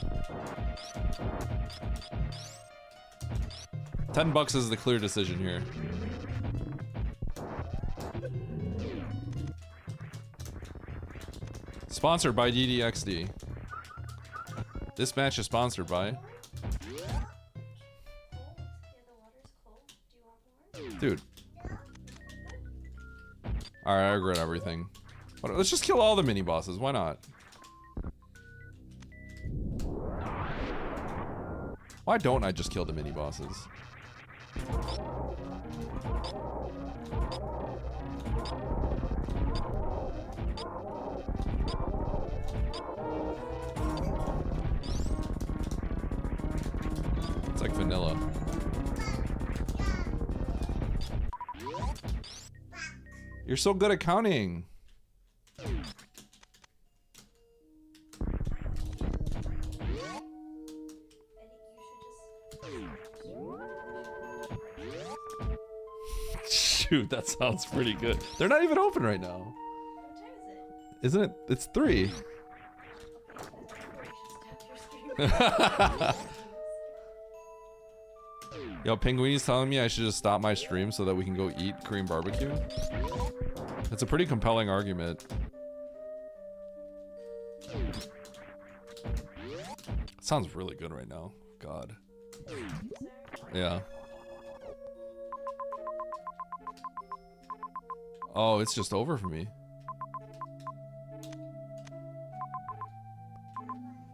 $10 is the clear decision here. Sponsored by DDXD. This match is sponsored by. Dude. Alright, I regret everything. Let's just kill all the mini bosses. Why not? Why don't I just kill the mini bosses? It's like vanilla. You're so good at counting. Shoot, that sounds pretty good. They're not even open right now. Isn't it? It's 3. Yo, Penguini's telling me I should just stop my stream so that we can go eat Korean barbecue. That's a pretty compelling argument. It sounds really good right now. God. Yeah. Oh, it's just over for me.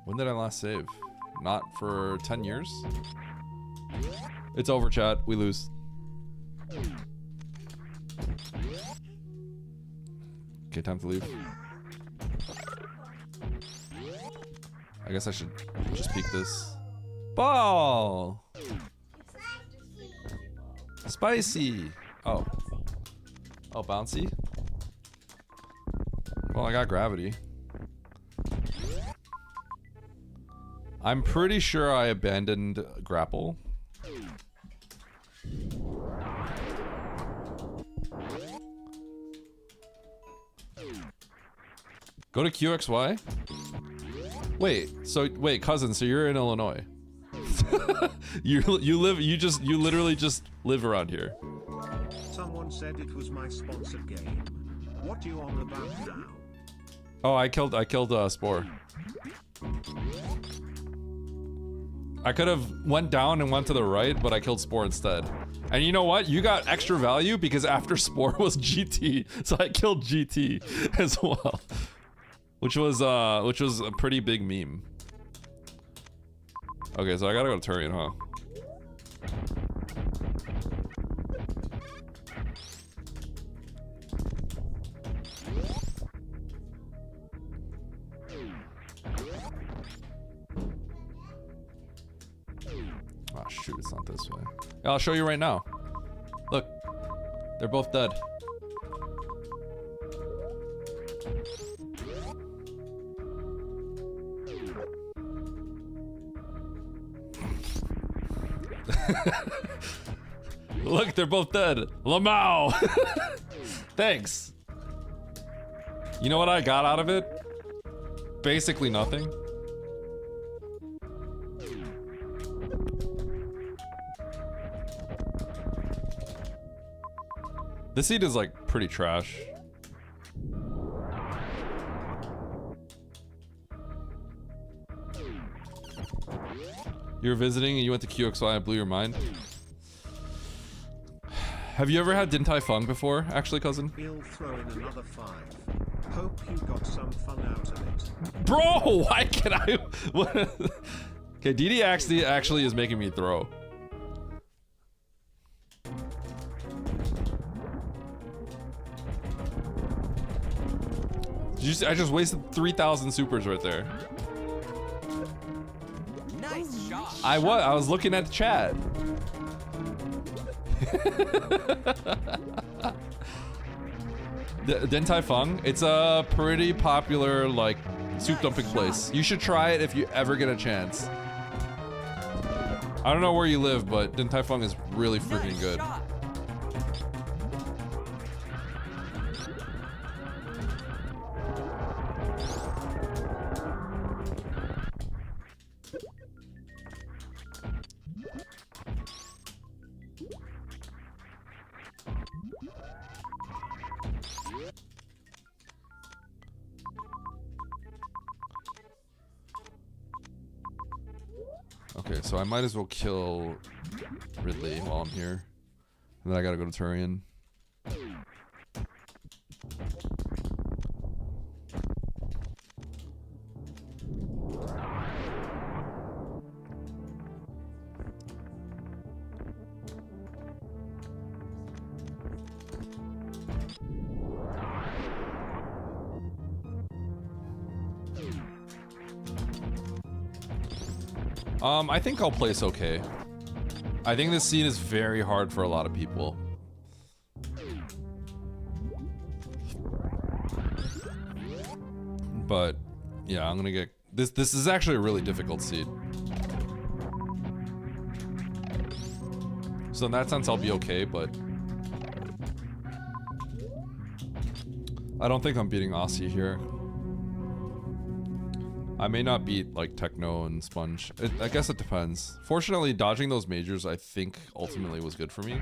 When did I last save? Not for 10 years? It's over, chat. We lose. Okay, time to leave. I guess I should just peek this. Ball! Spicy! Oh. Oh, bouncy? Well, I got gravity. I'm pretty sure I abandoned grapple. Go to QXY? Wait, cousin, so you're in Illinois. you literally just live around here. Someone said it was my sponsored game. What you on about now? Oh, I killed Spore. I could have went down and went to the right, but I killed Spore instead. And you know what? You got extra value because after Spore was GT, so I killed GT as well, which was a pretty big meme. Okay, so I gotta go to Turian, huh? Oh shoot, it's not this way. Yeah, I'll show you right now. Look, they're both dead. Look, they're both dead. Lamau! Thanks. You know what I got out of it? Basically nothing. This seed is like pretty trash. You were visiting and you went to QXY and blew your mind. Have you ever had Din Tai Fung before, actually, cousin? He'll throw in another 5. Hope you got some fun out of it. Bro, why can I? What? Okay, DD actually is making me throw. I just wasted 3,000 supers right there. Nice shot. I was looking at the chat. Din Tai Fung, it's a pretty popular like soup dumping place. You should try it if you ever get a chance. I don't know where you live, but Din Tai Fung is really freaking good. Shot. so I might as well kill Ridley while I'm here. And then I gotta go to Turian. I think I'll place okay. I think this seed is very hard for a lot of people. But yeah, I'm gonna get this. This is actually a really difficult seed. So in that sense, I'll be okay, but I don't think I'm beating Aussie here. I may not beat like Techno and Sponge. I guess it depends. Fortunately, dodging those majors, I think ultimately was good for me.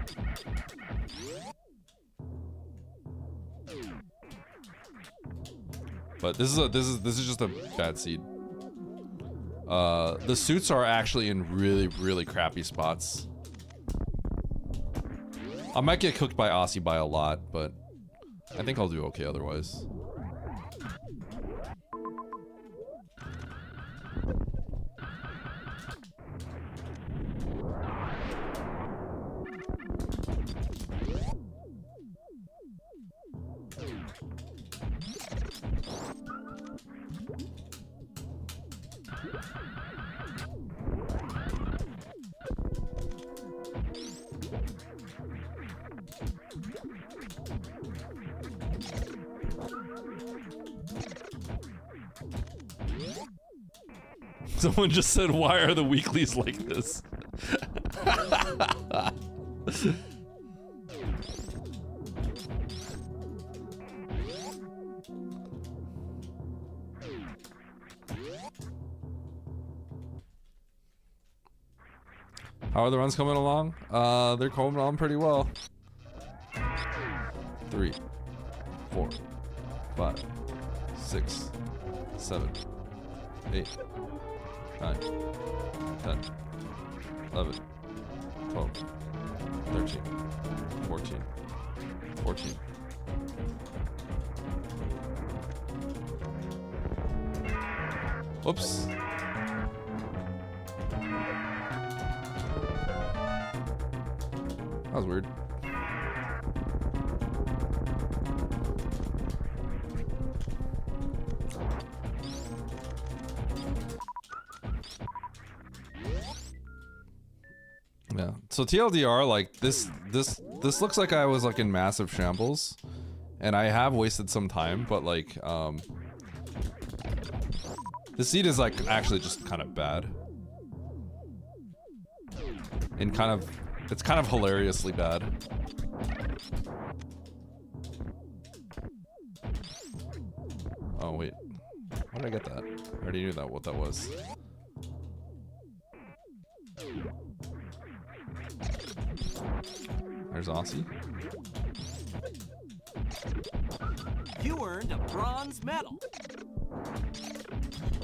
But this is just a bad seed. The suits are actually in really crappy spots. I might get cooked by Aussie by a lot, but I think I'll do okay otherwise. Someone just said, why are the weeklies like this? How are the runs coming along? They're coming along pretty well. 3, 4, 5, 6, 7, 8, 9, 10, 11, 12, 13, 14, 14. Whoops. That was weird. Yeah. So TLDR, like this looks like I was like in massive shambles, and I have wasted some time, but like the seed is like actually just kind of bad, and it's kind of hilariously bad. Oh wait, how did I get that? I already knew what that was. There's Aussie. You earned a bronze medal.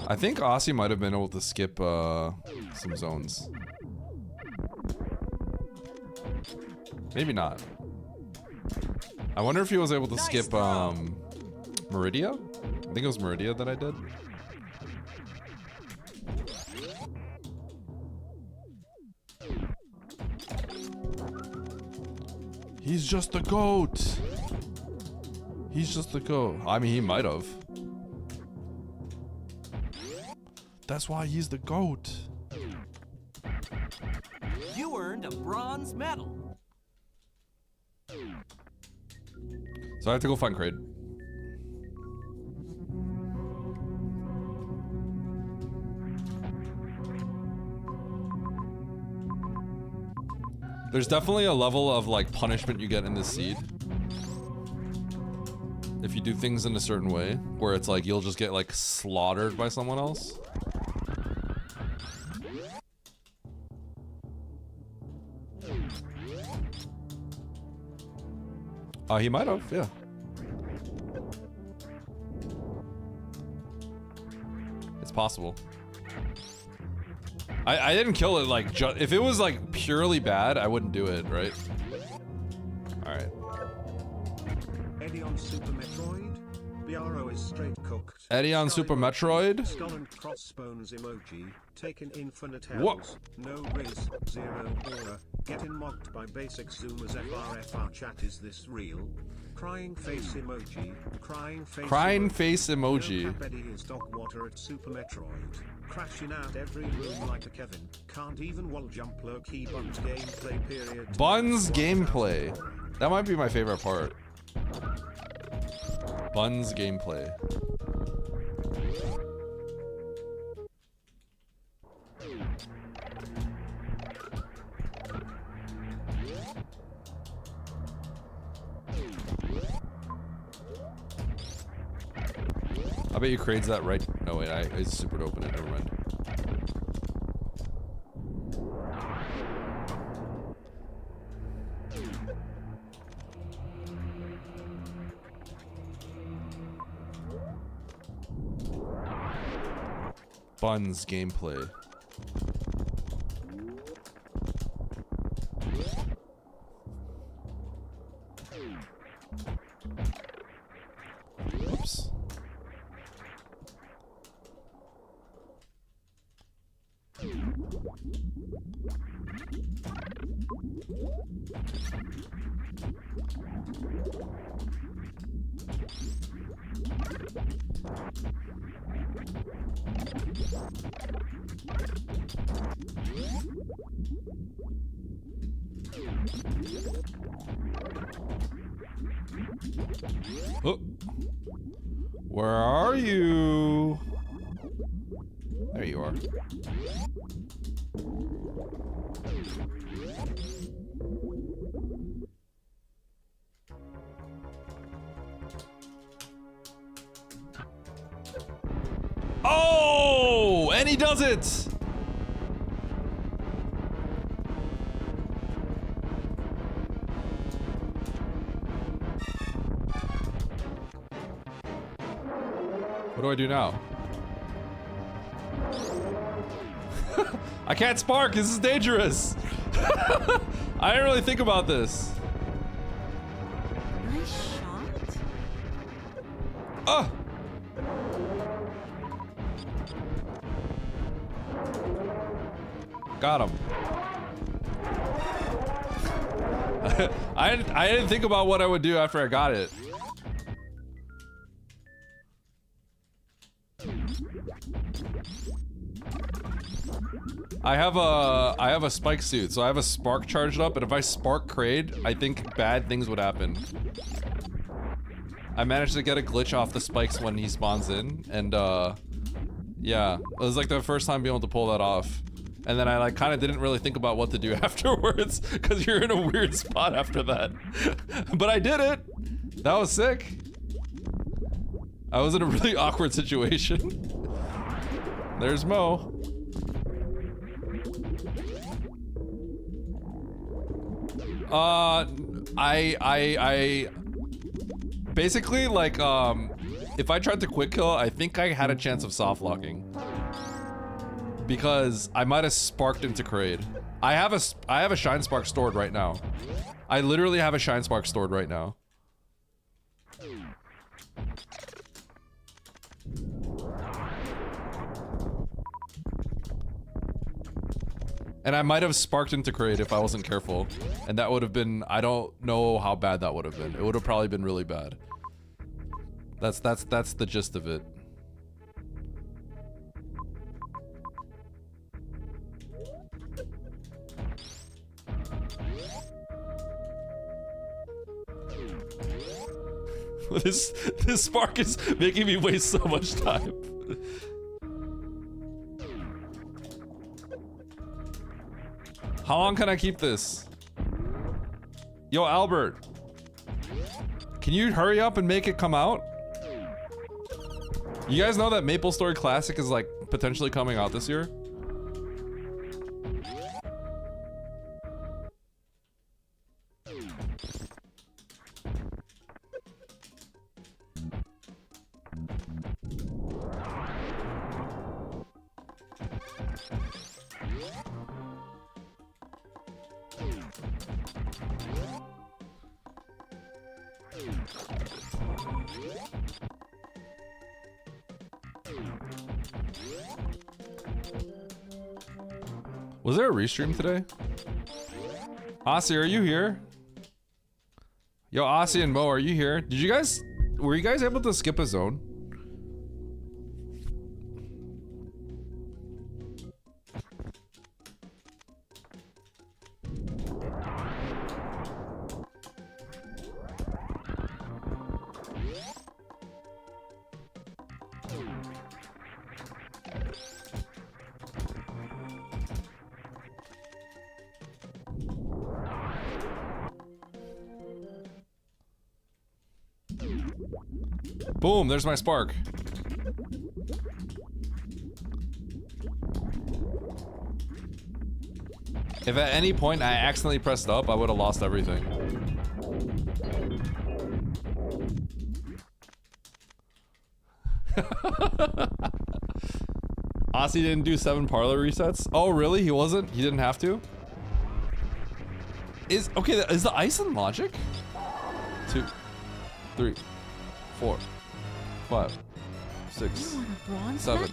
I think Aussie might have been able to skip some zones. Maybe not. I wonder if he was able to skip Meridia? I think it was Meridia that I did. He's just the GOAT. He's just the GOAT. I mean, he might have. That's why he's the GOAT. You earned a bronze medal. So I have to go find Kraid. There's definitely a level of like punishment you get in this seed if you do things in a certain way, where it's like you'll just get like slaughtered by someone else. He might have, yeah. It's possible. I didn't kill it like if it was like purely bad, I wouldn't do it, right? All right. Eddie on Super Metroid. BRO is straight cooked. Eddie on Super Metroid. Skull and crossbones emoji. Taking infinite hells. What? No riz. Zero aura. Getting mocked by basic zoomers. FRFR chat. Is this real? Crying face emoji. Crying face. Crying face emoji. No cap. Eddie is dog water at Super Metroid. Crashing out every room like a Kevin. Can't even wall jump low key. Buns gameplay period. Buns gameplay. That might be my favorite part. Buns gameplay. I bet you Crane's that right. No wait, I super open it. Never mind. Buns gameplay. Oops. Oh. Where are you? There you are. Oh, and he does it. What do I do now? I can't spark. This is dangerous. I didn't really think about this. Nice shot. Oh. Got him. I didn't think about what I would do after I got it. I have a spike suit, so I have a spark charged up, and if I spark Kraid, I think bad things would happen. I managed to get a glitch off the spikes when he spawns in, and yeah, it was like the first time being able to pull that off. And then I like kind of didn't really think about what to do afterwards, because you're in a weird spot after that. But I did it. That was sick. I was in a really awkward situation. There's Mo. I basically like if I tried to quick kill, I think I had a chance of soft locking because I might have sparked into Kraid. I have a shine spark stored right now. I literally have a shine spark stored right now. And I might have sparked into Kraid if I wasn't careful. And that would have been, I don't know how bad that would have been. It would have probably been really bad. That's the gist of it. This spark is making me waste so much time. How long can I keep this? Yo, Albert. Can you hurry up and make it come out? You guys know that MapleStory Classic is like potentially coming out this year? Was there a restream today? Aussie, are you here? Yo, Aussie and Mo, are you here? Were you guys able to skip a zone? Boom, there's my spark. If at any point I accidentally pressed up, I would have lost everything. Aussie didn't do 7 parlor resets? Oh, really? He wasn't? He didn't have to? Is the ice in logic? 2, 3, 4, 5, 6, 7,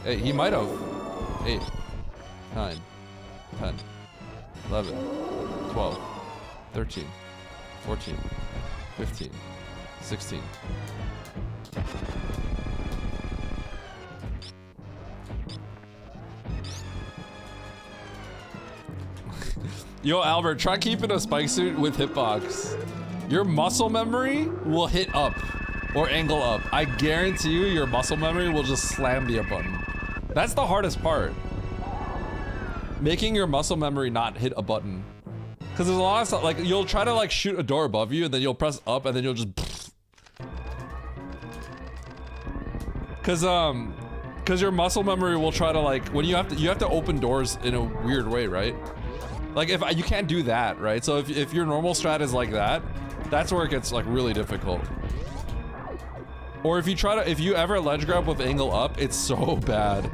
8. He might have. 8, 9, 10, 11, 12, 13, 14, 15, 16. Yo, Albert, try keeping a spike suit with hitbox. Your muscle memory will hit up or angle up. I guarantee you your muscle memory will just slam the up button. That's the hardest part. Making your muscle memory not hit a button. Cause there's a lot of stuff, like you'll try to like shoot a door above you and then you'll press up and then you'll just Cause your muscle memory will try to like, when you have to open doors in a weird way, right? Like if you can't do that, right? So if your normal strat is like that, that's where it gets like really difficult. Or if you ever ledge grab with angle up, it's so bad.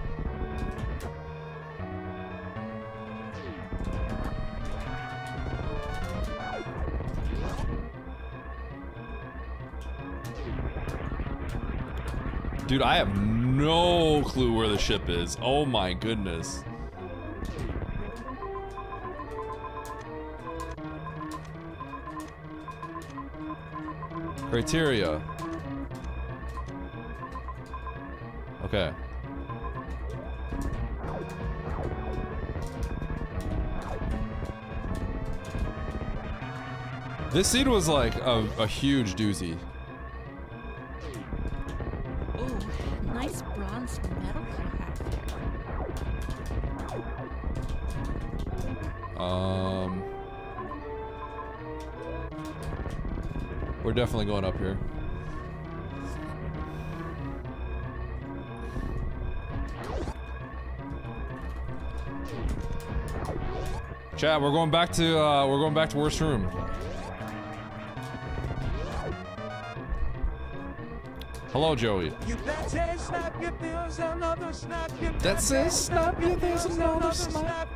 Dude, I have no clue where the ship is. Oh my goodness. Criteria. Okay. This scene was like a huge doozy. Ooh, nice bronze medal you have there. We're definitely going up here. Chat, we're going back to worst room. Hello, Joey. That's it, snap you, there's another snap.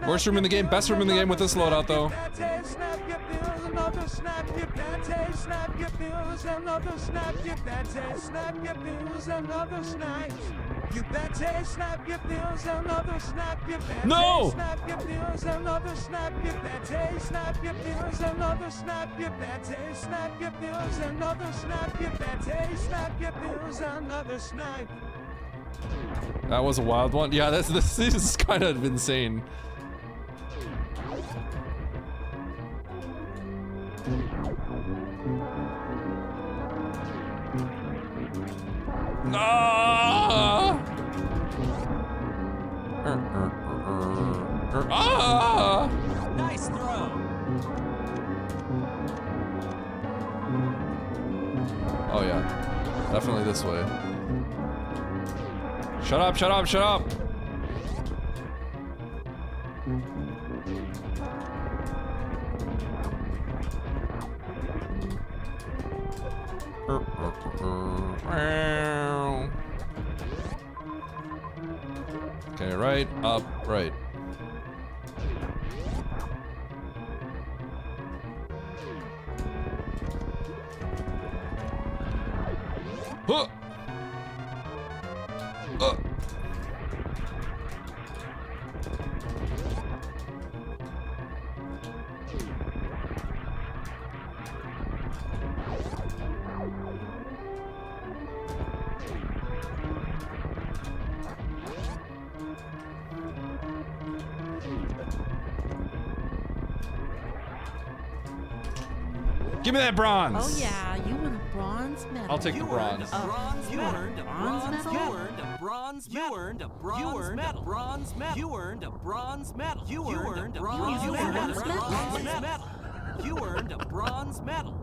Worst room in the game, best room in the game with this loadout though. No! That was a wild one. Yeah, this is kind of insane. Ah! Ah! Nice throw. Oh yeah, definitely this way. Shut up, shut up, shut up! Okay, right, up, right. Huh. Give me that bronze. Oh yeah, you won a bronze medal. I'll take the bronze. You earned a bronze medal? You earned a bronze medal. You earned a bronze medal. Bronze medal. You earned a bronze medal. You earned a bronze medal. You earned a bronze medal.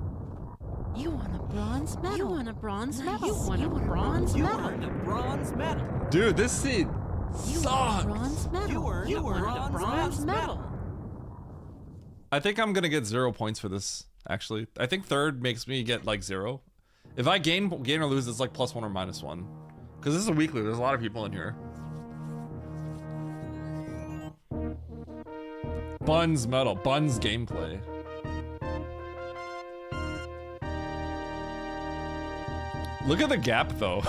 You won a bronze medal. You won a bronze medal. You won a bronze bronze You medal. earned a bronze medal. Dude, this scene You won a sucks. bronze medal. You earned a bronze medal. I think I'm gonna get 0 points for this. Actually, I think third makes me get like 0. If I gain or lose, it's like +1 or -1. Because this is a weekly. There's a lot of people in here. Buns medal. Buns gameplay. Look at the gap though.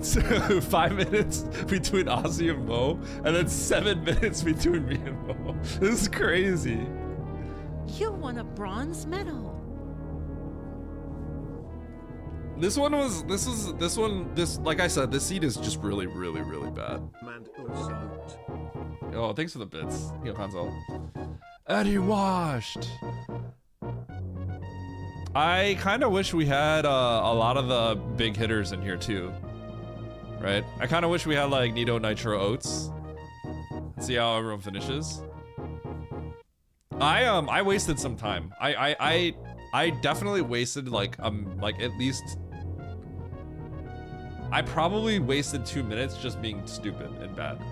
So 5 minutes between Ozzy and Mo, and then 7 minutes between me and Mo. This is crazy. You won a bronze medal. This like I said, this seed is just really bad. Man, salute. Oh, thanks for the bits. Yo, Hanzo. Eddie washed. I kind of wish we had a lot of the big hitters in here too. Right? I kind of wish we had like Nido, Nitro, Oats. See how everyone finishes. I wasted some time. I definitely wasted like at least. I probably wasted 2 minutes just being stupid and bad.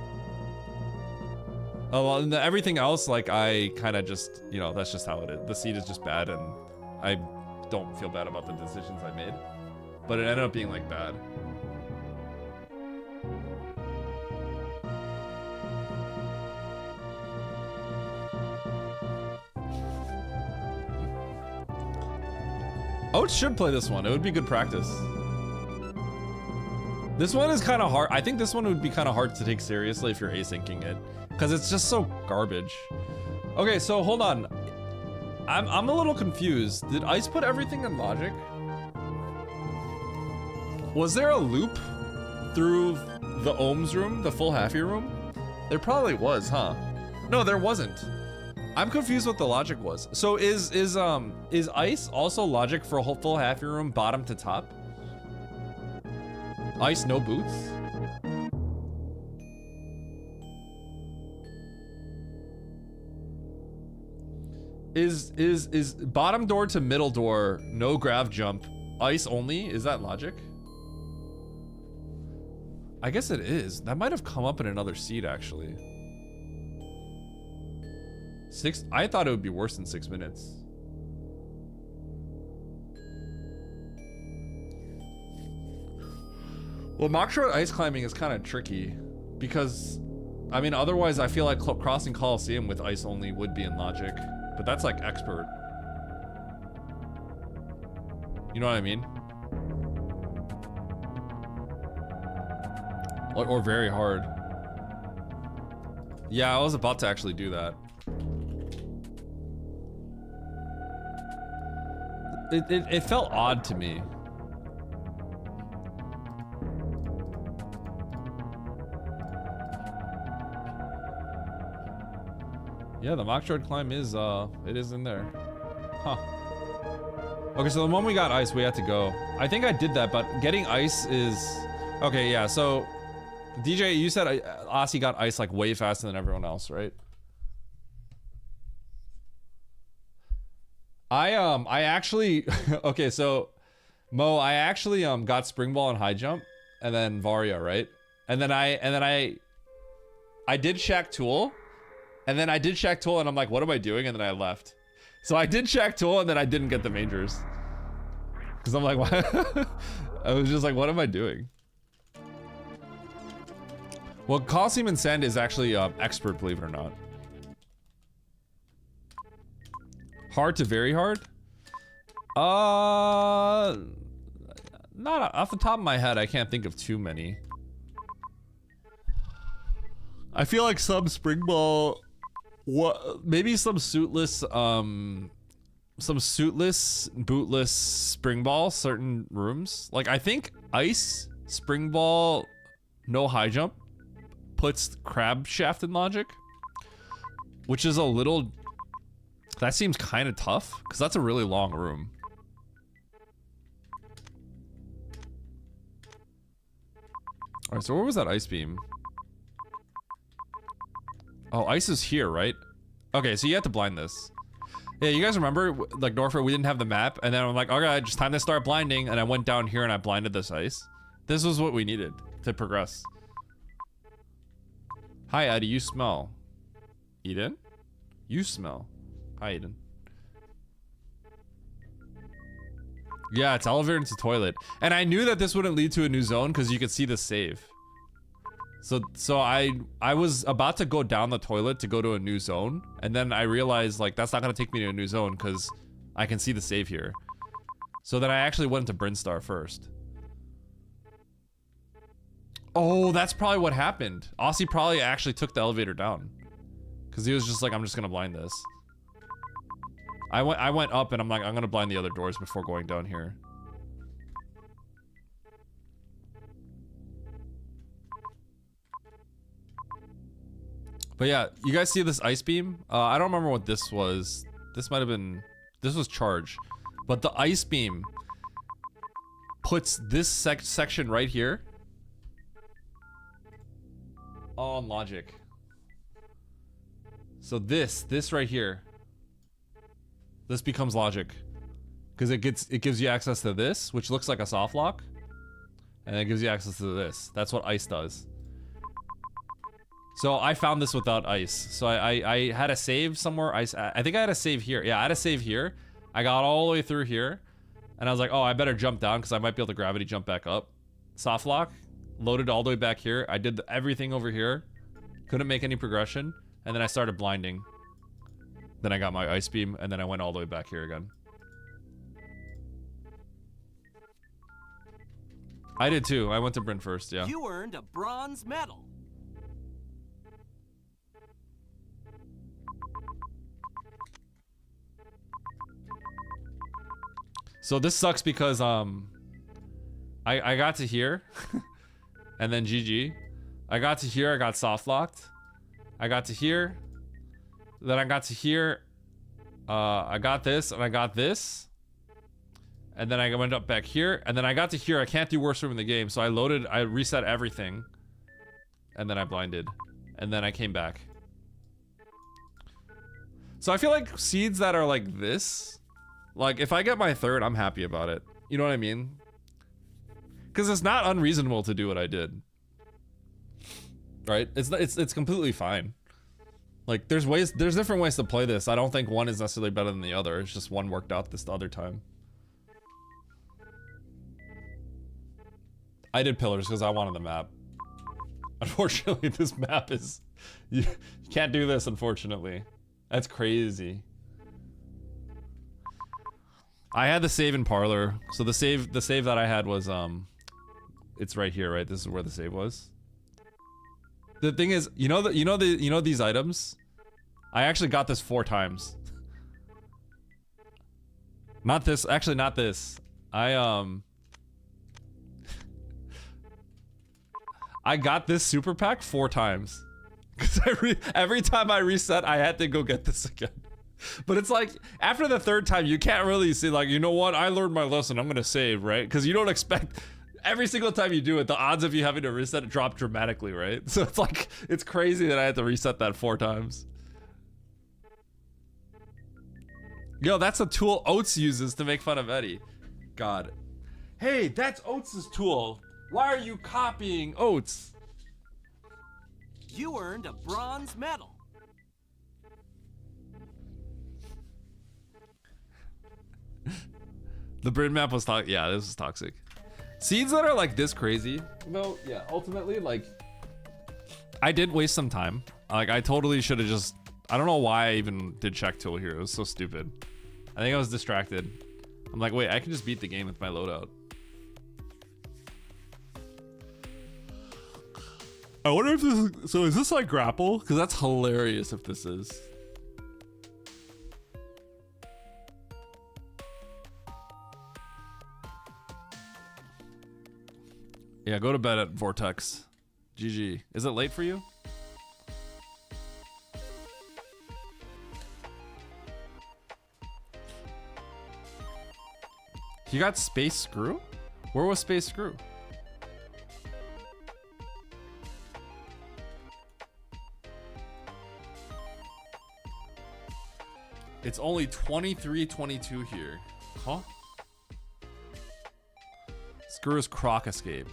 Oh, and everything else, like I kind of just, you know, that's just how it is. The seed is just bad, and I don't feel bad about the decisions I made, but it ended up being like bad. Oats should play this one. It would be good practice. This one is kind of hard. I think this one would be kind of hard to take seriously if you're asyncing it, because it's just so garbage. Okay, so hold on. I'm a little confused. Did Ice put everything in logic? Was there a loop through the ohms room, the full half-year room? There probably was, huh? No, there wasn't. I'm confused what the logic was. So is Ice also logic for a whole full half-year room, bottom to top? Ice, no boots? Is bottom door to middle door, no grav jump, Ice only? Is that logic? I guess it is. That might have come up in another seed, actually. I thought it would be worse than 6 minutes. Well, Mock Road ice climbing is kind of tricky because, I mean, otherwise I feel like crossing Coliseum with ice only would be in logic, but that's like expert. You know what I mean? Or very hard. Yeah, I was about to actually do that. It felt odd to me. Yeah, the mock droid climb is it is in there. Huh. Okay, so the moment we got ice, we had to go. I think I did that, but getting ice is okay. Yeah, so DJ, you said Aussie got ice like way faster than everyone else, right? I actually okay, so Mo, I actually got spring ball and high jump, and then Varia, right? And then I did Shaq Tool, and then I did Shaq Tool, and I'm like, what am I doing? And then I left. So I did Shaq Tool, and then I didn't get the majors, because I'm like, what? I was just like, what am I doing? Well, Coliseum and Sand is actually expert, believe it or not. Hard to very hard? Not off the top of my head, I can't think of too many. I feel like some spring ball, maybe some suitless, bootless spring ball, certain rooms. Like I think ice, spring ball, no high jump puts crab shaft in logic, which is a little, that seems kind of tough because that's a really long room. All right, so where was that ice beam? Oh, ice is here, right? Okay, so you have to blind this. Yeah, you guys remember, like Norfolk, we didn't have the map, and then I'm like, okay, just time to start blinding, and I went down here and I blinded this ice. This was what we needed to progress. Hi, Eddie, you smell. Eden? You smell. Hi, Eden. Yeah, it's elevator into toilet. And I knew that this wouldn't lead to a new zone because you could see the save. So I was about to go down the toilet to go to a new zone, and then I realized like that's not gonna take me to a new zone because I can see the save here. So then I actually went to Brinstar first. Oh, that's probably what happened. Aussie probably actually took the elevator down because he was just like, I'm just gonna blind this. I went up and I'm like, I'm gonna blind the other doors before going down here. But yeah, you guys see this ice beam? I don't remember what this was. This might have been, this was charge. But the ice beam puts this section right here on logic. So this right here, this becomes logic. Because it gives you access to this, which looks like a soft lock. And it gives you access to this. That's what ice does. So I found this without ice. So I had a save somewhere. I think I had a save here. Yeah, I had a save here. I got all the way through here. And I was like, oh, I better jump down because I might be able to gravity jump back up. Soft lock. Loaded all the way back here. I did everything over here. Couldn't make any progression. And then I started blinding. Then I got my ice beam. And then I went all the way back here again. I did too. I went to Bryn first, yeah. You earned a bronze medal. So this sucks because I got to here and then GG. I got to here, I got soft locked. I got to here, then I got to here. I got this and I got this. And then I went up back here and then I got to here. I can't do worst room in the game. So I reset everything and then I blinded and then I came back. So I feel like seeds that are like this, like, if I get my third, I'm happy about it. You know what I mean? Because it's not unreasonable to do what I did. Right? It's completely fine. Like, there's different ways to play this. I don't think one is necessarily better than the other. It's just one worked out this the other time. I did pillars because I wanted the map. Unfortunately, this map is... You can't do this, unfortunately. That's crazy. I had the save in Parlor, so the save that I had was it's right here, right? This is where the save was. The thing is, you know these items? I actually got this 4 times. Not this, actually not this. I got this super pack 4 times. Cause every time I reset, I had to go get this again. But it's like, after the 3rd time, you can't really see like, you know what, I learned my lesson, I'm gonna save, right? Because you don't expect, every single time you do it, the odds of you having to reset it drop dramatically, right? So it's like, it's crazy that I had to reset that 4 times. Yo, that's a tool Oats uses to make fun of Eddie. God. Hey, that's Oats' tool. Why are you copying Oats? You earned a bronze medal. The Bryn map was toxic. Yeah, this was toxic. Seeds that are like this crazy, though, yeah, ultimately, like, I did waste some time. Like, I totally should have just, I don't know why I even did check tool here. It was so stupid. I think I was distracted. I'm like, wait, I can just beat the game with my loadout. I wonder if this is, so is this like grapple? Because that's hilarious if this is. Yeah, go to bed at Vortex. GG. Is it late for you? You got Space Screw? Where was Space Screw? It's only 23:22 here. Huh? Screw is Croc Escape.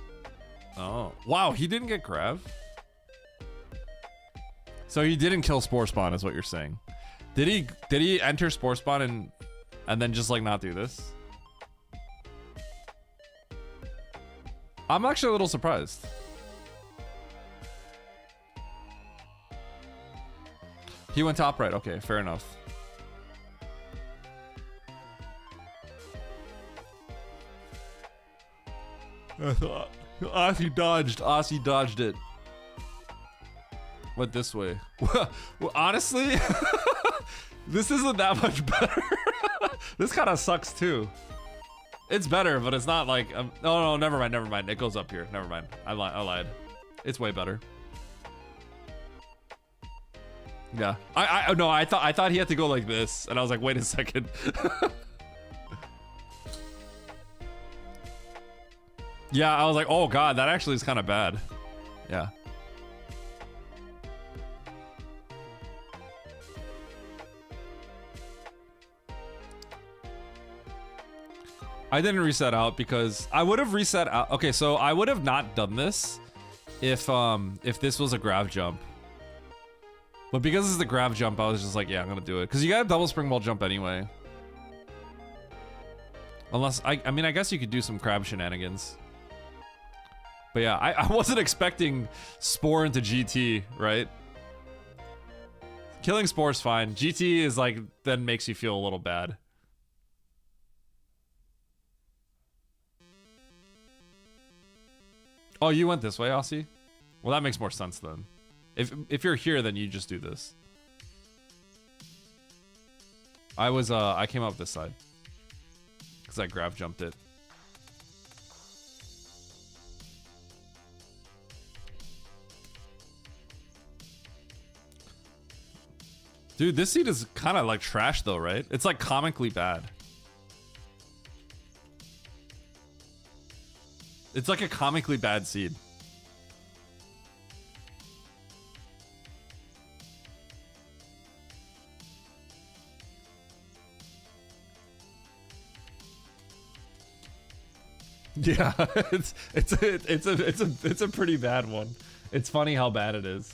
Oh. Wow, he didn't get Grav. So he didn't kill Spore Spawn is what you're saying. Did he enter Spore Spawn and then just like not do this? I'm actually a little surprised. He went top right. Okay, fair enough. Aussie dodged it. Went this way. Well, honestly, this isn't that much better. This kind of sucks too. It's better, but it's not like no, never mind. It goes up here. Never mind. I lied. It's way better. Yeah. I thought he had to go like this, and I was like, wait a second. Yeah, I was like, oh god, that actually is kind of bad. Yeah. I didn't reset out because I would have reset out. Okay, so I would have not done this if this was a grav jump. But because it's the grav jump, I was just like, yeah, I'm gonna do it. Because you got a double spring wall jump anyway. Unless, I mean, I guess you could do some crab shenanigans. But yeah, I wasn't expecting Spore into GT, right? Killing Spore's fine. GT is like, then makes you feel a little bad. Oh, you went this way, Aussie? Well, that makes more sense then. If you're here, then you just do this. I came up this side. Because I grav jumped it. Dude, this seed is kind of like trash though, right? It's like comically bad. It's like a comically bad seed. Yeah, it's a pretty bad one. It's funny how bad it is.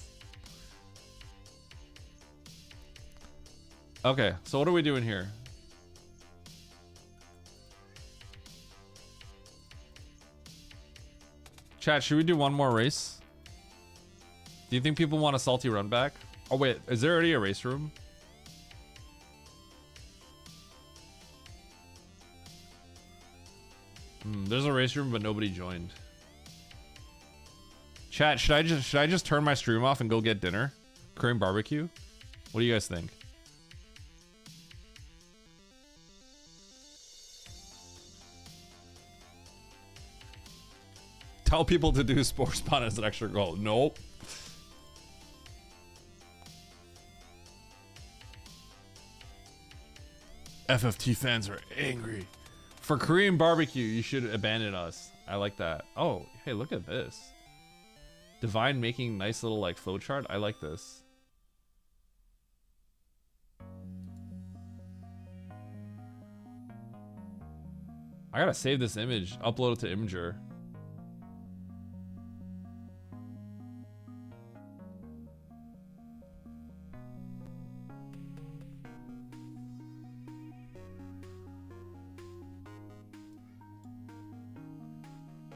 Okay, so what are we doing here? Chat, should we do one more race? Do you think people want a salty run back? Oh wait, is there already a race room? There's a race room, but nobody joined. Chat, should I just turn my stream off and go get dinner? Korean barbecue? What do you guys think? Tell people to do Spore Spawn as an extra goal. Nope. FFT fans are angry. For Korean barbecue, you should abandon us. I like that. Oh, hey, look at this. Divine making nice little like flowchart. I like this. I gotta save this image, upload it to Imager.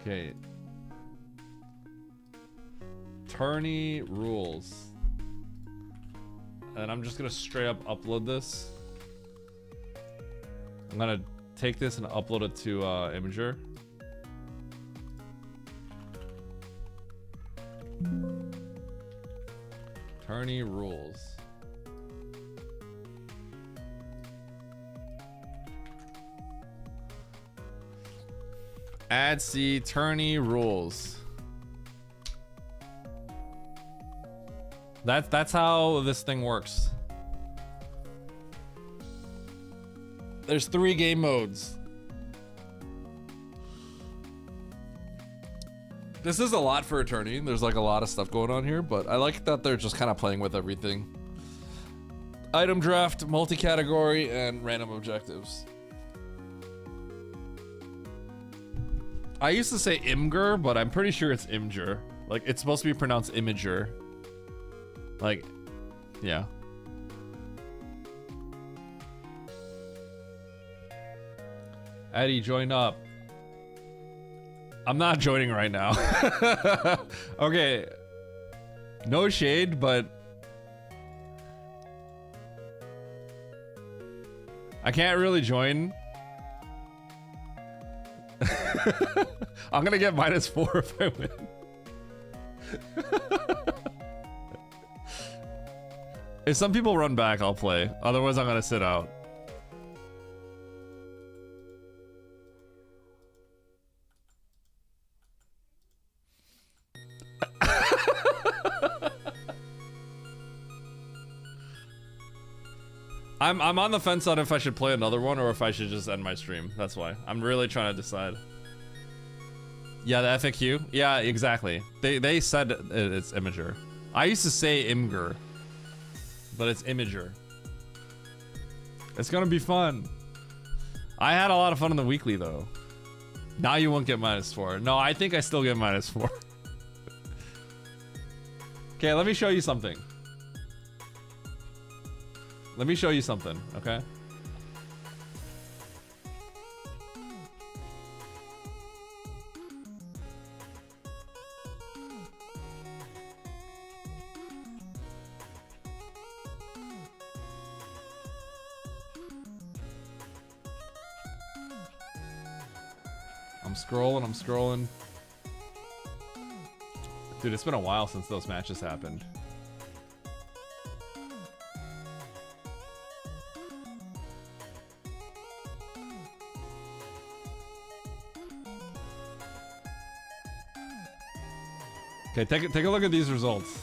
Okay. Tourney rules. And I'm just gonna straight up upload this. I'm gonna take this and upload it to Imager. Tourney rules. Add C tourney rules. That's how this thing works. There's 3 game modes. This is a lot for a tourney. There's like a lot of stuff going on here, but I like that they're just kind of playing with everything. Item draft, multi-category, and random objectives. I used to say Imgur, but I'm pretty sure it's Imgur. Like, it's supposed to be pronounced Imager. Like, yeah. Eddie, join up. I'm not joining right now. Okay. No shade, but I can't really join. I'm gonna get -4 if I win. If some people run back, I'll play. Otherwise, I'm gonna sit out. I'm on the fence on if I should play another one or if I should just end my stream. That's why. I'm really trying to decide. Yeah, the FAQ? Yeah, exactly. They said it's Imager. I used to say Imgur, but it's Imager. It's gonna be fun. I had a lot of fun in the weekly though. Now you won't get -4. No, I think I still get -4. Okay, let me show you something. Let me show you something, okay? I'm scrolling. Dude, it's been a while since those matches happened. Okay, take a look at these results.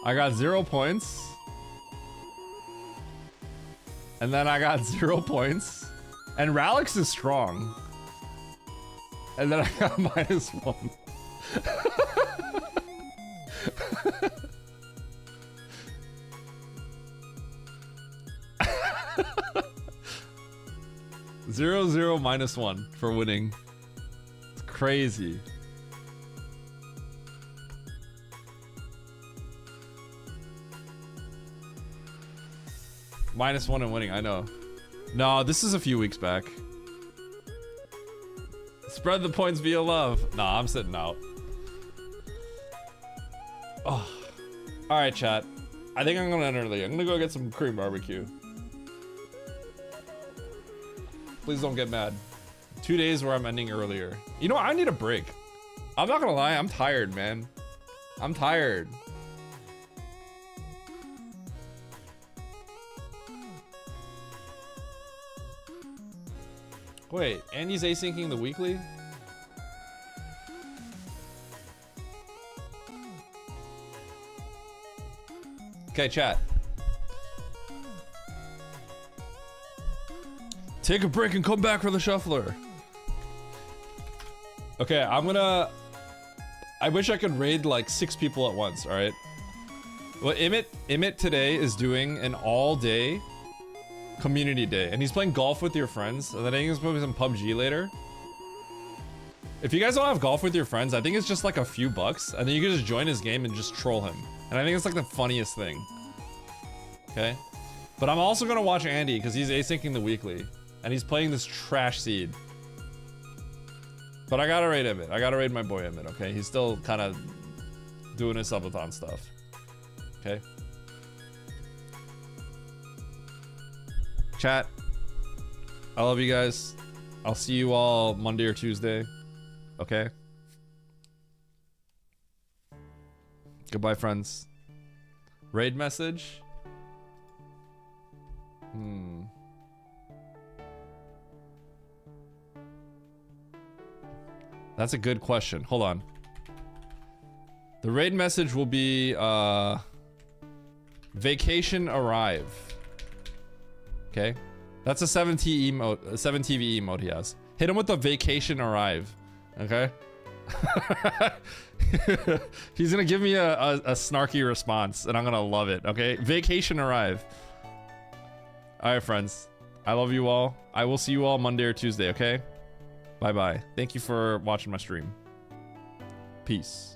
I got 0 points. And then I got 0 points. And Ralix is strong. And then I got -1. Zero, zero, -1 for winning. It's crazy. -1 in winning, I know. No, this is a few weeks back. Spread the points via love. Nah, I'm sitting out. Oh. Alright, chat. I think I'm gonna end early. I'm gonna go get some cream barbecue. Please don't get mad. 2 days where I'm ending earlier. You know, I need a break. I'm not gonna lie, I'm tired, man. I'm tired. Wait, Andy's asyncing the weekly? Okay, chat. Take a break and come back for the shuffler. Okay, I wish I could raid like 6 people at once, alright? Well, Emmett today is doing an all-day community day, and he's playing golf with your friends, and then I think he's playing some PUBG later. If you guys don't have golf with your friends, I think it's just like a few bucks, and then you can just join his game and just troll him. And I think it's like the funniest thing. Okay? But I'm also gonna watch Andy, because he's asyncing the weekly. And he's playing this trash seed. But I gotta raid Emmett. I gotta raid my boy Emmett, okay? He's still kind of doing his subathon stuff. Okay? Chat. I love you guys. I'll see you all Monday or Tuesday. Okay? Goodbye, friends. Raid message? That's a good question. Hold on. The raid message will be, vacation arrive. Okay? That's a 7 TV emote he has. Hit him with the vacation arrive. Okay? He's gonna give me a snarky response, and I'm gonna love it. Okay? Vacation arrive. Alright, friends. I love you all. I will see you all Monday or Tuesday, okay? Bye-bye. Thank you for watching my stream. Peace.